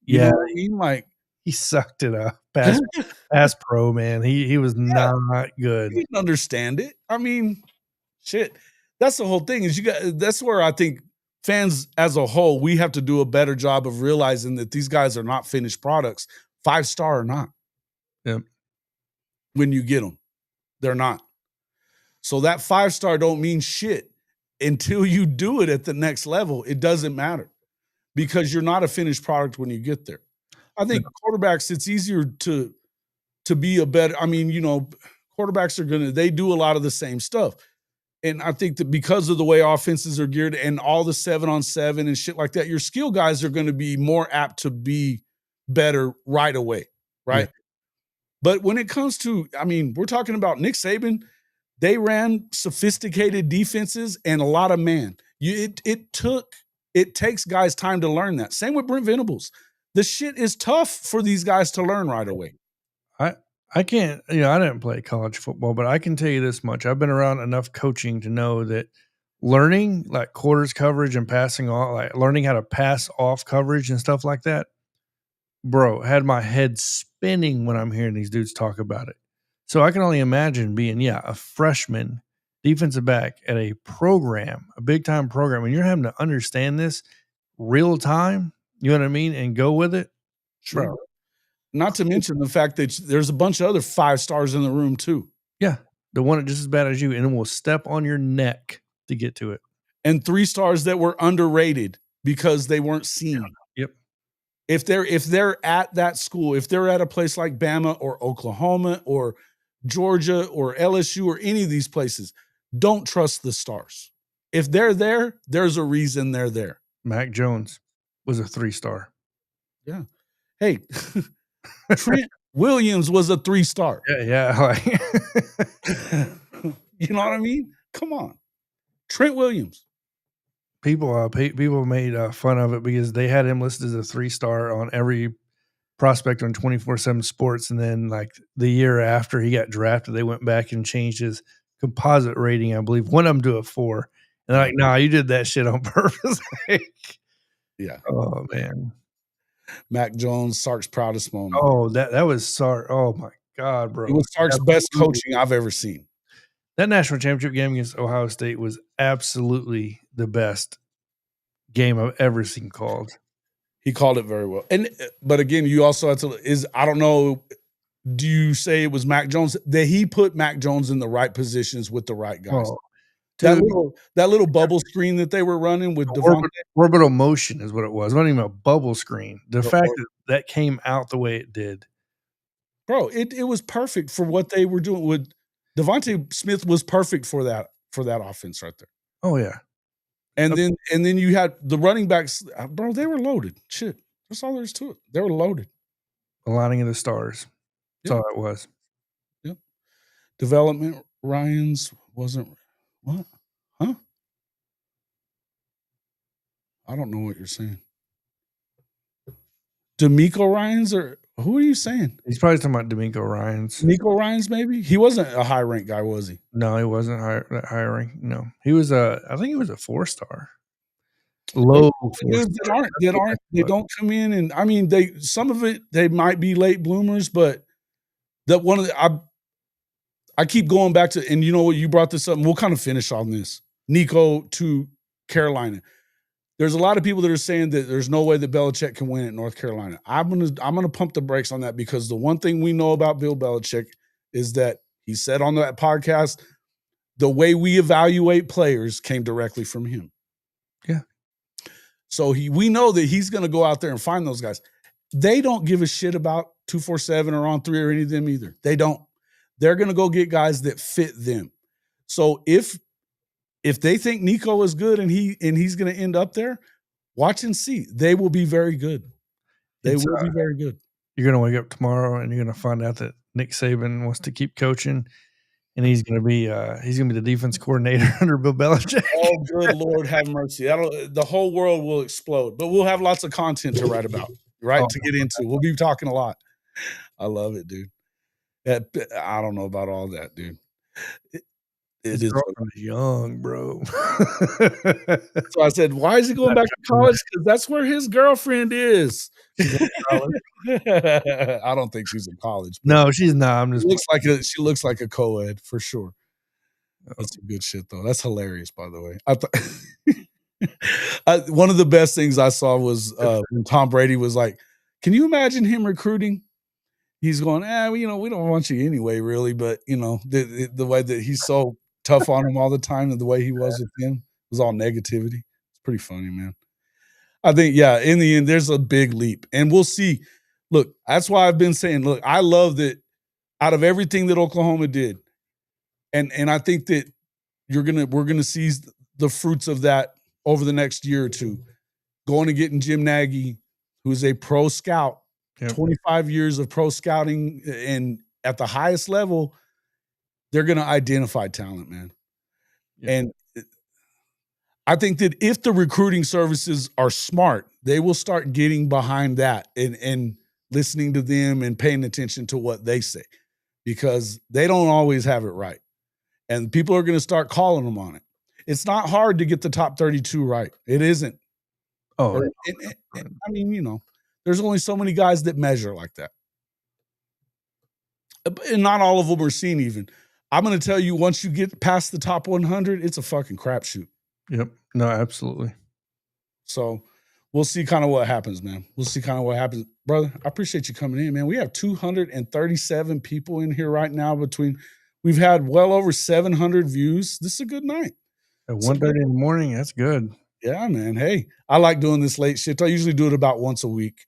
You know Yeah, what I mean? Like, he sucked it up. Pass pro, man. He was yeah, not good. you can understand it. I mean, shit. That's the whole thing is that's where I think fans as a whole, we have to do a better job of realizing that these guys are not finished products, 5-star or not. Yep. When you get them, they're not. So that 5-star don't mean shit until you do it at the next level. It doesn't matter because you're not a finished product when you get there. I No. think quarterbacks, it's easier to be a better. I mean, quarterbacks they do a lot of the same stuff. And I think that because of the way offenses are geared and all the 7-on-7 and shit like that, your skill guys are going to be more apt to be better right away, Yeah. right? But when it comes to, I mean, we're talking about Nick Saban. They ran sophisticated defenses and a lot of man. It takes guys time to learn that. Same with Brent Venables. The shit is tough for these guys to learn right away. I I can't, I didn't play college football, but I can tell you this much. I've been around enough coaching to know that learning like quarters coverage and passing off, like learning how to pass off coverage and stuff like that, bro, had my head spinning when I'm hearing these dudes talk about it. So I can only imagine being, a freshman defensive back at a program, a big time program, and you're having to understand this real time, you know what I mean, and go with it, Sure. bro. Not to mention the fact that there's a bunch of other 5-stars in the room too. Yeah, the one just as bad as you, and it will step on your neck to get to it. And 3-stars that were underrated because they weren't seen. Yep. If they're at that school, if they're at a place like Bama or Oklahoma or Georgia or LSU or any of these places, don't trust the stars. If they're there, there's a reason they're there. Mac Jones was a 3-star. Yeah. Hey, Trent Williams was a 3-star. Yeah, like You know what I mean? Come on. Trent Williams. people made fun of it because they had him listed as a 3-star on every prospect on 24/7 Sports, and then like the year after he got drafted, they went back and changed his composite rating. I believe one of them to a 4, and they're like, "Nah, you did that shit on purpose." Like, Yeah. oh man, Mac Jones, Sark's proudest moment. oh that was Sark. Oh my god, bro, It was Sark's best Absolutely. coaching I've ever seen. That national championship game against Ohio State was absolutely the best game I've ever seen called. He called it very well. And but again, you also have to I don't know, do you say it was Mac Jones that he put Mac Jones in the right positions with the right guys? Oh, That dude, little bubble screen that they were running with Devontae. orbital motion is what it was. It wasn't even a bubble screen. The The fact or that that came out the way it did. Bro, it was perfect for what they were doing with Devontae Smith was perfect for that offense right there. Oh yeah, And then you had the running backs, bro, they were loaded. Shit. That's all there is to it. They were loaded. aligning of the stars. That's Yep. all that was. Yep. Development Ryan's wasn't what? Huh? I don't know what you're saying. D'Amico Ryans, or who are you saying? He's probably talking about D'Amico Ryans. Nico Ryans, maybe? He wasn't a high ranked guy, was he? No, he wasn't that high rank. No, he was I think he was a 4-star. Low Dudes 4-star. they don't come in, and I mean, some of it, they might be late bloomers, but that one of the I keep going back to, and you know what, you brought this up, and we'll kind of finish on this. Nico to Carolina. There's a lot of people that are saying that there's no way that Belichick can win at North Carolina. I'm gonna pump the brakes on that, because the one thing we know about Bill Belichick is that he said on that podcast, the way we evaluate players came directly from him. Yeah. So we know that he's going to go out there and find those guys. They don't give a shit about 247 or On 3 or any of them either. They don't. They're going to go get guys that fit them. So if they think Nico is good and he's going to end up there, watch and see. They will be very good. They will be very good. You're going to wake up tomorrow and you're going to find out that Nick Saban wants to keep coaching, and he's going to be the defense coordinator under Bill Belichick. Oh, good Lord, have mercy! The whole world will explode, but we'll have lots of content to write about, right? To get into, we'll be talking a lot. I love it, dude. I don't know about all that, dude. His girlfriend is young, bro. So I said, why is he going back to college? Because that's where his girlfriend is. I don't think she's in college. No, she's not. I'm just she looks like a co-ed for sure. That's some good shit, though. That's hilarious, by the way. One of the best things I saw was when Tom Brady was like, can you imagine him recruiting? He's going, we don't want you anyway, really. But, the way that he's so tough on him all the time, and the way he was with him was all negativity. It's pretty funny, man. I think, in the end, there's a big leap, and we'll see. Look, that's why I've been saying, look, I love that out of everything that Oklahoma did, and I think that we're gonna see the fruits of that over the next year or two. Going and getting Jim Nagy, who's a pro scout, 25 years of pro scouting, and at the highest level, they're gonna identify talent, man. Yep. And I think that if the recruiting services are smart, they will start getting behind that and listening to them and paying attention to what they say, because they don't always have it right. And people are going to start calling them on it. It's not hard to get the top 32 right. It isn't. Oh, I mean, there's only so many guys that measure like that. And not all of them are seen even. I'm going to tell you, once you get past the top 100, it's a fucking crapshoot. Yep. No, absolutely. So we'll see kind of what happens, man. We'll see kind of what happens. Brother, I appreciate you coming in, man. We have 237 people in here right now. We've had well over 700 views. This is a good night. At 1:30 in the morning, that's good. Yeah, man. Hey, I like doing this late shift. I usually do it about once a week,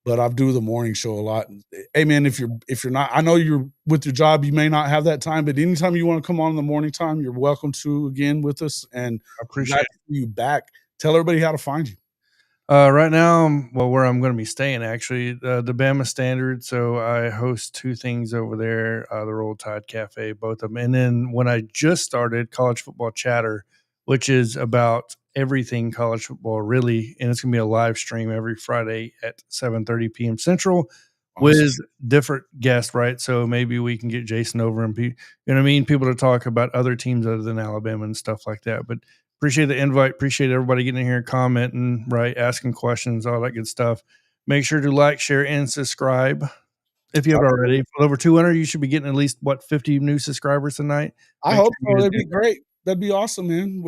but I do the morning show a lot. Hey, man, if you're not, I know you're with your job, you may not have that time, but anytime you want to come on in the morning time, you're welcome to again with us. And I appreciate you back. Tell everybody how to find you. Right now, where I'm going to be staying, actually, the Bama Standard. So I host two things over there, the Roll Tide Cafe, both of them. And then when I just started College Football Chatter, which is about everything college football, really. And it's going to be a live stream every Friday at 7:30 p.m. Central. Awesome. With different guests, right? So maybe we can get Jason over and people to talk about other teams other than Alabama and stuff like that. But appreciate the invite. Appreciate everybody getting in here, commenting, right, asking questions, all that good stuff. Make sure to like, share, and subscribe if you haven't already. For over 200, you should be getting at least 50 new subscribers tonight. I hope so. That'd be great. That'd be awesome, man.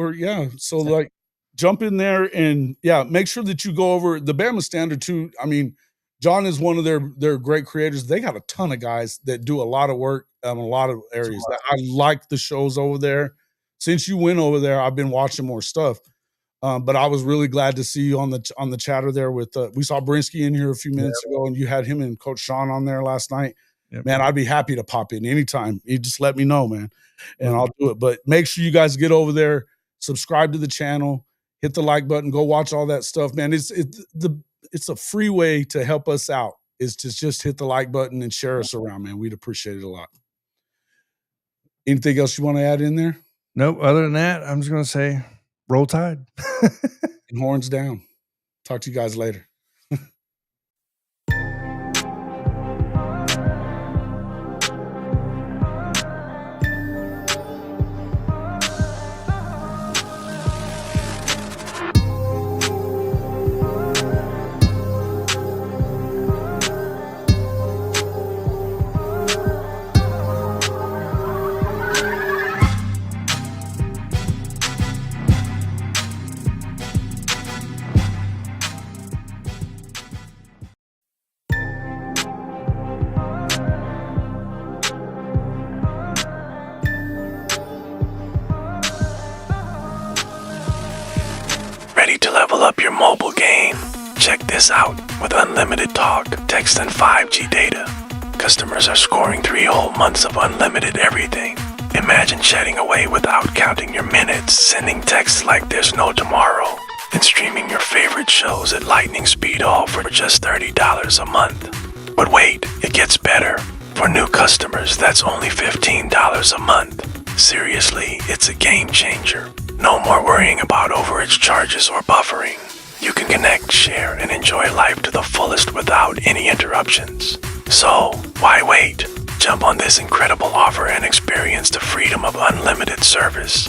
So like, jump in there and make sure that you go over the Bama Standard too. I mean, John is one of their great creators. They got a ton of guys that do a lot of work in a lot of areas. I like the shows over there. Since you went over there, I've been watching more stuff. But I was really glad to see you on the chatter there with we saw Brinsky in here a few minutes ago, and you had him and Coach Sean on there last night. Yep. Man, I'd be happy to pop in anytime. You just let me know, man, and I'll do it. But make sure you guys get over there, subscribe to the channel, hit the like button, go watch all that stuff, man. It's a free way to help us out, is to just hit the like button and share us around, man. We'd appreciate it a lot. Anything else you want to add in there? Nope. Other than that, I'm just going to say Roll Tide. And horns down. Talk to you guys later. level up your mobile game. Check this out. With unlimited talk, text, and 5G data, customers are scoring 3 whole months of unlimited everything. Imagine chatting away without counting your minutes, sending texts like there's no tomorrow, and streaming your favorite shows at lightning speed all for just $30 a month. But wait, it gets better. For new customers, that's only $15 a month. Seriously, it's a game changer. No more worrying about overage charges or buffering. You can connect, share, and enjoy life to the fullest without any interruptions. So, why wait? Jump on this incredible offer and experience the freedom of unlimited service.